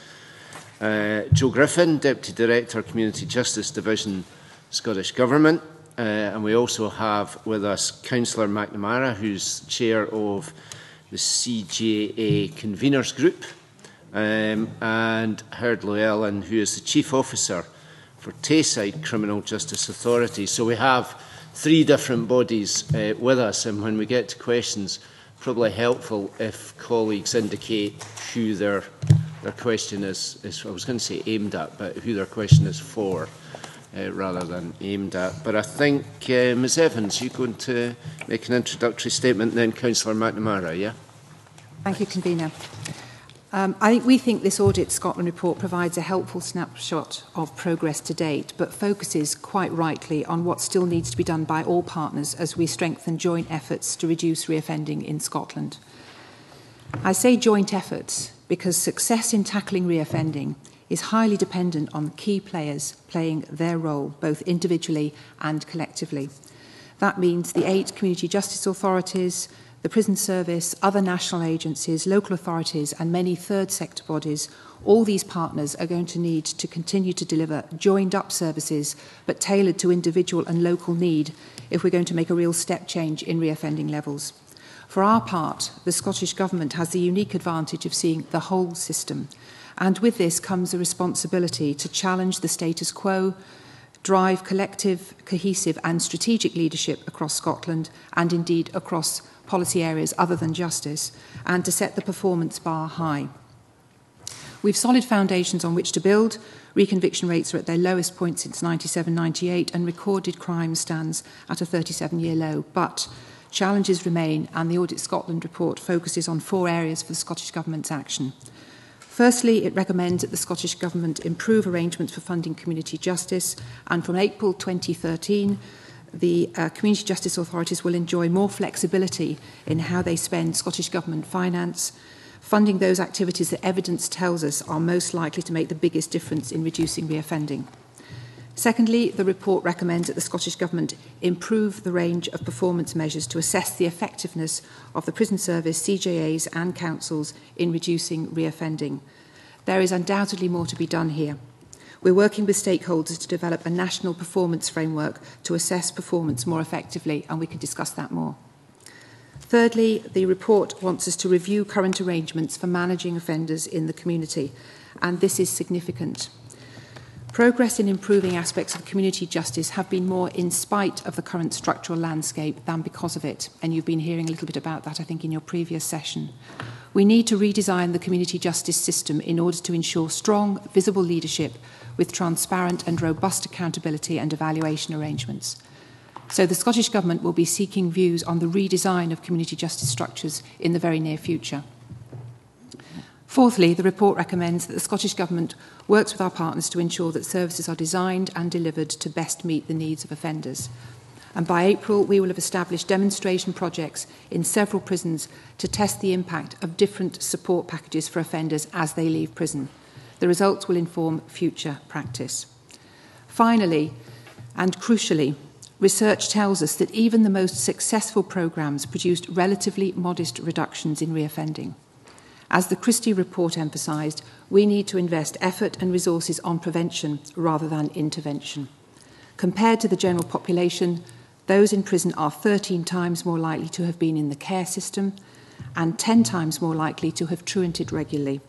Joe Griffin, Deputy Director, Community Justice Division, Scottish Government, and we also have with us Councillor McNamara, who's Chair of the CJA Conveners Group, and Herd Llewellyn, who is the Chief Officer for Tayside Criminal Justice Authority. So we have three different bodies with us, and when we get to questions, probably helpful if colleagues indicate who their question is, I was going to say aimed at, but who their question is for. Rather than aimed at. But I think, Ms Evans, you're going to make an introductory statement, and then Councillor McNamara, yeah? Thank you, Convener. We think this Audit Scotland report provides a helpful snapshot of progress to date, but focuses quite rightly on what still needs to be done by all partners as we strengthen joint efforts to reduce reoffending in Scotland. I say joint efforts because success in tackling reoffending is highly dependent on key players playing their role, both individually and collectively. That means the 8 community justice authorities, the prison service, other national agencies, local authorities, and many third sector bodies. All these partners are going to need to continue to deliver joined-up services, but tailored to individual and local need if we're going to make a real step change in reoffending levels. For our part, the Scottish Government has the unique advantage of seeing the whole system. And with this comes a responsibility to challenge the status quo, drive collective, cohesive and strategic leadership across Scotland and indeed across policy areas other than justice, and to set the performance bar high. We've solid foundations on which to build. Reconviction rates are at their lowest point since 97-98 and recorded crime stands at a 37-year low. But challenges remain, and the Audit Scotland report focuses on 4 areas for the Scottish Government's action. Firstly, it recommends that the Scottish Government improve arrangements for funding community justice, and from April 2013, the community justice authorities will enjoy more flexibility in how they spend Scottish Government finance, funding those activities that evidence tells us are most likely to make the biggest difference in reducing reoffending. Secondly, the report recommends that the Scottish Government improve the range of performance measures to assess the effectiveness of the prison service, CJAs and councils in reducing reoffending. There is undoubtedly more to be done here. We're working with stakeholders to develop a national performance framework to assess performance more effectively, and we can discuss that more. Thirdly, the report wants us to review current arrangements for managing offenders in the community, and this is significant. Progress in improving aspects of community justice have been more in spite of the current structural landscape than because of it, and you've been hearing a little bit about that, I think, in your previous session. We need to redesign the community justice system in order to ensure strong, visible leadership with transparent and robust accountability and evaluation arrangements. So the Scottish Government will be seeking views on the redesign of community justice structures in the very near future. Fourthly, the report recommends that the Scottish Government works with our partners to ensure that services are designed and delivered to best meet the needs of offenders. And by April, we will have established demonstration projects in several prisons to test the impact of different support packages for offenders as they leave prison. The results will inform future practice. Finally, and crucially, research tells us that even the most successful programmes produced relatively modest reductions in reoffending. As the Christie report emphasised, we need to invest effort and resources on prevention rather than intervention. Compared to the general population, those in prison are 13 times more likely to have been in the care system and 10 times more likely to have truanted regularly.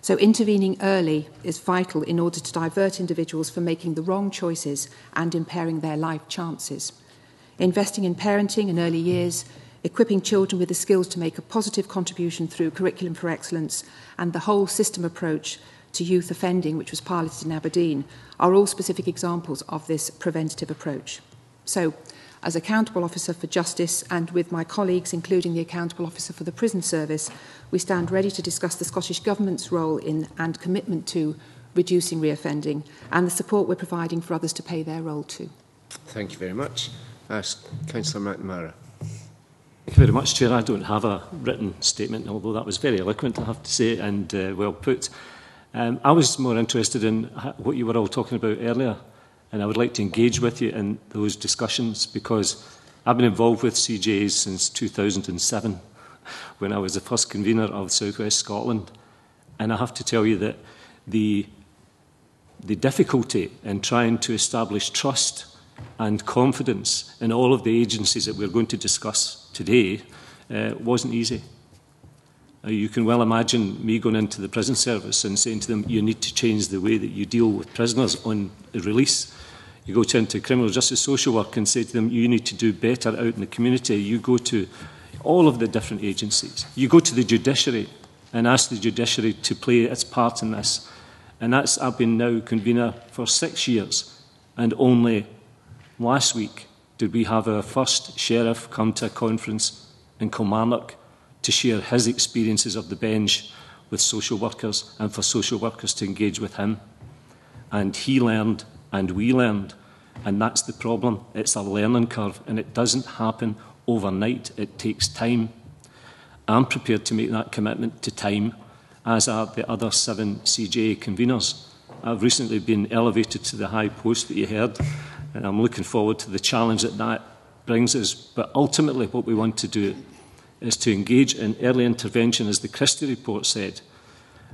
So intervening early is vital in order to divert individuals from making the wrong choices and impairing their life chances. Investing in parenting in early years, equipping children with the skills to make a positive contribution through Curriculum for Excellence, and the whole system approach to youth offending, which was piloted in Aberdeen, are all specific examples of this preventative approach. So, as Accountable Officer for Justice and with my colleagues, including the Accountable Officer for the Prison Service, we stand ready to discuss the Scottish Government's role in and commitment to reducing reoffending and the support we're providing for others to play their role too. Thank you very much. Councillor McNamara. Thank you very much, Chair. I don't have a written statement, although that was very eloquent, I have to say, and well put. I was more interested in what you were all talking about earlier, and I would like to engage with you in those discussions, because I've been involved with CJAs since 2007, when I was the first convener of South West Scotland. And I have to tell you that the difficulty in trying to establish trust and confidence in all of the agencies that we're going to discuss today wasn't easy. You can well imagine me going into the prison service and saying to them, you need to change the way that you deal with prisoners on release. You go into criminal justice social work and say to them, you need to do better out in the community. You go to all of the different agencies. You go to the judiciary and ask the judiciary to play its part in this. And I've been now convener for 6 years, and only last week did we have our first sheriff come to a conference in Kilmarnock to share his experiences of the bench with social workers, and for social workers to engage with him. And he learned and we learned, and that's the problem. It's a learning curve, and it doesn't happen overnight. It takes time. I'm prepared to make that commitment to time, as are the other 7 CJA conveners. I've recently been elevated to the high post that you heard, and I'm looking forward to the challenge that brings us. But ultimately what we want to do is to engage in early intervention, as the Christie report said,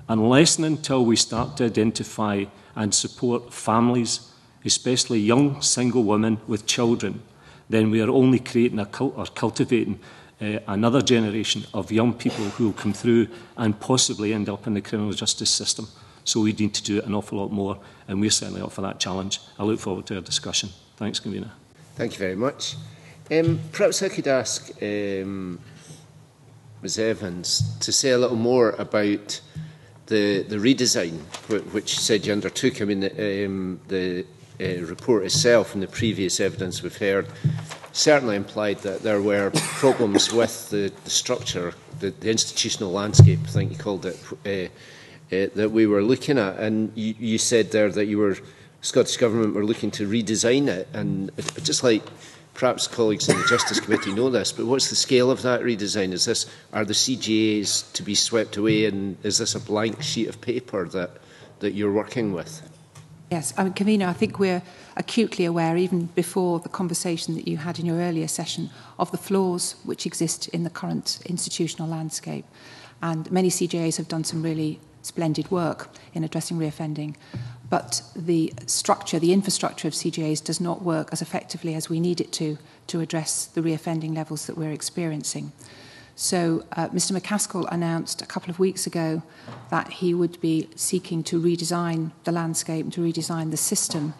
unless and until we start to identify and support families, especially young single women with children, then we are only creating or cultivating another generation of young people who will come through and possibly end up in the criminal justice system. So we need to do an awful lot more, and we're certainly up for that challenge. I look forward to our discussion. Thanks, Convener. Thank you very much. Perhaps I could ask Ms Evans to say a little more about the redesign, which you said you undertook. I mean, the report itself and the previous evidence we've heard certainly implied that there were problems with the structure, the institutional landscape, I think you called it, that we were looking at. And you said there that Scottish Government were looking to redesign it. And I'd just like, perhaps colleagues in the Justice Committee know this, but what's the scale of that redesign? Are the CJAs to be swept away, and is this a blank sheet of paper that you're working with? Yes, Convener, I think we're acutely aware, even before the conversation that you had in your earlier session, of the flaws which exist in the current institutional landscape. And many CJAs have done some really splendid work in addressing reoffending. But the infrastructure of CJAs does not work as effectively as we need it to address the reoffending levels that we're experiencing. So Mr McCaskill announced a couple of weeks ago that he would be seeking to redesign the landscape and to redesign the system.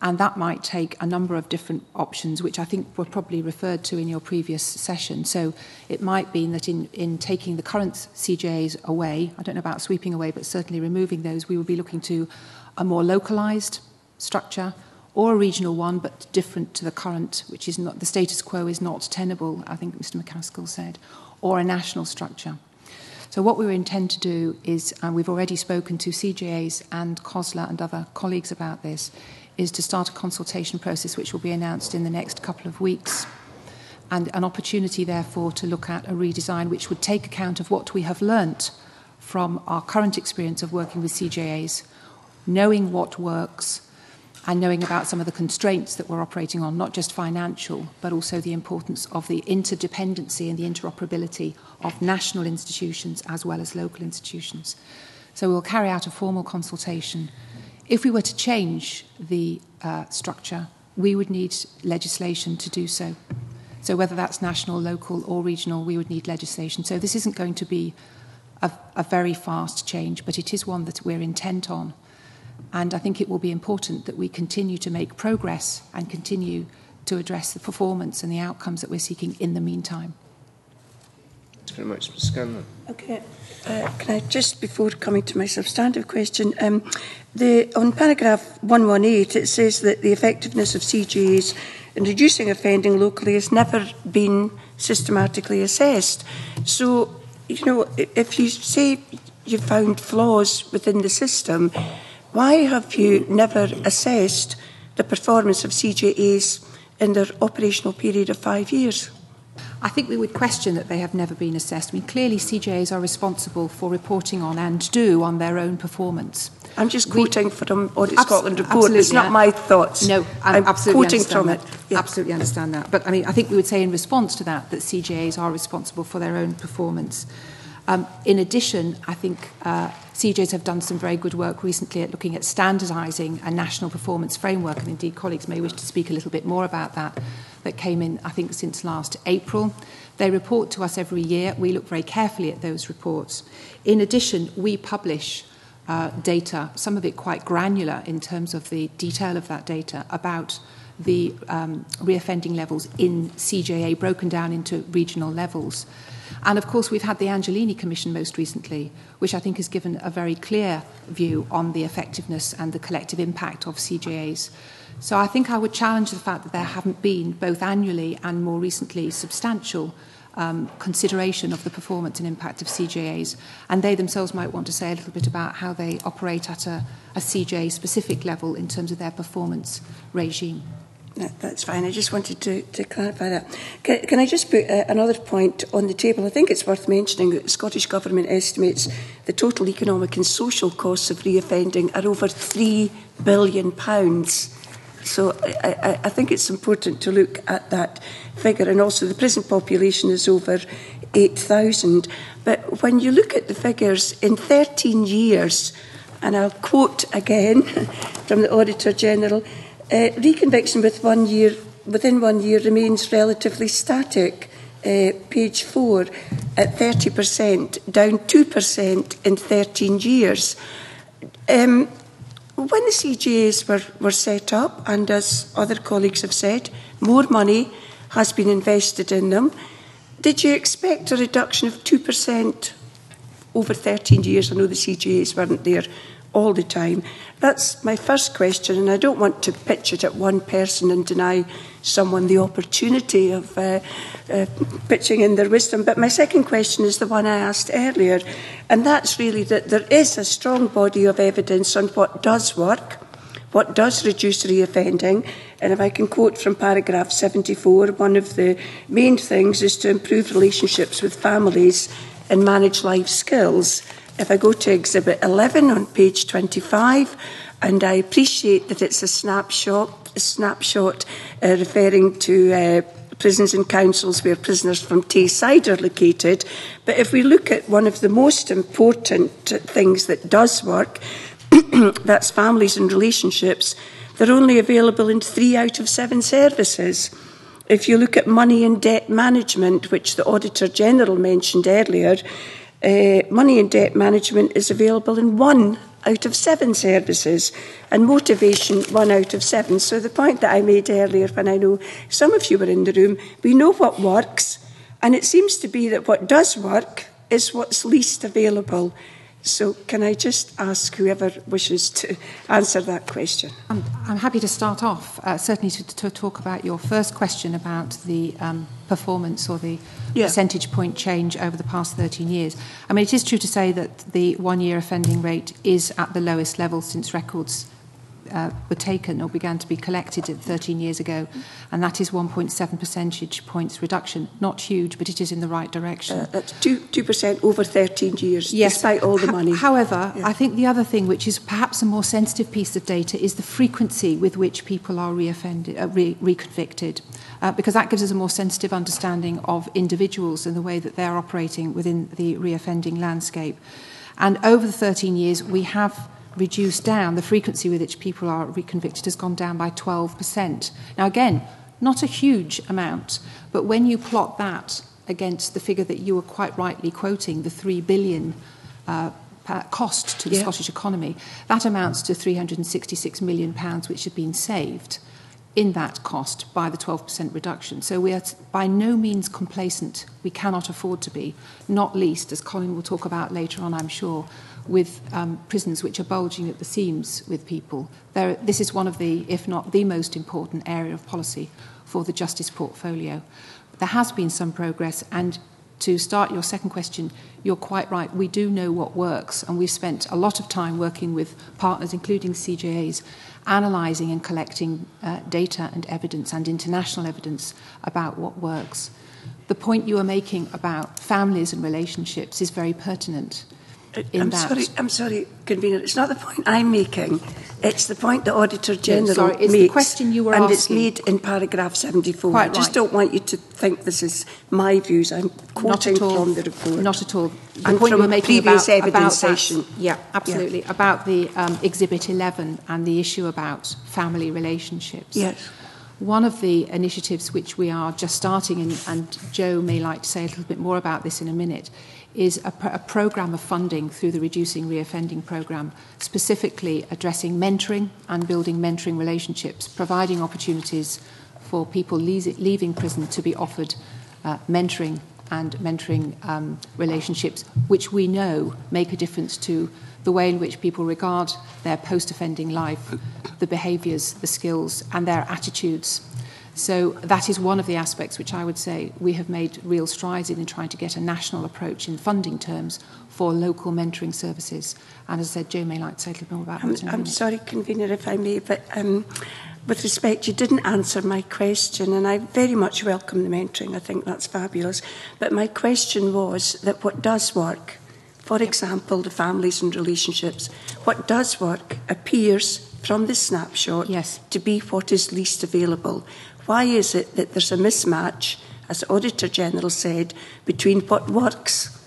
And that might take a number of different options, which I think were probably referred to in your previous session. So it might be that in taking the current CJAs away, I don't know about sweeping away, but certainly removing those, we would be looking to a more localised structure, or a regional one, but different to the current, which is not, the status quo is not tenable, I think Mr McCaskill said, or a national structure. So what we intend to do is, and we've already spoken to CJAs and COSLA and other colleagues about this, is to start a consultation process which will be announced in the next couple of weeks, and an opportunity therefore to look at a redesign which would take account of what we have learnt from our current experience of working with CJAs, knowing what works and knowing about some of the constraints that we're operating on, not just financial, but also the importance of the interdependency and the interoperability of national institutions as well as local institutions. So we'll carry out a formal consultation. If we were to change the structure, we would need legislation to do so. So whether that's national, local or regional, we would need legislation. So this isn't going to be a very fast change, but it is one that we're intent on. And I think it will be important that we continue to make progress and continue to address the performance and the outcomes that we're seeking in the meantime. Thanks very much, Ms Scanlon. Okay. Can I just, before coming to my substantive question, on paragraph 118, it says that the effectiveness of CJAs in reducing offending locally has never been systematically assessed. So, you know, if you say you found flaws within the system, why have you never assessed the performance of CJAs in their operational period of 5 years? I think we would question that they have never been assessed. I mean, clearly CJAs are responsible for reporting on and do on their own performance. I'm just quoting from Audit Scotland report. It's not my thoughts. No, I'm absolutely quoting from that. it. Yeah. Absolutely understand that. But I mean, I think we would say in response to that CJAs are responsible for their own performance. In addition, I think CJAs have done some very good work recently at looking at standardising a national performance framework, and indeed colleagues may wish to speak a little bit more about that came in, I think, since last April. They report to us every year. We look very carefully at those reports. In addition, we publish data, some of it quite granular in terms of the detail of that data, about the reoffending levels in CJA broken down into regional levels. And of course, we've had the Angelini Commission most recently, which I think has given a very clear view on the effectiveness and the collective impact of CJAs. So I think I would challenge the fact that there haven't been, both annually and more recently, substantial consideration of the performance and impact of CJAs. And they themselves might want to say a little bit about how they operate at a CJA-specific level in terms of their performance regime. That's fine. I just wanted to clarify that. Can I just put another point on the table? I think it's worth mentioning that the Scottish Government estimates the total economic and social costs of reoffending are over £3 billion. So I think it's important to look at that figure. And also the prison population is over 8,000. But when you look at the figures, in 13 years, and I'll quote again from the Auditor General, reconviction within 1 year remains relatively static. Page 4, at 30%, down 2% in 13 years. When the CJAs were set up, and as other colleagues have said, more money has been invested in them. Did you expect a reduction of 2% over 13 years? I know the CJAs weren't there all the time. That's my first question, and I don't want to pitch it at one person and deny someone the opportunity of pitching in their wisdom. But my second question is the one I asked earlier, and that's really that there is a strong body of evidence on what does work, what does reduce reoffending. And if I can quote from paragraph 74, one of the main things is to improve relationships with families and manage life skills. If I go to Exhibit 11 on page 25, and I appreciate that it's a snapshot referring to prisons and councils where prisoners from Tayside are located, but if we look at one of the most important things that does work, that's families and relationships, they're only available in 3 out of 7 services. If you look at money and debt management, which the Auditor General mentioned earlier, money and debt management is available in 1 out of 7 services, and motivation 1 out of 7. So the point that I made earlier, when I know some of you were in the room, we know what works, and it seems to be that what does work is what's least available. So can I just ask whoever wishes to answer that question? I'm happy to start off, certainly to talk about your first question about the performance or the percentage point change over the past 13 years. I mean, it is true to say that the 1-year offending rate is at the lowest level since records were taken or began to be collected 13 years ago, and that is 1.7 percentage points reduction. Not huge, but it is in the right direction. That's 2% over 13 years, yes, despite all the money. However, I think the other thing, which is perhaps a more sensitive piece of data, is the frequency with which people are reconvicted, because that gives us a more sensitive understanding of individuals and the way that they're operating within the reoffending landscape. And over the 13 years, we have reduced down, the frequency with which people are reconvicted has gone down by 12%. Now again, not a huge amount, but when you plot that against the figure that you were quite rightly quoting, the £3 billion cost to the Scottish economy, that amounts to £366 million which have been saved in that cost by the 12% reduction. So we are by no means complacent. We cannot afford to be, not least, as Colin will talk about later on, I'm sure, with prisons which are bulging at the seams with people. This is one of the, if not the most important area of policy for the justice portfolio. There has been some progress, and to start your second question, you're quite right. We do know what works, and we've spent a lot of time working with partners, including CJAs, analysing and collecting data and evidence and international evidence about what works. The point you are making about families and relationships is very pertinent. I'm sorry, Convener, it's not the point I'm making. It's the point the Auditor General it's makes. the question you were and asking. It's made in paragraph 74. Quite I just right. don't want you to think this is my views. I'm quoting from the report. Not at all. The And point you from were making previous about evidence that, session. Yeah, absolutely. Yeah. About the Exhibit 11 and the issue about family relationships. Yes. One of the initiatives which we are just starting, and Joe may like to say a little bit more about this in a minute, is a programme of funding through the Reducing Reoffending programme, specifically addressing mentoring and building mentoring relationships, providing opportunities for people leaving prison to be offered mentoring relationships, which we know make a difference to the way in which people regard their post-offending life, the behaviours, the skills, and their attitudes. So that is one of the aspects which I would say we have made real strides in trying to get a national approach in funding terms for local mentoring services. And as I said, Joe may like to say a little bit more about that. I'm sorry, Convener, if I may, but with respect, you didn't answer my question, and I very much welcome the mentoring. I think that's fabulous. But my question was that what does work, for example, the families and relationships, what does work appears from the snapshot to be what is least available. Why is it that there's a mismatch, as the Auditor General said, between what works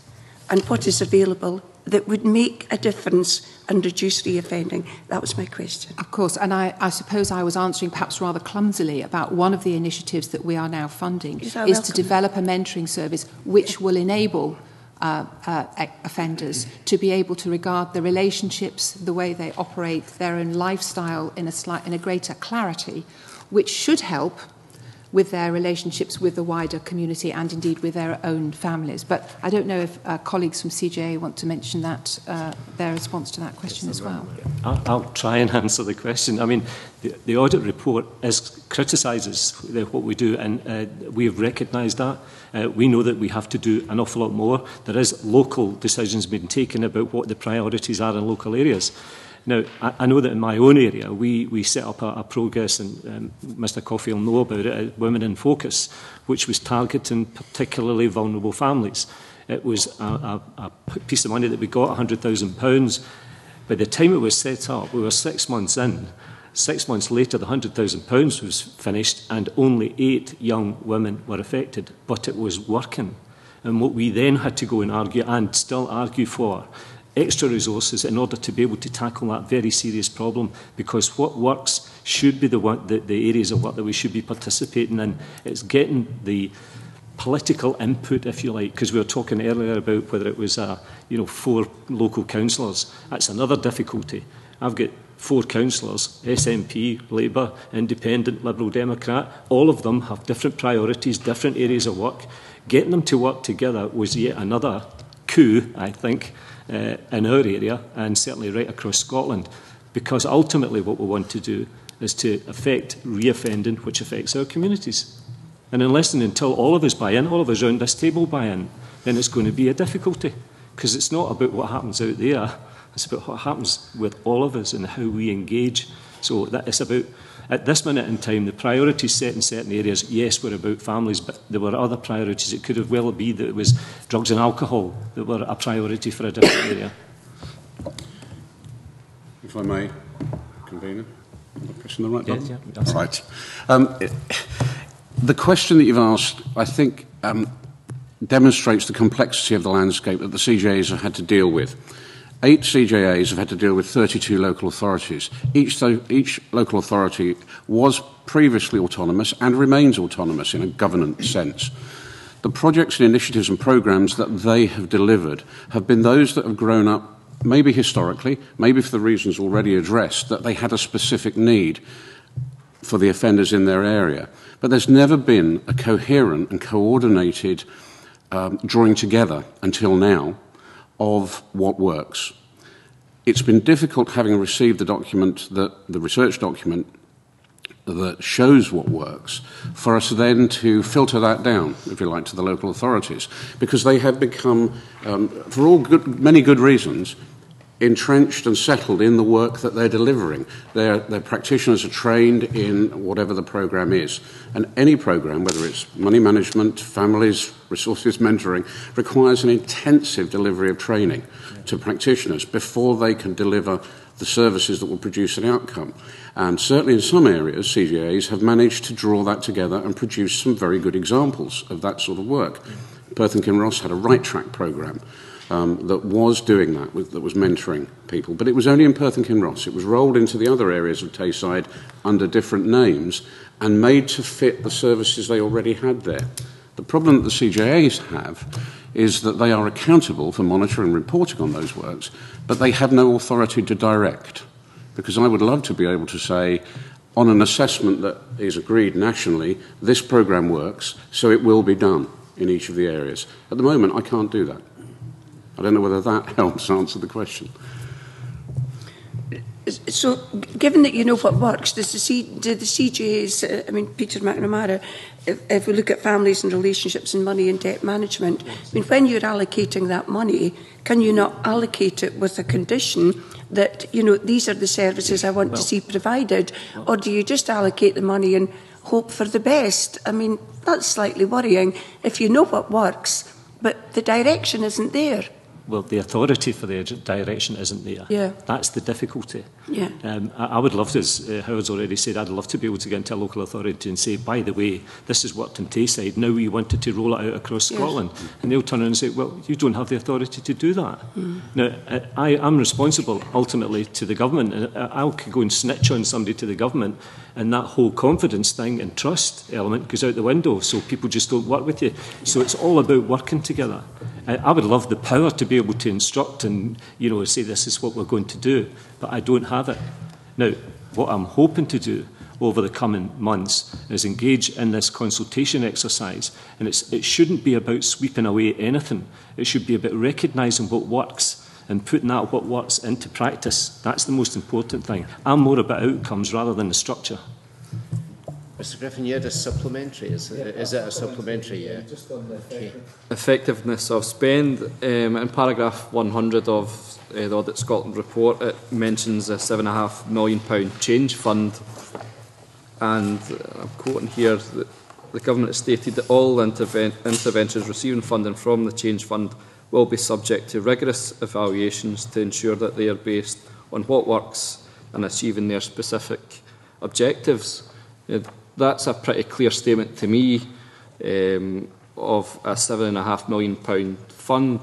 and what is available that would make a difference and reduce reoffending? That was my question. Of course, and I suppose I was answering perhaps rather clumsily about one of the initiatives that we are now funding is to develop a mentoring service which will enable offenders to be able to regard the relationships, the way they operate, their own lifestyle in a greater clarity, which should help with their relationships with the wider community and indeed with their own families. But I don't know if colleagues from CJA want to mention that, their response to that question as well. I'll try and answer the question. I mean, the audit report criticises what we do, and we have recognised that. We know that we have to do an awful lot more. There is local decisions being taken about what the priorities are in local areas. Now, I know that in my own area, we set up a progress, and Mr Coffey will know about it, Women in Focus, which was targeting particularly vulnerable families. It was a piece of money that we got, £100,000. By the time it was set up, we were 6 months in. 6 months later, the £100,000 was finished, and only 8 young women were affected. But it was working. And what we then had to go and argue, and still argue for, extra resources in order to be able to tackle that very serious problem, because what works should be the areas of work that we should be participating in. It's getting the political input, if you like, because we were talking earlier about whether it was 4 local councillors. That's another difficulty. I've got 4 councillors, SNP, Labour, Independent, Liberal Democrat. All of them have different priorities, different areas of work. Getting them to work together was yet another coup, I think, in our area, and certainly right across Scotland, because ultimately what we want to do is to affect reoffending, which affects our communities. And unless and until all of us buy in, all of us around this table buy in, then it's going to be a difficulty, because it's not about what happens out there, it's about what happens with all of us and how we engage. So that it's about, at this minute in time, the priorities set in certain areas, yes, were about families, but there were other priorities. It could have well be that it was drugs and alcohol that were a priority for a different area. If I may, Convener, am I pressing the right button? Yeah, all right. The question that you've asked, I think, demonstrates the complexity of the landscape that the CJAs have had to deal with. 8 CJAs have had to deal with 32 local authorities. Each local authority was previously autonomous and remains autonomous in a governance sense. The projects and initiatives and programmes that they have delivered have been those that have grown up, maybe historically, maybe for the reasons already addressed, that they had a specific need for the offenders in their area. But there's never been a coherent and coordinated drawing together until now of what works. It's been difficult, having received the document, the research document, that shows what works, for us then to filter that down, if you like, to the local authorities, because they have become, for all many good reasons, entrenched and settled in the work that they're delivering. Their practitioners are trained in whatever the programme is. And any programme, whether it's money management, families, resources mentoring, requires an intensive delivery of training to practitioners before they can deliver the services that will produce an outcome. And certainly in some areas, CGAs have managed to draw that together and produce some very good examples of that sort of work. Perth and Kinross had a right track programme that was doing that, that was mentoring people. But it was only in Perth and Kinross. It was rolled into the other areas of Tayside under different names and made to fit the services they already had there. The problem that the CJAs have is that they are accountable for monitoring and reporting on those works, but they have no authority to direct. Because I would love to be able to say, on an assessment that is agreed nationally, this programme works, so it will be done in each of the areas. At the moment, I can't do that. I don't know whether that helps answer the question. So, given that you know what works, do the CJAs, Peter McNamara, if we look at families and relationships and money and debt management, when you're allocating that money, can you not allocate it with a condition that, these are the services I want to see provided, or do you just allocate the money and hope for the best? That's slightly worrying if you know what works, but the direction isn't there. Well, the authority for the direction isn't there. Yeah. That's the difficulty. Yeah. I would love to, as Howard's already said, I'd love to be able to get into a local authority and say, by the way, this has worked in Tayside, now we wanted to roll it out across Scotland. Yes. And they'll turn around and say, well, you don't have the authority to do that. Mm. Now, I'm responsible ultimately to the government, and I could go and snitch on somebody to the government, and that whole confidence thing and trust element goes out the window, so people just don't work with you. So it's all about working together. I would love the power to be able to instruct and, say this is what we're going to do, but I don't have it. Now, what I'm hoping to do over the coming months is engage in this consultation exercise, and it shouldn't be about sweeping away anything. It should be about recognising what works and putting that what works into practice. That's the most important thing. I'm more about outcomes rather than the structure. Mr Griffin, you had a supplementary. Is it a supplementary? Yeah. Just on the effectiveness of spend, in paragraph 100 of the Audit Scotland report, it mentions a £7.5 million change fund, and I'm quoting here that the government has stated that all interventions receiving funding from the change fund will be subject to rigorous evaluations to ensure that they are based on what works and achieving their specific objectives. That's a pretty clear statement to me of a £7.5 million fund.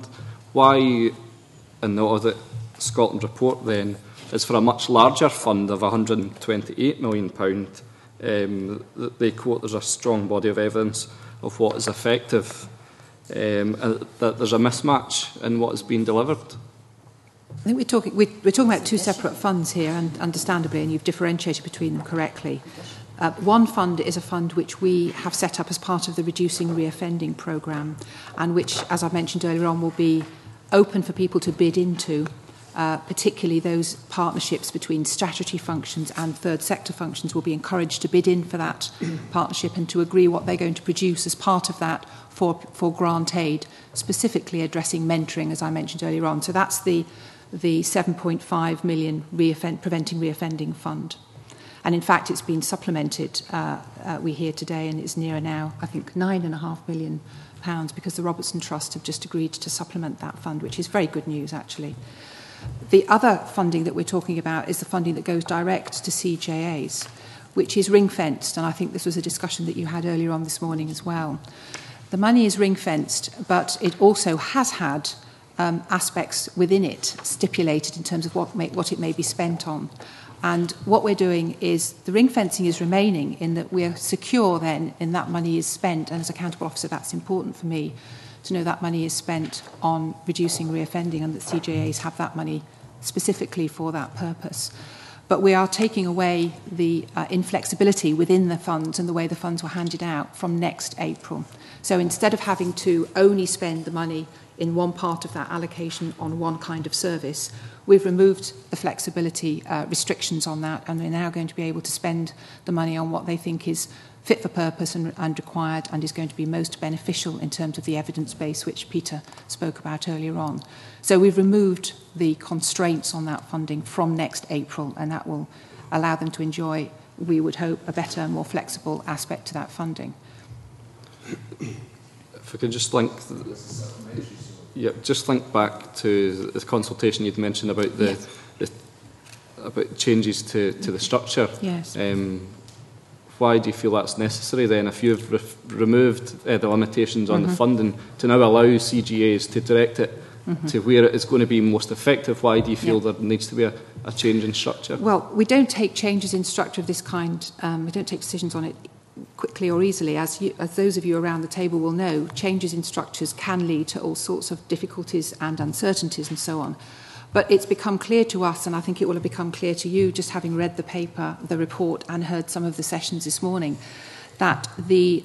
Why, in the Audit Scotland report then, is for a much larger fund of £128 million, they quote there's a strong body of evidence of what is effective, and that there's a mismatch in what is being delivered. I think we're talking about two separate funds here, and understandably, and you've differentiated between them correctly. One fund is a fund which we have set up as part of the Reducing Reoffending programme, and which, as I mentioned earlier on, will be open for people to bid into, particularly those partnerships between statutory functions and third sector functions will be encouraged to bid in for that partnership and to agree what they're going to produce as part of that for grant aid, specifically addressing mentoring, as I mentioned earlier on. So that's the 7.5 million Preventing Reoffending Fund. And in fact, it's been supplemented, we hear today, and it's near now, I think, £9.5 million, because the Robertson Trust have just agreed to supplement that fund, which is very good news, actually. The other funding that we're talking about is the funding that goes direct to CJAs, which is ring-fenced, and I think this was a discussion that you had earlier on this morning as well. The money is ring-fenced, but it also has had aspects within it stipulated in terms of what it may be spent on. And what we're doing is the ring fencing is remaining in that we're secure then in that money is spent, and as accountable officer that's important for me to know that money is spent on reducing reoffending and that CJAs have that money specifically for that purpose. But we are taking away the inflexibility within the funds and the way the funds were handed out from next April. So instead of having to only spend the money in one part of that allocation on one kind of service. We've removed the flexibility restrictions on that, and they're now going to be able to spend the money on what they think is fit for purpose and required, and is going to be most beneficial in terms of the evidence base which Peter spoke about earlier on. So we've removed the constraints on that funding from next April, and that will allow them to enjoy, we would hope, a better, more flexible aspect to that funding. If I could just link, just link back to the consultation you'd mentioned about about changes to the structure. Yes. Why do you feel that's necessary then, if you've removed the limitations on the funding to now allow CGAs to direct it to where it is going to be most effective? Why do you feel there needs to be a change in structure? Well, we don't take changes in structure of this kind, we don't take decisions on it quickly or easily. As those of you around the table will know, changes in structures can lead to all sorts of difficulties and uncertainties and so on. But it's become clear to us, and I think it will have become clear to you, just having read the paper, the report, and heard some of the sessions this morning, that the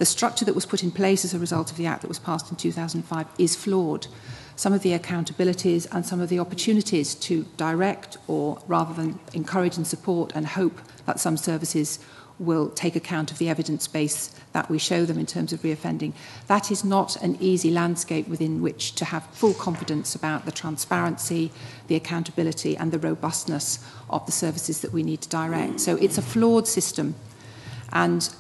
structure that was put in place as a result of the Act that was passed in 2005 is flawed. Some of the accountabilities and some of the opportunities to direct, or rather than encourage and support and hope that some services will take account of the evidence base that we show them in terms of reoffending. That is not an easy landscape within which to have full confidence about the transparency, the accountability and the robustness of the services that we need to direct. So it's a flawed system. And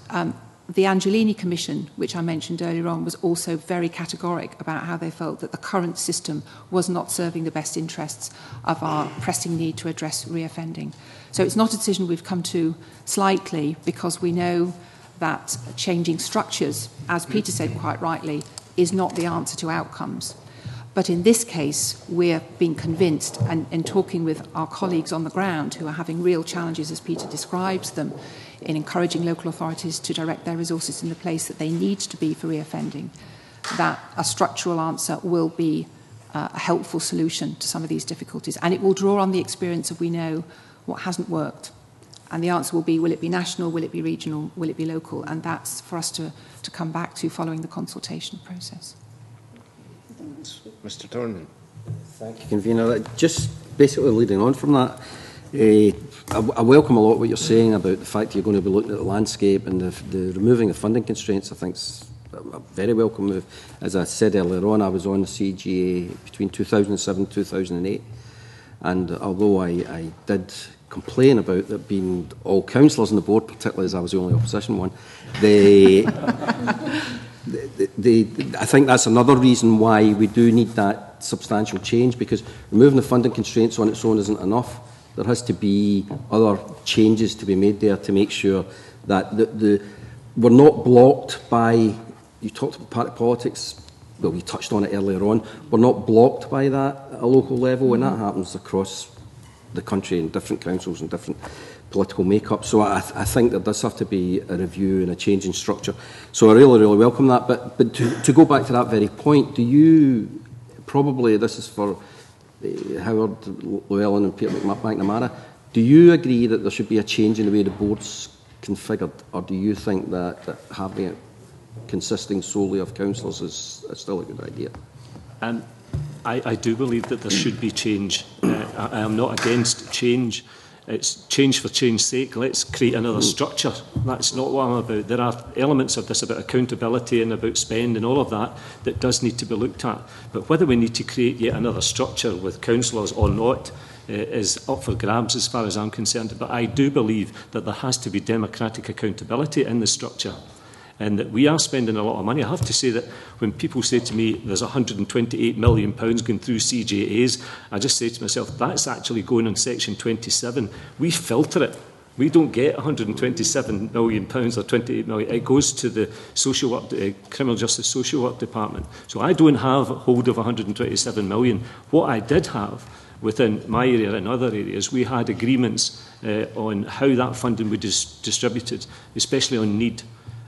the Angelini Commission, which I mentioned earlier on, was also very categoric about how they felt that the current system was not serving the best interests of our pressing need to address reoffending. So it's not a decision we've come to slightly, because we know that changing structures, as Peter said quite rightly, is not the answer to outcomes. But in this case, we're being convinced, and in talking with our colleagues on the ground who are having real challenges, as Peter describes them, in encouraging local authorities to direct their resources in the place that they need to be for reoffending, that a structural answer will be a helpful solution to some of these difficulties. And it will draw on the experience of, we know, what hasn't worked. And the answer will be, will it be national, will it be regional, will it be local? And that's for us to come back to following the consultation process. Mr. Tornan. Thank you, Convener. Just basically leading on from that, I welcome a lot what you're saying about the fact you're going to be looking at the landscape and the removing the funding constraints. I think is a very welcome move. As I said earlier on, I was on the CGA between 2007 and 2008, and although I did complain about there being all councillors on the board, particularly as I was the only opposition one, I think that's another reason why we do need that substantial change, because removing the funding constraints on its own isn't enough. There has to be other changes to be made there to make sure that we're not blocked by, you talked about party politics, well, we touched on it earlier on, we're not blocked by that at a local level, and that happens across the country in different councils and different political makeup. So I think there does have to be a review and a change in structure. So I really, really welcome that. But to go back to that very point, do you, probably this is for Howard Llewellyn and Peter McNamara, do you agree that there should be a change in the way the board's configured, or do you think that having it consisting solely of councillors is still a good idea? I do believe that there should be change. I am not against change. It's change for change's sake. Let's create another structure. That's not what I'm about. There are elements of this about accountability and about spend and all of that that does need to be looked at. But whether we need to create yet another structure with councillors or not is up for grabs as far as I'm concerned. But I do believe that there has to be democratic accountability in the structure, and that we are spending a lot of money. I have to say that when people say to me there's £128 million going through CJAs, I just say to myself, that's actually going on Section 27. We filter it. We don't get £127 million or 28 million. It goes to the social work, criminal justice social work department. So I don't have hold of 127 million. What I did have within my area and other areas, we had agreements on how that funding would be distributed, especially on need.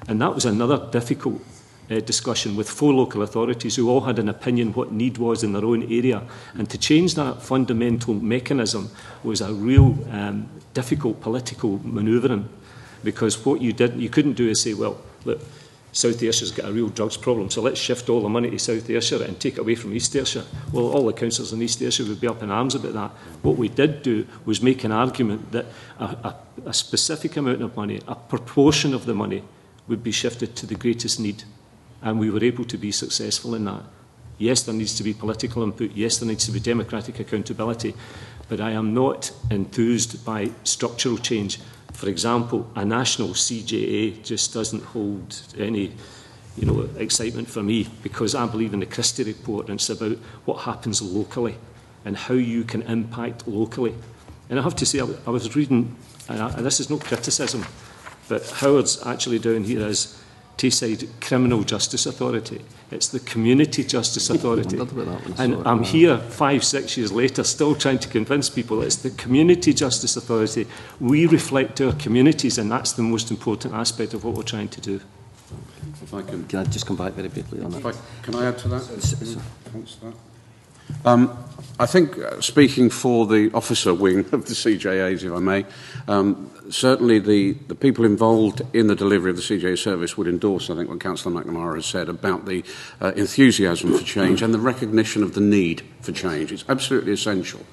And that was another difficult discussion with 4 local authorities who all had an opinion what need was in their own area. And to change that fundamental mechanism was a real difficult political manoeuvring, because what you couldn't do is say, well, look, South Ayrshire's got a real drugs problem, so let's shift all the money to South Ayrshire and take it away from East Ayrshire. Well, all the councillors in East Ayrshire would be up in arms about that. What we did do was make an argument that a specific amount of money, a proportion of the money, would be shifted to the greatest need. And we were able to be successful in that. Yes, there needs to be political input. Yes, there needs to be democratic accountability. But I am not enthused by structural change. For example, a national CJA just doesn't hold any excitement for me, because I believe in the Christie report, and it's about what happens locally and how you can impact locally. And I have to say, I was reading, and this is no criticism, but Howard's actually down here as Tayside Criminal Justice Authority. It's the Community Justice Authority. And I'm here 5-6 years later still trying to convince people it's the Community Justice Authority. We reflect our communities, and that's the most important aspect of what we're trying to do. If I can I just come back very briefly on that? Can I add to that? Thanks for that. I think, speaking for the officer wing of the CJAs, if I may, certainly the people involved in the delivery of the CJA service would endorse, I think, what Councillor McNamara has said about the enthusiasm for change and the recognition of the need for change. It's absolutely essential.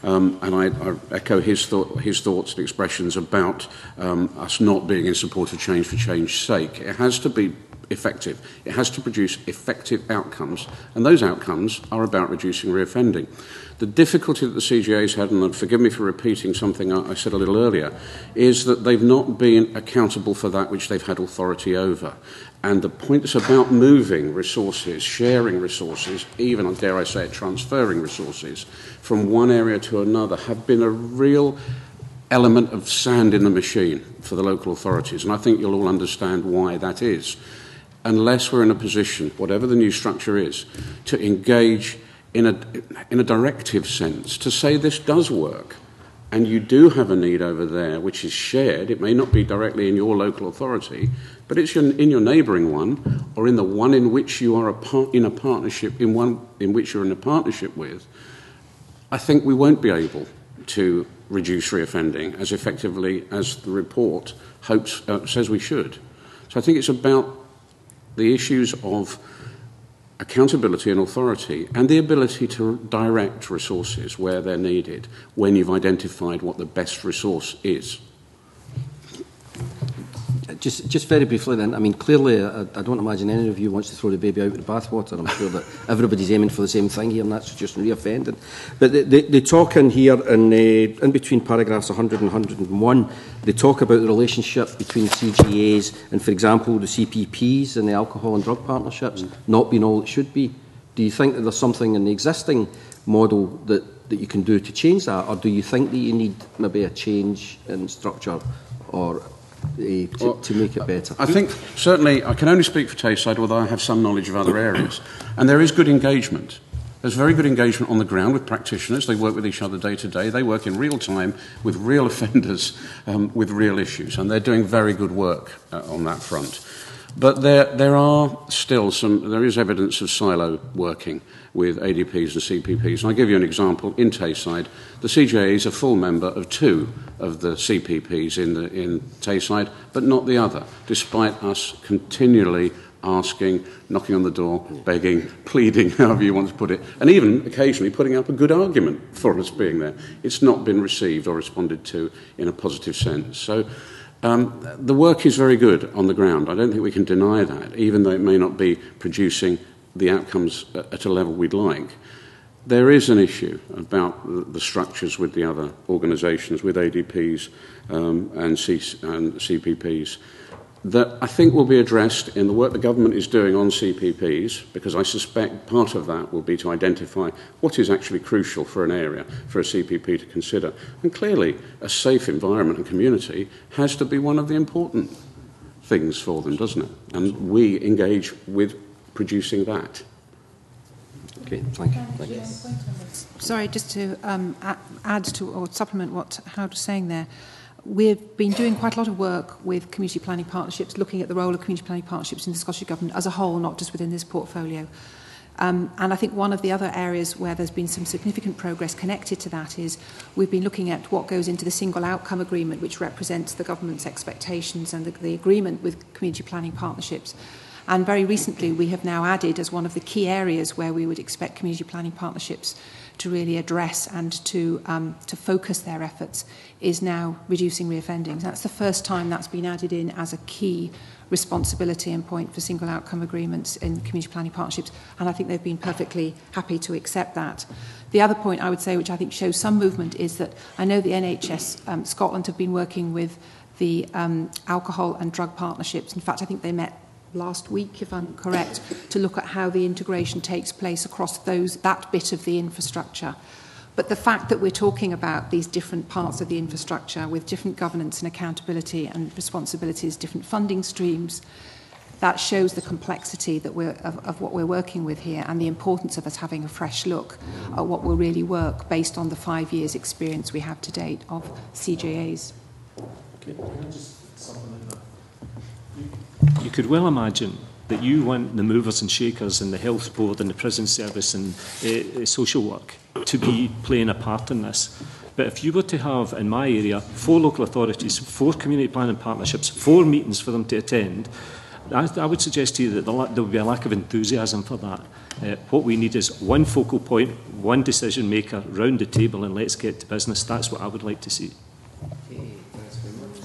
And I echo his thoughts and expressions about us not being in support of change for change's sake. It has to be effective. It has to produce effective outcomes, and those outcomes are about reducing reoffending. The difficulty that the CGA's had, and forgive me for repeating something I said a little earlier, is that they've not been accountable for that which they've had authority over. And the point is about moving resources, sharing resources, even, dare I say it, transferring resources from one area to another have been a real element of sand in the machine for the local authorities. And I think you'll all understand why that is. Unless we're in a position, whatever the new structure is, to engage in a directive sense, to say this does work, and you do have a need over there which is shared. It may not be directly in your local authority, but it's in your neighbouring one, or in the one in which you are in a partnership, in one in which you're in a partnership with. I think we won't be able to reduce reoffending as effectively as the report says we should. So I think it's about the issues of accountability and authority, and the ability to direct resources where they're needed when you've identified what the best resource is. Just very briefly then, I mean, clearly, I don't imagine any of you wants to throw the baby out with the bathwater. I'm sure that everybody's aiming for the same thing here, and that's just reoffending. But they talk in here, in between paragraphs 100 and 101, they talk about the relationship between CGAs and, for example, the CPPs and the alcohol and drug partnerships not being all it should be. Do you think that there's something in the existing model that you can do to change that, or do you think that you need maybe a change in structure or to make it better? I think certainly I can only speak for Tayside, although I have some knowledge of other areas, and there is good engagement. There's very good engagement on the ground with practitioners. They work with each other day to day. They work in real time with real offenders with real issues, and they're doing very good work on that front. But there is evidence of silo working with ADPs and CPPs. And I'll give you an example. In Tayside, the CJA is a full member of 2 of the CPPs in Tayside, but not the other, despite us continually asking, knocking on the door, begging, pleading, however you want to put it, and even occasionally putting up a good argument for us being there. It's not been received or responded to in a positive sense. So the work is very good on the ground. I don't think we can deny that, even though it may not be producing the outcomes at a level we'd like. There is an issue about the structures with the other organisations, with ADPs and CPPs, that I think will be addressed in the work the government is doing on CPPs, because I suspect part of that will be to identify what is actually crucial for an area, for a CPP to consider. And clearly, a safe environment and community has to be one of the important things for them, doesn't it? And we engage with producing that. Okay, thank you. Sorry, just to add to or supplement what Howard was saying there. We've been doing quite a lot of work with community planning partnerships, looking at the role of community planning partnerships in the Scottish Government as a whole, not just within this portfolio. And I think one of the other areas where there's been some significant progress connected to that is we've been looking at what goes into the single outcome agreement, which represents the government's expectations and the agreement with community planning partnerships. And very recently, we have now added as one of the key areas where we would expect community planning partnerships to really address and to focus their efforts is now reducing reoffending. That's the first time that's been added in as a key responsibility and point for single outcome agreements in community planning partnerships, and I think they've been perfectly happy to accept that. The other point I would say, which I think shows some movement, is that I know the NHS Scotland have been working with the alcohol and drug partnerships. In fact, I think they met last week, if I'm correct, to look at how the integration takes place across that bit of the infrastructure. But the fact that we're talking about these different parts of the infrastructure with different governance and accountability and responsibilities, different funding streams, that shows the complexity that of what we're working with here and the importance of us having a fresh look at what will really work based on the 5 years experience we have to date of CJAs. Okay. Can I just supplement that? You could well imagine that you want the movers and shakers in the health board and the prison service and social work to be playing a part in this. But if you were to have, in my area, 4 local authorities, 4 community planning partnerships, 4 meetings for them to attend, I would suggest to you that there would be a lack of enthusiasm for that. What we need is one focal point, one decision maker round the table, and let's get to business. That's what I would like to see. Okay, thanks very much.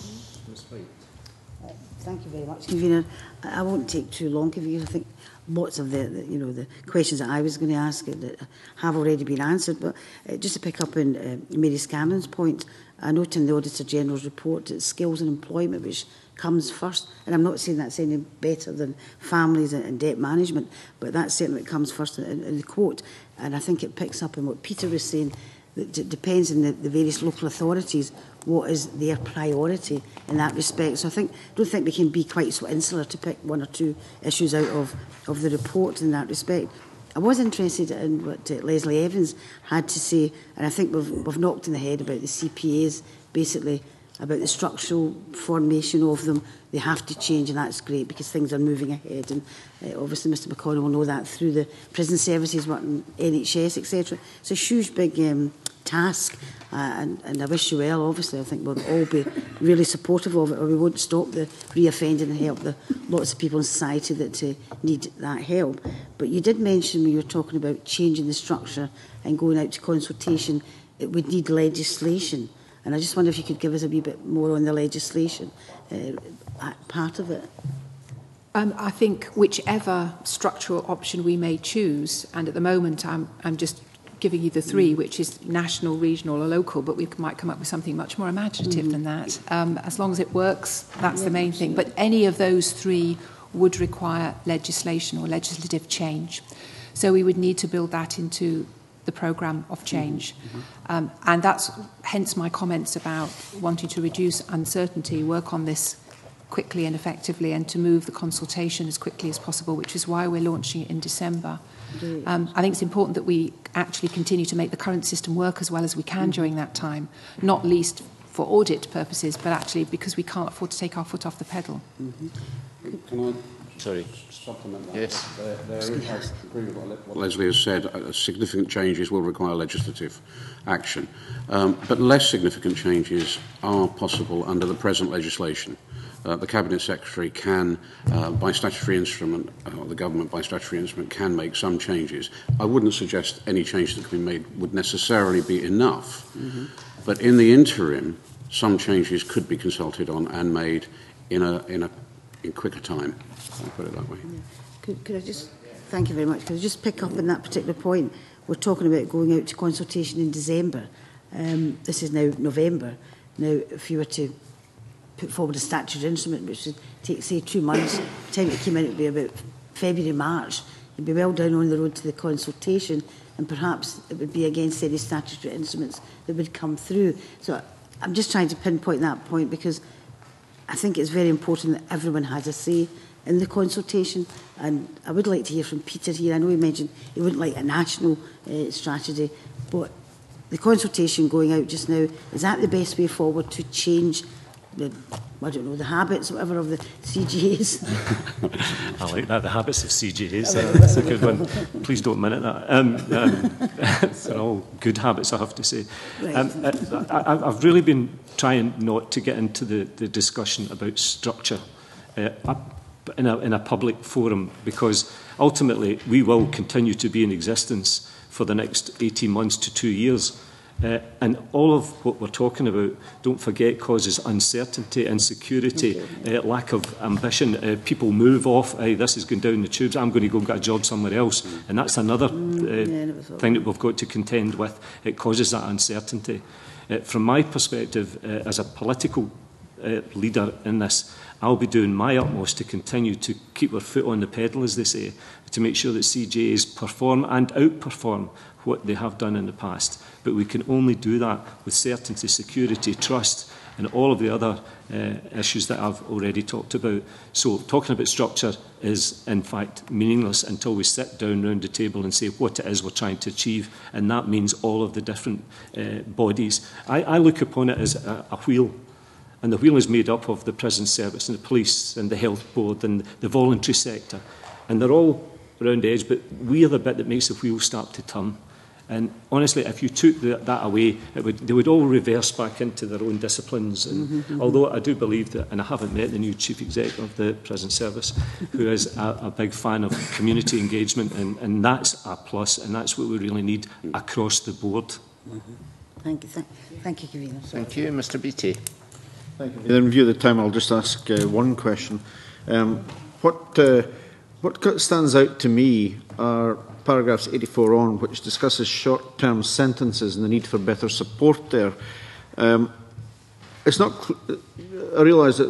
Ms. White. Thank you very much, Convener. I won't take too long, Convener. I think lots of the questions that I was going to ask that have already been answered. But just to pick up on Mary Scanlon's point, I note in the Auditor General's report that skills and employment, which comes first, and I'm not saying that's any better than families and debt management, but that's certainly what comes first in the quote. And I think it picks up on what Peter was saying, that it depends on the various local authorities what is their priority in that respect. So I don't think we can be quite so insular to pick 1 or 2 issues out of the report in that respect. I was interested in what Leslie Evans had to say, and I think we've knocked in the head about the CPAs, basically about the structural formation of them. They have to change, and that's great because things are moving ahead. And obviously Mr McConnell will know that through the prison services, working NHS, etc. It's a huge, big task, and I wish you well. Obviously, I think we'll all be really supportive of it, or we won't stop the reoffending and help the lots of people in society that need that help. But you did mention when you were talking about changing the structure and going out to consultation, it would need legislation. And I just wonder if you could give us a wee bit more on the legislation part of it. I think whichever structural option we may choose, and at the moment I'm just giving you the 3, which is national, regional or local, but we might come up with something much more imaginative than that. As long as it works, that's the main thing. But any of those 3 would require legislation or legislative change. So we would need to build that into the programme of change. And that's hence my comments about wanting to reduce uncertainty, work on this quickly and effectively, and to move the consultation as quickly as possible, which is why we're launching it in December. I think it's important that we actually continue to make the current system work as well as we can during that time, not least for audit purposes, but actually because we can't afford to take our foot off the pedal. Can I supplement that? Yes. I agree with what Leslie has said. Significant changes will require legislative action. But less significant changes are possible under the present legislation. The Cabinet Secretary can, by statutory instrument, or the government by statutory instrument, can make some changes. I wouldn't suggest any change that can be made would necessarily be enough. But in the interim, some changes could be consulted on and made in quicker time. I'll put it that way. Could I just, thank you very much. Could I just pick up on that particular point? We're talking about going out to consultation in December. This is now November. Now, if you were to put forward a statutory instrument, which would take, say, 2 months, by the time it came in, it would be about February, March. You'd be well down on the road to the consultation, and perhaps it would be against any statutory instruments that would come through. So I'm just trying to pinpoint that point because I think it's very important that everyone has a say in the consultation, and I would like to hear from Peter here. I know he mentioned he wouldn't like a national strategy, but the consultation going out just now, is that the best way forward to change I don't know, the habits, whatever, of the CGAs. I like that, the habits of CGAs. That's a good one. Please don't minute that. They're all good habits, I have to say. Right. I've really been trying not to get into the discussion about structure in a public forum, because ultimately we will continue to be in existence for the next 18 months to 2 years. And all of what we're talking about, don't forget, causes uncertainty, insecurity, lack of ambition. People move off, this is going down the tubes, I'm going to go and get a job somewhere else. And that's another thing that we've got to contend with. It causes that uncertainty. From my perspective, as a political leader in this, I'll be doing my utmost to continue to keep our foot on the pedal, as they say, to make sure that CJAs perform and outperform what they have done in the past. But we can only do that with certainty, security, trust, and all of the other issues that I've already talked about. So talking about structure is, in fact, meaningless until we sit down round the table and say what it is we're trying to achieve, and that means all of the different bodies. I look upon it as a wheel, and the wheel is made up of the prison service and the police and the health board and the voluntary sector, and they're all around the edge, but we are the bit that makes the wheel start to turn. And honestly, if you took that away, they would all reverse back into their own disciplines. And although I do believe that, and I haven't met the new Chief Executive of the Prison Service, who is a big fan of community engagement, and that's a plus, and that's what we really need across the board. Thank you. Thank you, Kavina. Thank you. Mr. Beattie. Thank you. In view of the time, I'll just ask one question. What stands out to me are paragraphs 84 on, which discusses short-term sentences and the need for better support there. It's not. I realise that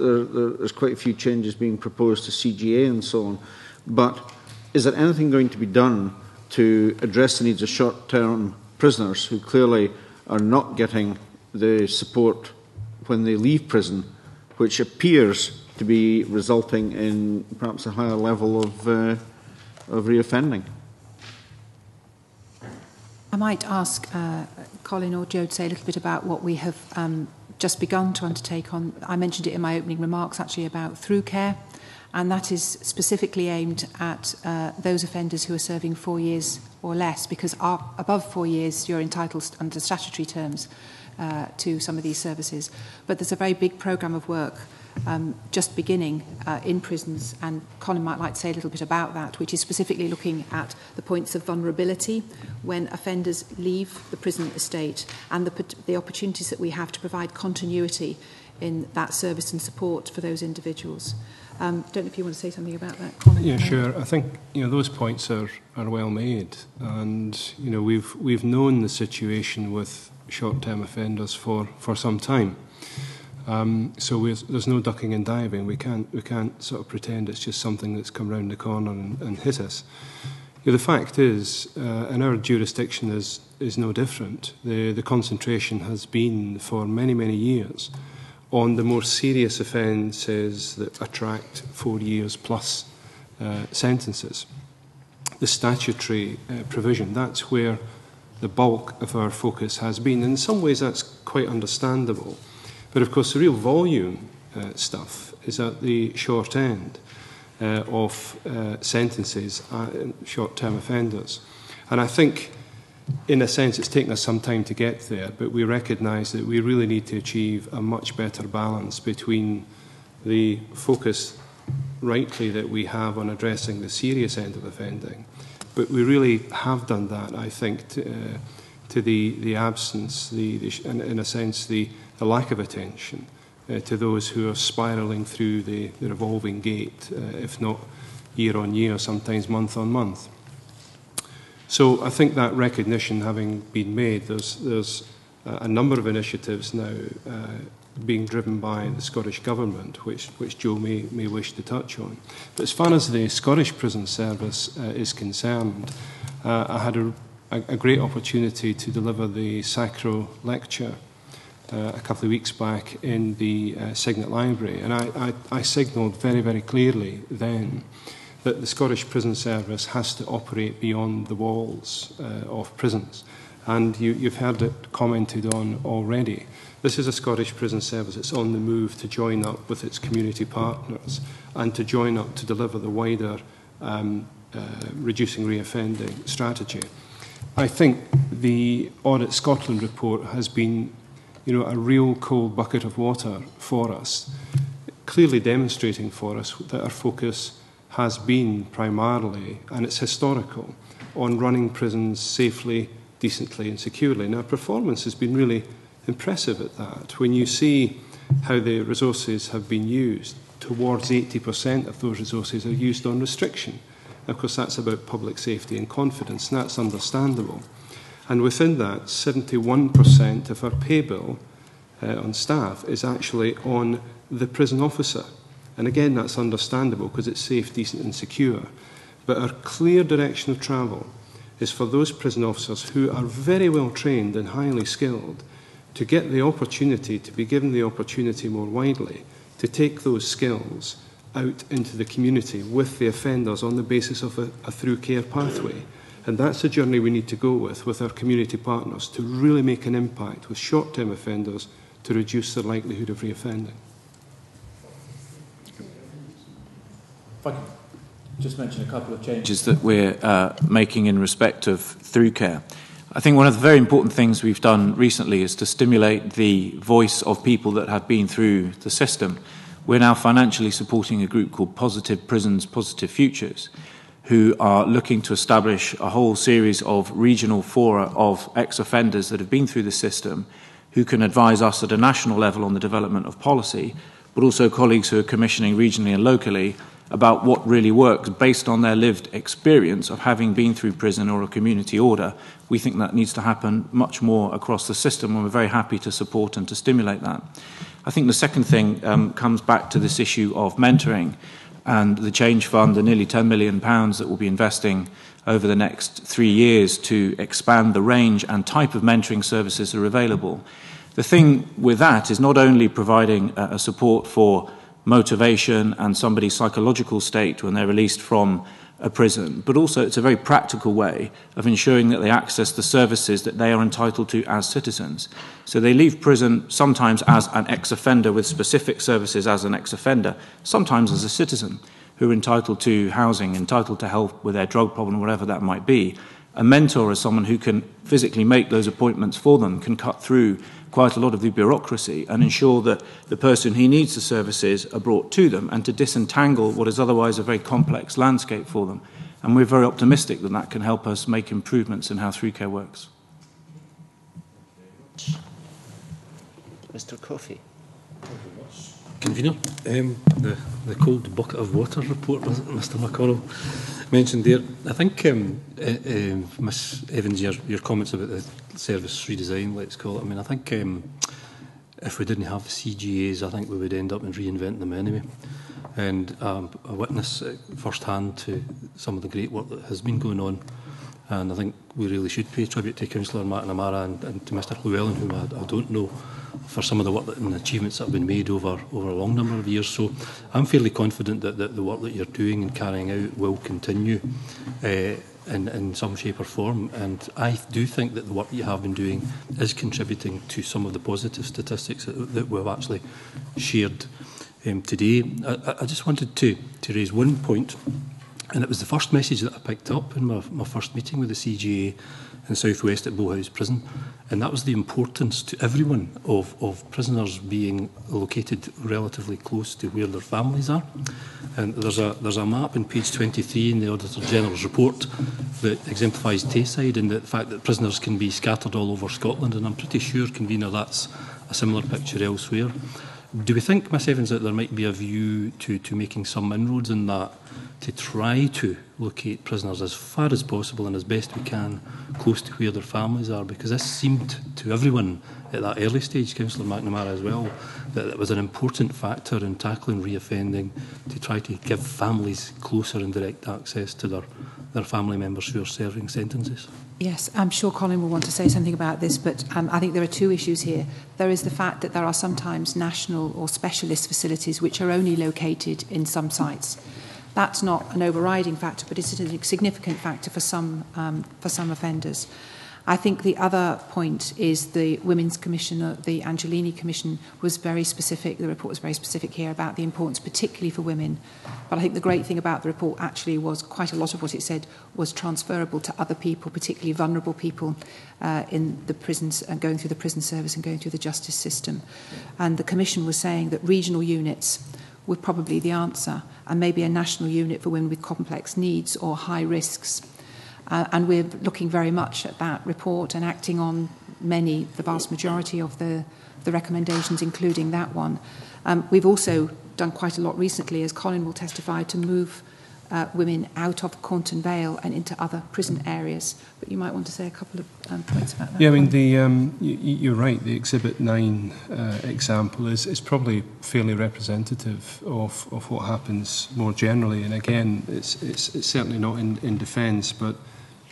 there's quite a few changes being proposed to CGA and so on, but is there anything going to be done to address the needs of short-term prisoners who clearly are not getting the support when they leave prison, which appears to be resulting in perhaps a higher level of reoffending? I might ask Colin or Joe to say a little bit about what we have just begun to undertake on. I mentioned it in my opening remarks, actually, about through care, and that is specifically aimed at those offenders who are serving 4 years or less, because above 4 years you're entitled under statutory terms to some of these services. But there's a very big programme of work just beginning in prisons, and Colin might like to say a little bit about that, which is specifically looking at the points of vulnerability when offenders leave the prison estate, and the opportunities that we have to provide continuity in that service and support for those individuals. Don't know if you want to say something about that, Colin. Yeah, sure. I think those points are well made, and we've known the situation with short-term offenders for some time. So there's no ducking and diving. We can't sort of pretend it's just something that's come round the corner and hit us. The fact is, and our jurisdiction is no different. The concentration has been for many, many years on the more serious offences that attract 4 years plus sentences. The statutory provision, that's where the bulk of our focus has been. In some ways that's quite understandable. But of course the real volume stuff is at the short end of sentences, short-term offenders. And I think, in a sense, it's taken us some time to get there, but we recognise that we really need to achieve a much better balance between the focus, rightly, that we have on addressing the serious end of offending. But we really have done that, I think, to the absence, in a sense, the lack of attention to those who are spiralling through the revolving gate, if not year on year, sometimes month on month. So I think that recognition having been made, there's a number of initiatives now being driven by the Scottish Government, which Joe may wish to touch on. But as far as the Scottish Prison Service is concerned, I had a great opportunity to deliver the Sacro lecture a couple of weeks back in the Signet Library, and I signalled very, very clearly then that the Scottish Prison Service has to operate beyond the walls of prisons. And you've heard it commented on already. This is a Scottish prison service. It's on the move to join up with its community partners and to join up to deliver the wider reducing reoffending strategy. I think the Audit Scotland report has been, a real cold bucket of water for us, clearly demonstrating for us that our focus has been primarily, and it's historical, on running prisons safely, decently and securely. Now, performance has been really impressive at that. When you see how the resources have been used, towards 80% of those resources are used on restriction. Of course, that's about public safety and confidence, and that's understandable. And within that, 71% of our pay bill on staff is actually on the prison officer. And again, that's understandable because it's safe, decent and secure. But our clear direction of travel is for those prison officers who are very well trained and highly skilled to get the opportunity, to be given the opportunity more widely, to take those skills out into the community with the offenders on the basis of a through care pathway. And that's a journey we need to go with our community partners to really make an impact with short-term offenders to reduce the likelihood of reoffending. If I could just mention a couple of changes that we're making in respect of through care. I think one of the very important things we've done recently is to stimulate the voice of people that have been through the system. We're now financially supporting a group called Positive Prisons, Positive Futures, who are looking to establish a whole series of regional fora of ex-offenders that have been through the system who can advise us at a national level on the development of policy, but also colleagues who are commissioning regionally and locally about what really works based on their lived experience of having been through prison or a community order. We think that needs to happen much more across the system, and we're very happy to support and to stimulate that. I think the second thing comes back to this issue of mentoring and the Change Fund, the nearly £10 million that we'll be investing over the next 3 years to expand the range and type of mentoring services that are available. The thing with that is not only providing a support for motivation and somebody's psychological state when they're released from a prison, but also it's a very practical way of ensuring that they access the services that they are entitled to as citizens. So they leave prison sometimes as an ex-offender with specific services as an ex-offender, sometimes as a citizen who are entitled to housing, entitled to help with their drug problem, whatever that might be. A mentor is someone who can physically make those appointments for them, can cut through quite a lot of the bureaucracy and ensure that the person who needs the services are brought to them and to disentangle what is otherwise a very complex landscape for them. And we're very optimistic that that can help us make improvements in how through care works. Mr. Coffey. Convener, the cold bucket of water report, Mr. McConnell mentioned there. I think, Ms Evans, your comments about the service redesign, let's call it, I mean, I think if we didn't have the CGAs, I think we would end up in reinventing them anyway. And I witness first-hand to some of the great work that has been going on. And I think we really should pay tribute to Councillor McNamara and to Mr Llewellyn, whom I don't know, for some of the work and achievements that have been made over a long number of years. So I'm fairly confident that the work that you're doing and carrying out will continue in some shape or form. And I do think that the work that you have been doing is contributing to some of the positive statistics that we've actually shared today. I just wanted to raise one point, and it was the first message that I picked up in my first meeting with the CGA in South West at Bowhouse Prison, and that was the importance to everyone of prisoners being located relatively close to where their families are. And there's a map on page 23 in the Auditor General's report that exemplifies Tayside and the fact that prisoners can be scattered all over Scotland, and I'm pretty sure, Convener, that's a similar picture elsewhere. Do we think, Miss Evans, that there might be a view to making some inroads in that, to try to locate prisoners as far as possible and as best we can close to where their families are? Because this seemed to everyone at that early stage, Councillor McNamara as well, that it was an important factor in tackling reoffending, to try to give families closer and direct access to their family members who are serving sentences. Yes, I'm sure Colin will want to say something about this, but I think there are two issues here. There is the fact that there are sometimes national or specialist facilities which are only located in some sites. That's not an overriding factor, but it's a significant factor for some offenders. I think the other point is the Women's Commission, the Angelini Commission, was very specific. The report was very specific here about the importance, particularly for women. But I think the great thing about the report actually was quite a lot of what it said was transferable to other people, particularly vulnerable people in the prisons and going through the prison service and going through the justice system. And the Commission was saying that regional units were probably the answer, and maybe a national unit for women with complex needs or high risks. And we're looking very much at that report and acting on the vast majority of the recommendations, including that one. We've also done quite a lot recently, as Colin will testify, to move women out of Cornton Vale and into other prison areas. But you might want to say a couple of points about that. Yeah, I mean, you're right. The Exhibit 9 example is probably fairly representative of what happens more generally. And again, it's certainly not in defence, but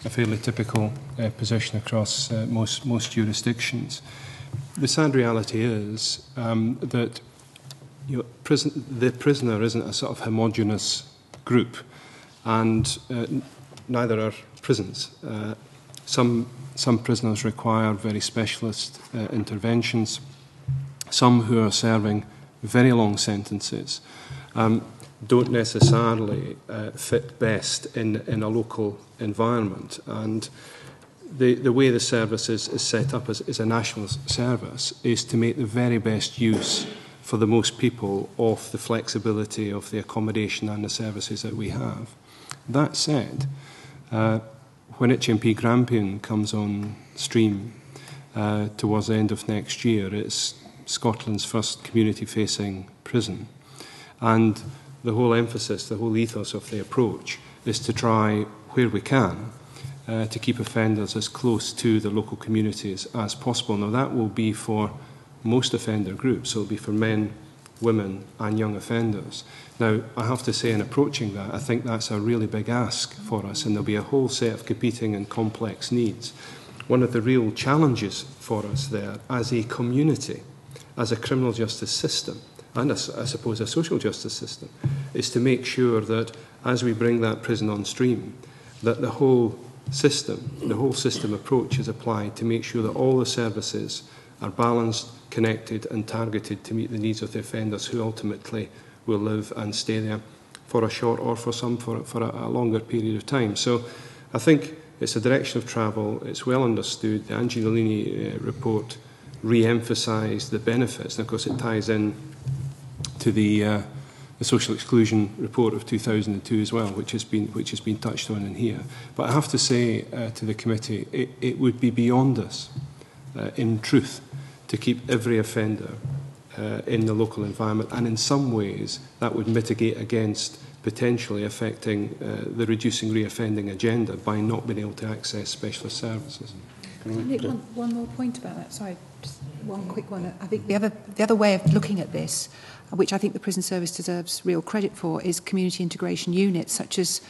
a fairly typical position across most jurisdictions. The sad reality is that the prisoner isn't a sort of homogenous group, and neither are prisons. Some prisoners require very specialist interventions. Some who are serving very long sentences don't necessarily fit best in a local environment. And the way the service is set up as a national service is to make the very best use for the most people of the flexibility of the accommodation and the services that we have. That said, when HMP Grampian comes on stream towards the end of next year, it's Scotland's first community-facing prison. And the whole emphasis, the whole ethos of the approach is to try, where we can, to keep offenders as close to the local communities as possible. Now, that will be for most offender groups. So it'll be for men, women and young offenders. Now, I have to say, in approaching that, I think that's a really big ask for us, and there'll be a whole set of competing and complex needs. One of the real challenges for us there as a community, as a criminal justice system, and I suppose a social justice system, is to make sure that as we bring that prison on stream, that the whole system approach is applied to make sure that all the services are balanced, connected and targeted to meet the needs of the offenders who ultimately will live and stay there for a short or for some for a longer period of time. So I think it's a direction of travel, it's well understood. The Angelini report re-emphasised the benefits, and of course it ties in to the social exclusion report of 2002 as well, which has been touched on in here. But I have to say to the committee, it would be beyond us, in truth, to keep every offender in the local environment, and in some ways that would mitigate against potentially affecting the reducing reoffending agenda by not being able to access specialist services. One more point about that. Sorry, just one quick one. I think the other way of looking at this, which I think the prison service deserves real credit for, is community integration units, such as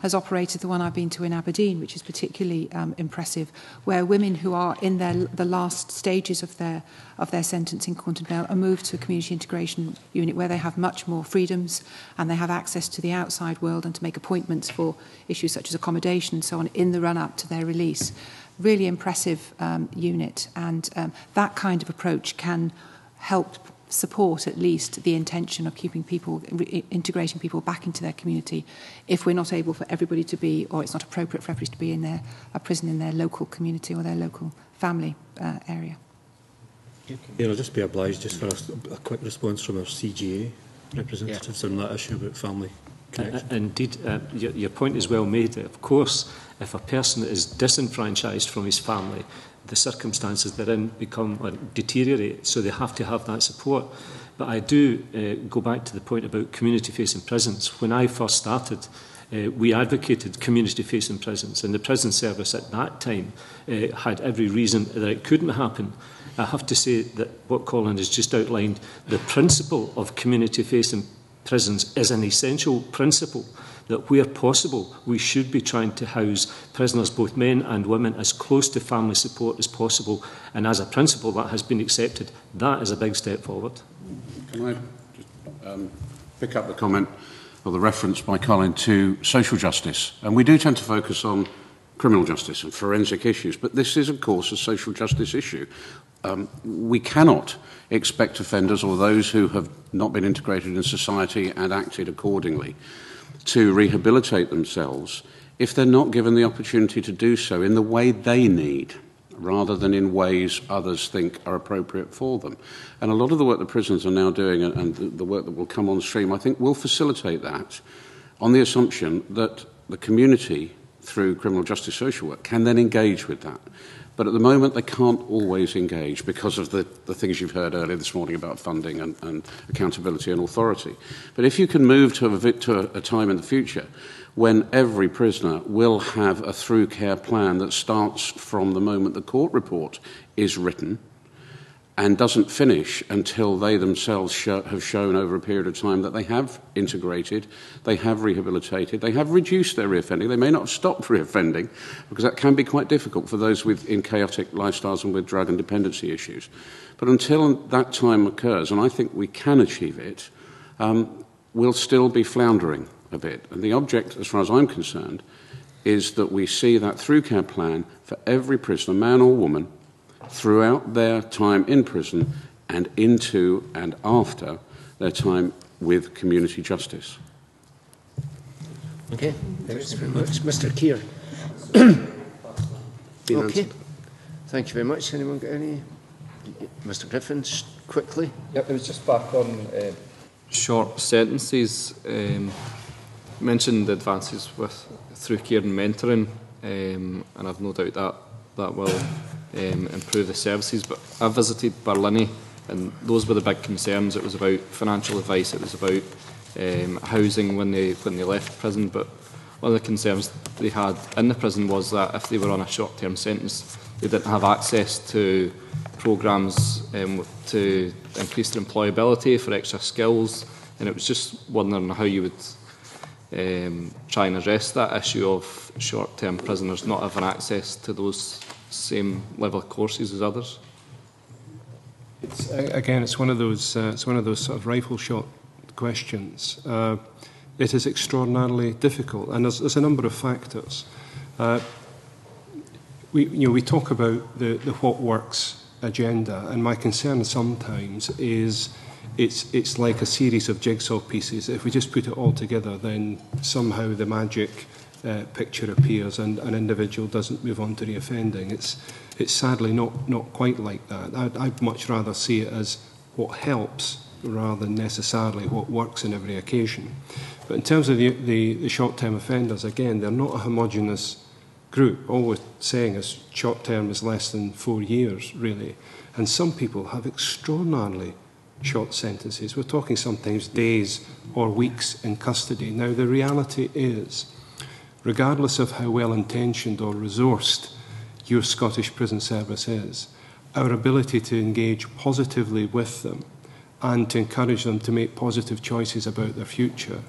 has operated the one I've been to in Aberdeen, which is particularly impressive, where women who are in the last stages of their sentence in Cornton Vale are moved to a community integration unit where they have much more freedoms and they have access to the outside world and to make appointments for issues such as accommodation and so on in the run-up to their release. Really impressive unit, and that kind of approach can help support at least the intention of keeping people, integrating people back into their community, if we're not able for everybody to be, or it's not appropriate for everybody to be in a prison in their local community or their local family area. Yeah, I'll just be obliged just for a quick response from our CGA representatives on that issue about family connection. Indeed, your point is well made. Of course, if a person is disenfranchised from his family, the circumstances they're in deteriorate, so they have to have that support. But I do go back to the point about community-facing prisons. When I first started, we advocated community-facing prisons, and the prison service at that time had every reason that it couldn't happen. I have to say that what Colin has just outlined, the principle of community-facing prisons is an essential principle, that where possible we should be trying to house prisoners, both men and women, as close to family support as possible, and as a principle that has been accepted. That is a big step forward. Can I just pick up the comment or the reference by Colin to social justice? And we do tend to focus on criminal justice and forensic issues, but this is, of course, a social justice issue. We cannot expect offenders or those who have not been integrated in society and acted accordingly to rehabilitate themselves if they're not given the opportunity to do so in the way they need, rather than in ways others think are appropriate for them. And a lot of the work the prisons are now doing, and the work that will come on stream, I think will facilitate that on the assumption that the community, through criminal justice social work, can then engage with that. But at the moment, they can't always engage because of the things you've heard earlier this morning about funding and accountability and authority. But if you can move to a time in the future when every prisoner will have a through care plan that starts from the moment the court report is written and doesn't finish until they themselves have shown over a period of time that they have integrated, they have rehabilitated, they have reduced their reoffending. They may not have stopped reoffending, because that can be quite difficult for those in chaotic lifestyles and with drug and dependency issues. But until that time occurs, and I think we can achieve it, we'll still be floundering a bit. And the object, as far as I'm concerned, is that we see that through care plan for every prisoner, man or woman, throughout their time in prison and into and after their time with community justice. Okay, thanks very much. Mr. Keir. Okay, thank you very much. Anyone got any? Mr. Griffin, quickly. Yep, it was just back on short sentences. Mentioned the advances with through care and mentoring, and I've no doubt that will improve the services. But I visited Barlinnie, and those were the big concerns. It was about financial advice, it was about housing when they left prison. But one of the concerns they had in the prison was that if they were on a short-term sentence, they didn't have access to programmes to increase their employability, for extra skills, and it was just wondering how you would try and address that issue of short-term prisoners not having access to those same level of courses as others. It's one of those sort of rifle shot questions. It is extraordinarily difficult, and there's a number of factors. We talk about the what works agenda, and my concern sometimes is it's like a series of jigsaw pieces. If we just put it all together, then somehow the magic picture appears and an individual doesn't move on to reoffending. It's sadly not quite like that. I'd much rather see it as what helps rather than necessarily what works in every occasion. But in terms of the short-term offenders, again, they're not a homogeneous group. All we're saying is short-term is less than 4 years, really. And some people have extraordinarily short sentences. We're talking sometimes days or weeks in custody. Now, the reality is, regardless of how well-intentioned or resourced your Scottish prison service is, our ability to engage positively with them and to encourage them to make positive choices about their future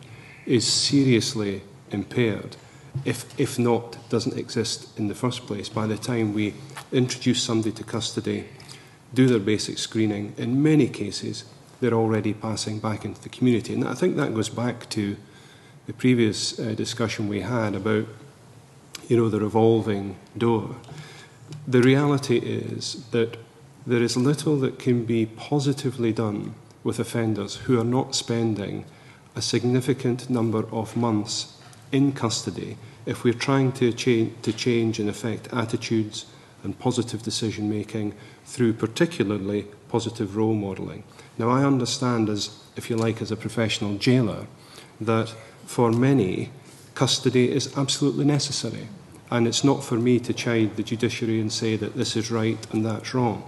is seriously impaired, if not, doesn't exist in the first place. By the time we introduce somebody to custody, do their basic screening, in many cases, they're already passing back into the community. And I think that goes back to the previous discussion we had about, the revolving door. The reality is that there is little that can be positively done with offenders who are not spending a significant number of months in custody if we're trying to change and affect attitudes and positive decision making through particularly positive role modelling. Now, I understand, as a professional jailer, that for many custody is absolutely necessary, and it's not for me to chide the judiciary and say that this is right and that's wrong.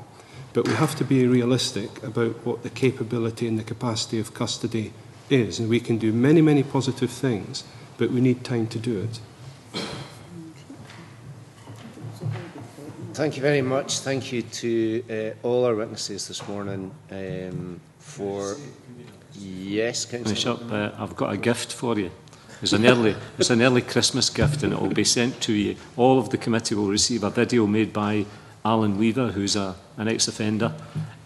But we have to be realistic about what the capability and the capacity of custody is, and we can do many, many positive things, but we need time to do it. Thank you very much. Thank you to all our witnesses this morning for... Yes, Councillor. Bishop, I've got a gift for you. It's an early Christmas gift, and it will be sent to you. All of the committee will receive a video made by Alan Weaver, who's an ex-offender,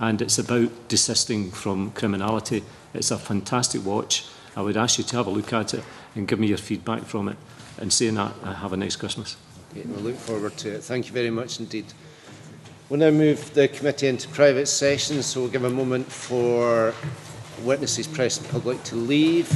and it's about desisting from criminality. It's a fantastic watch. I would ask you to have a look at it and give me your feedback from it. And saying that, have a nice Christmas. Okay, we'll look forward to it. Thank you very much indeed. We'll now move the committee into private session, so we'll give a moment for witnesses, press and public to leave.